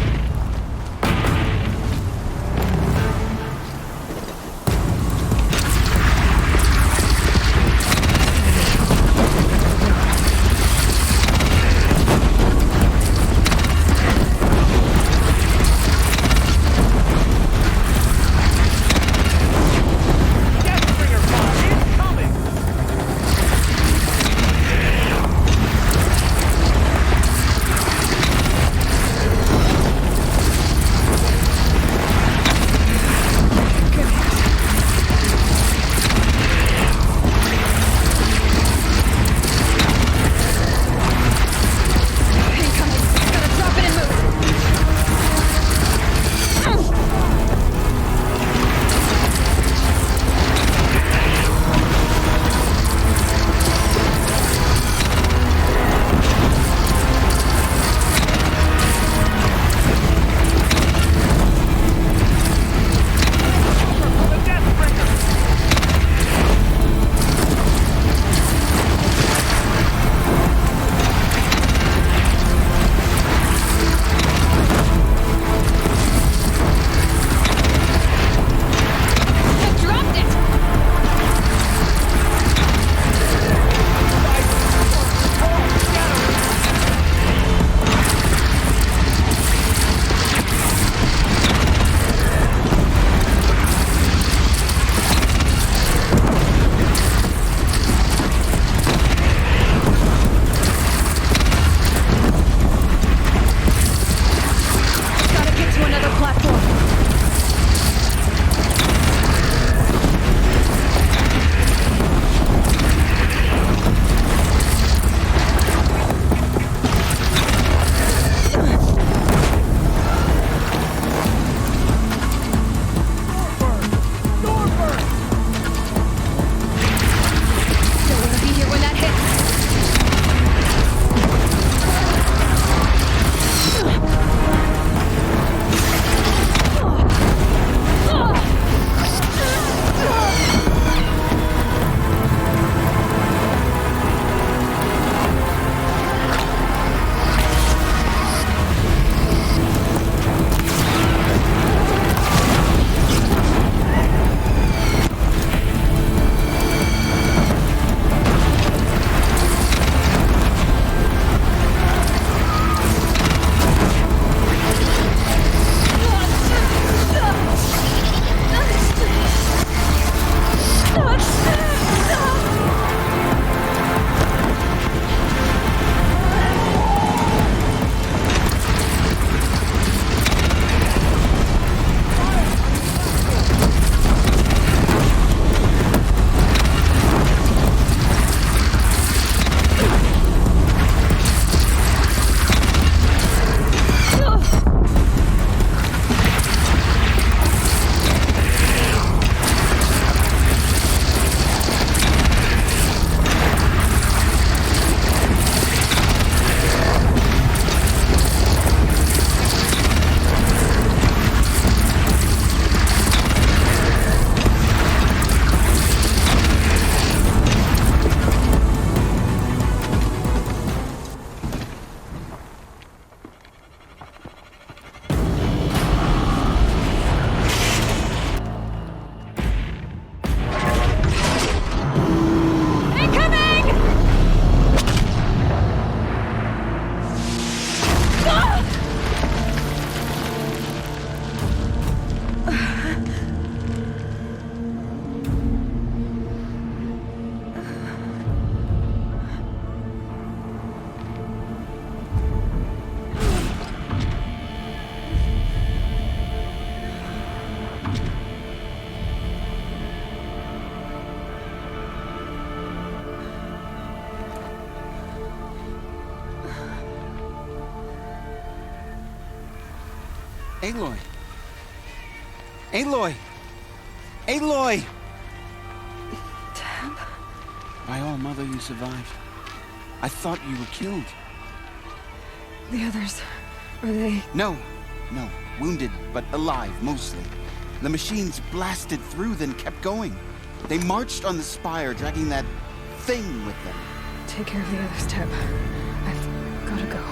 Aloy! Aloy! Aloy! Teb? By all mother, you survived. I thought you were killed. The others, are they... No. Wounded, but alive, mostly. The machines blasted through, then kept going. They marched on the spire, dragging that thing with them. Take care of the others, Teb. I've gotta go.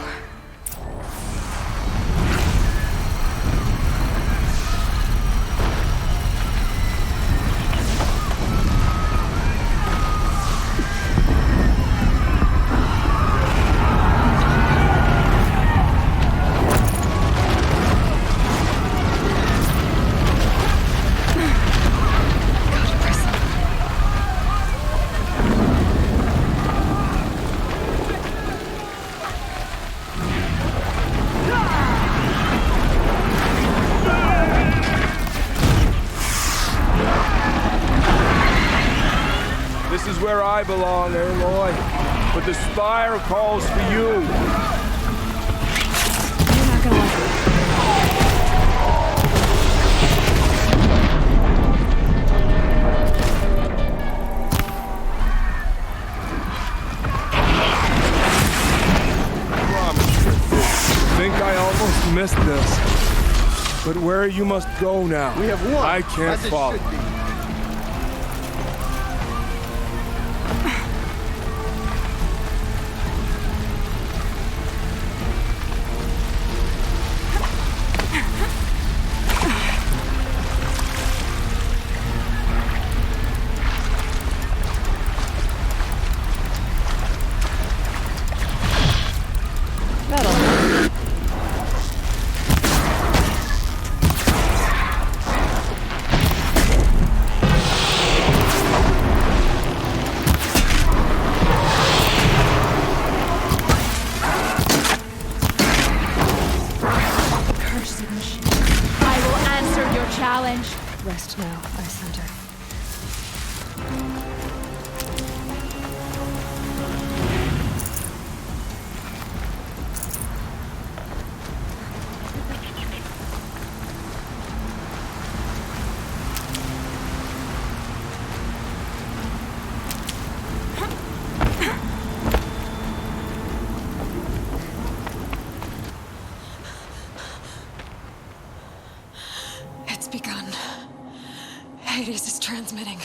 This is where I belong, Aloy. But the Spire calls for you. You're not gonna like it. I think I almost missed this. But where you must go now, We have won, I can't as it follow. should be. Rest now, Ice Hunter. It's begun. Hades is transmitting.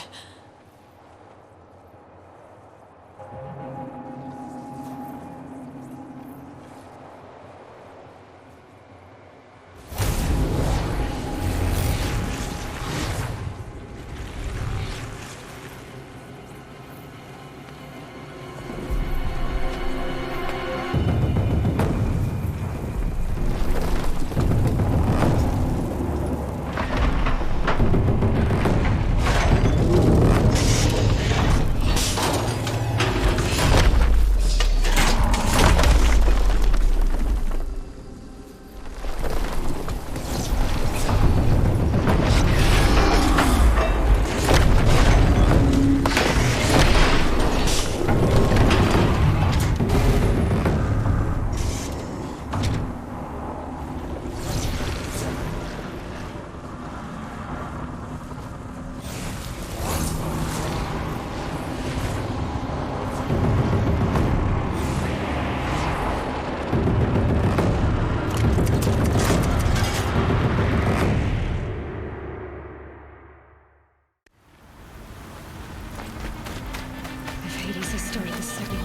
Hades has started the signal.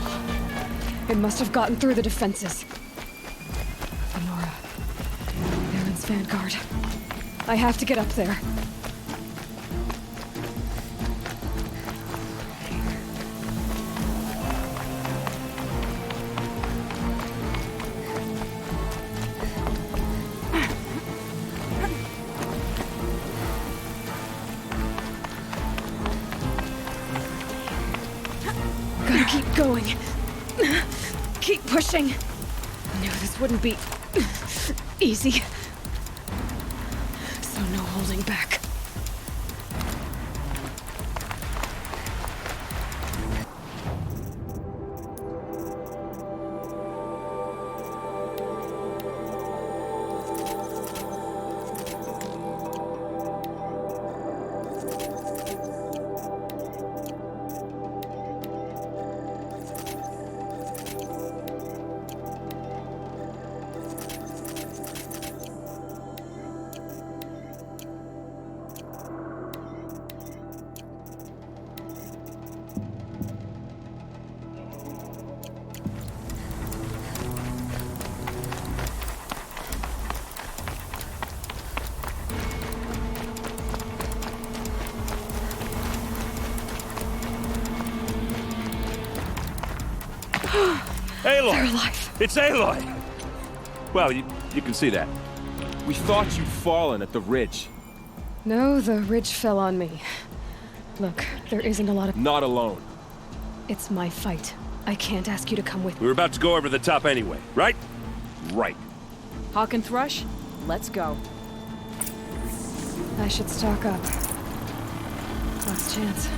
It must have gotten through the defenses. Nora. Baron's vanguard. I have to get up there. Gotta keep going. Keep pushing. Knew this wouldn't be easy. So no holding back. Aloy! They're alive. It's Aloy! Well, you can see that. We thought you'd fallen at the ridge. No, the ridge fell on me. Look, there isn't a lot of... Not alone. It's my fight. I can't ask you to come with me. We were about to go over the top anyway, right? Right. Hawk and Thrush, let's go. I should stock up. Last chance.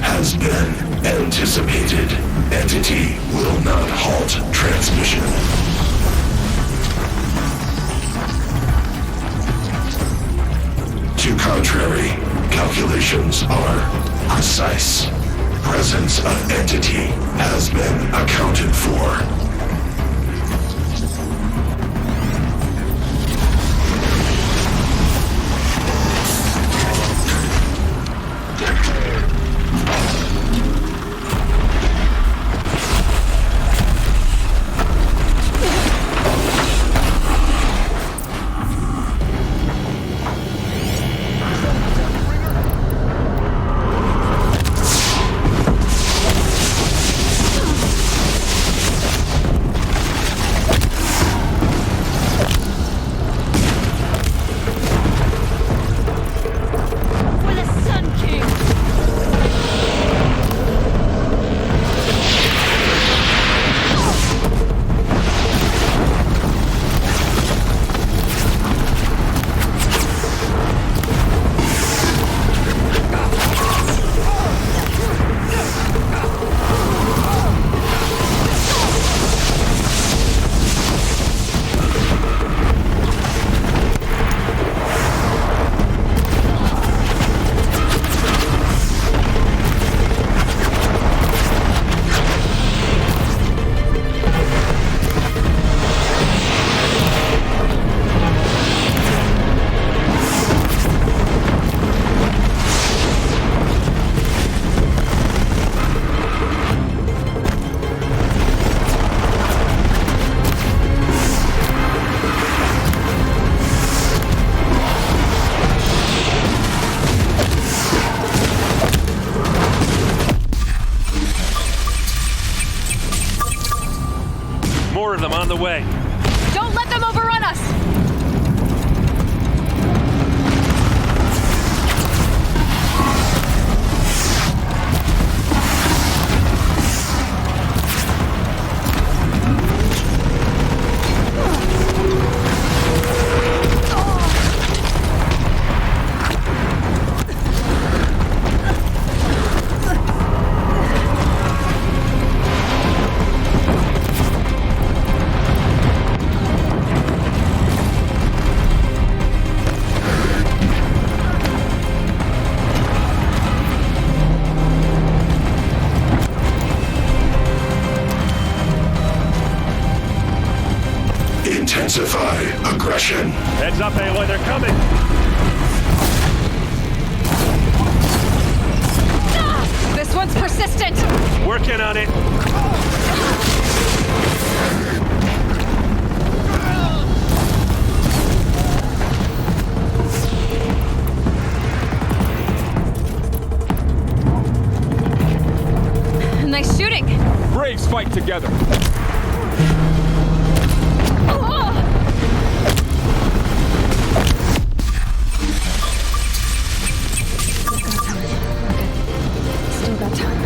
Has been anticipated. Entity will not halt transmission. To contrary, calculations are precise. Presence of entity has been accounted for. More of them on the way. Don't let them overrun us! Intensify aggression. Heads up, Aloy, they're coming! This one's persistent! Working on it! Nice shooting! Braves fight together! Still got time.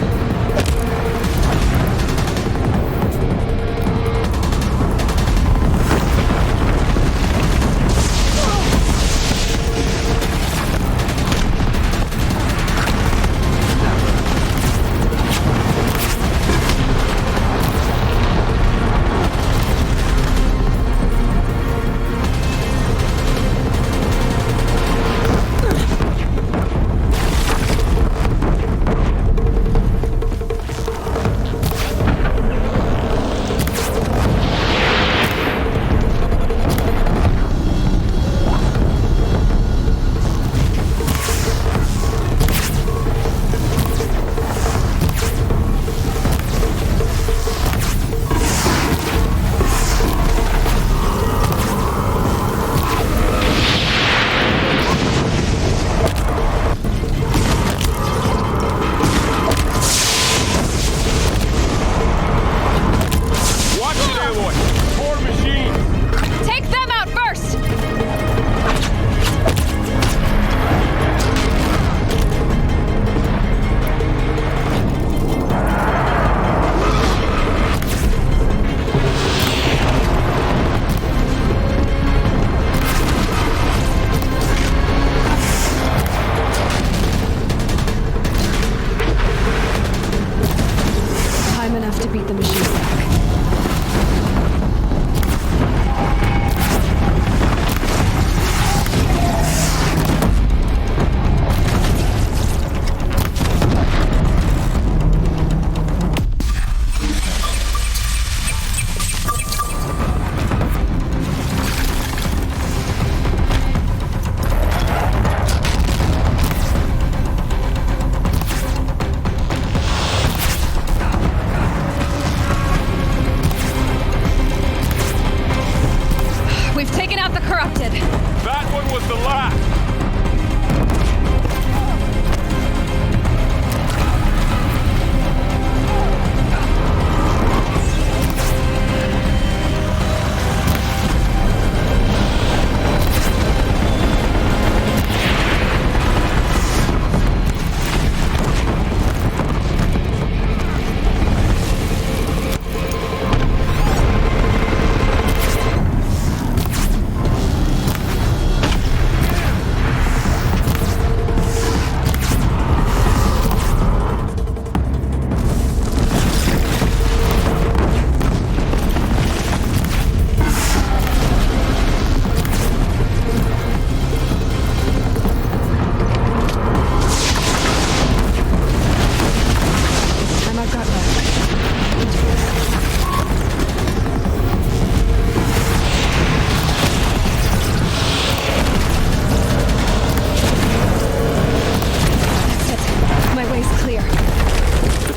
to beat the machines back. That one was the last!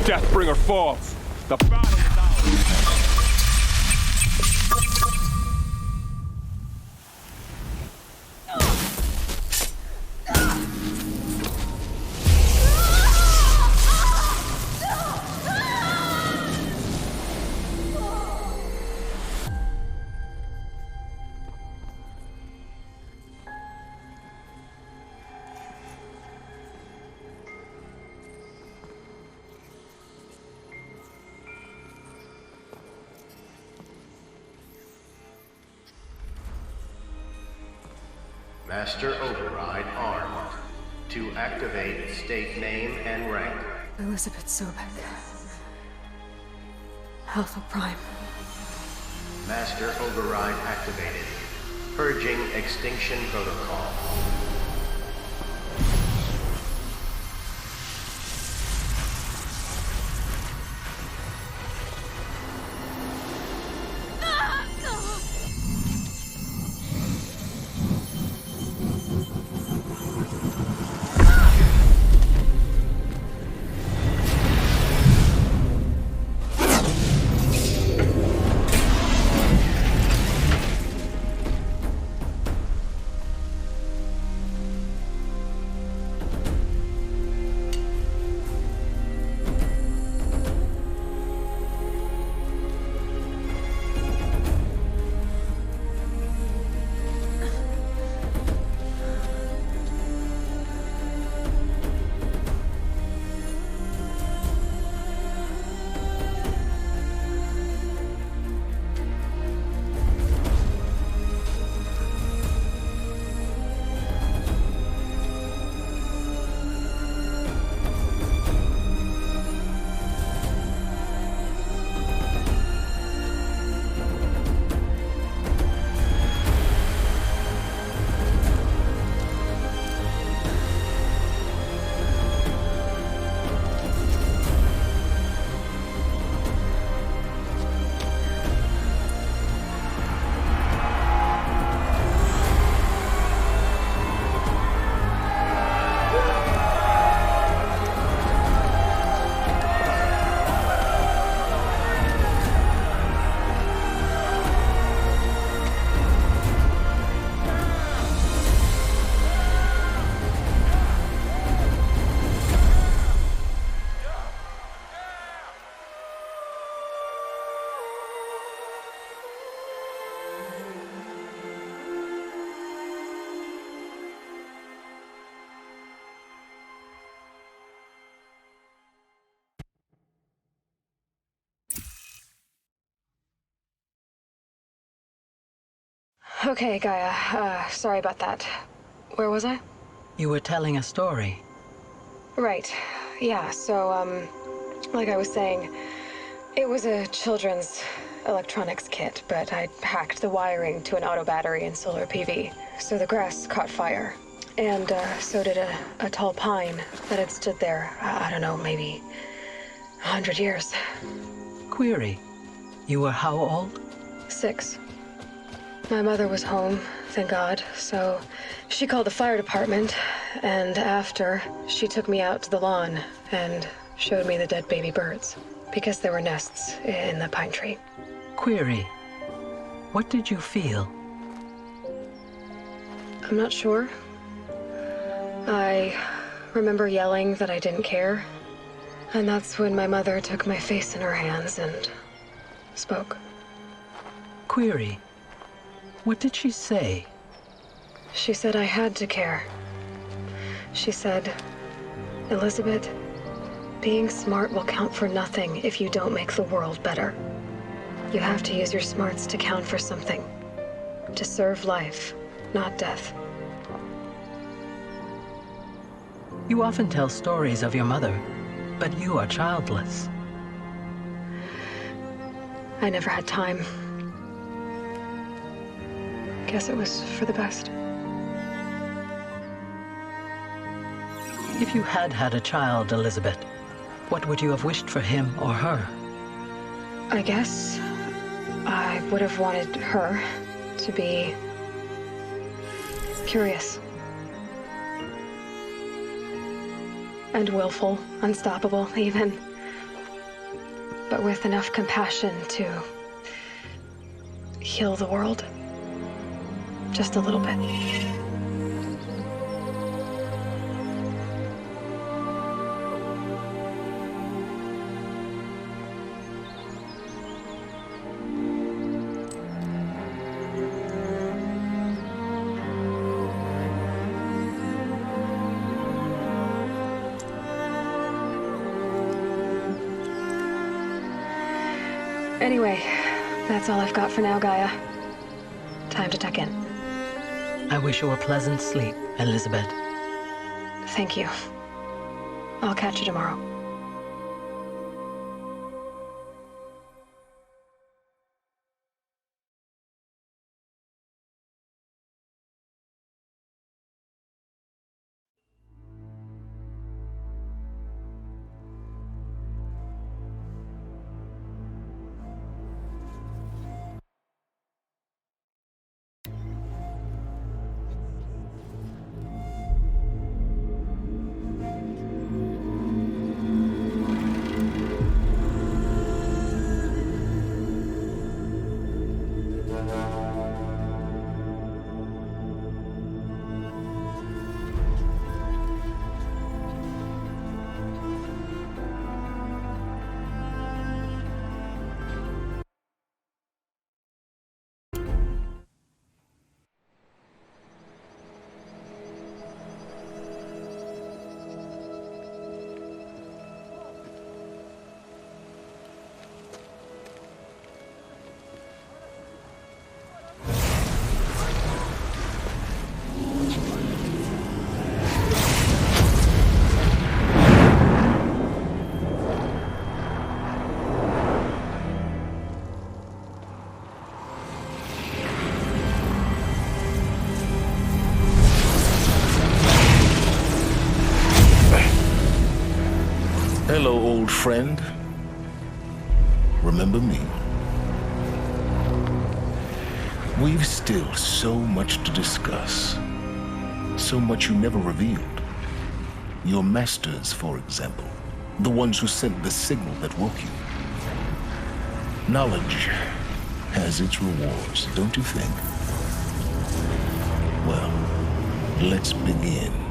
Deathbringer falls. The battle is ours. Master Override armed. To activate, state name and rank. Elizabeth Sobek. Alpha Prime. Master Override activated. Purging Extinction Protocol. Okay, Gaia. Sorry about that. Where was I? You were telling a story. Right. Yeah, so, like I was saying, It was a children's electronics kit, but I'd hacked the wiring to an auto battery and solar PV, so the grass caught fire. And so did a tall pine that had stood there, I don't know, maybe 100 years. Query, you were how old? 6. My mother was home, thank God, so she called the fire department, and after, she took me out to the lawn and showed me the dead baby birds, because there were nests in the pine tree. Query, what did you feel? I'm not sure. I remember yelling that I didn't care, and that's when my mother took my face in her hands and spoke. Query, what did she say? She said I had to care. She said, Elizabeth, being smart will count for nothing if you don't make the world better. You have to use your smarts to count for something. To serve life, not death. You often tell stories of your mother, but you are childless. I never had time. Guess it was for the best. If you had had a child, Elizabeth, what would you have wished for him or her? I guess I would have wanted her to be curious. And willful, unstoppable, even. But with enough compassion to heal the world. Just a little bit. Anyway, that's all I've got for now, Gaia. Time to tuck in. I wish you a pleasant sleep, Elizabeth. Thank you. I'll catch you tomorrow. Hello, old friend. Remember me? We've still so much to discuss. So much you never revealed. Your masters, for example. The ones who sent the signal that woke you. Knowledge has its rewards, don't you think? Well, let's begin.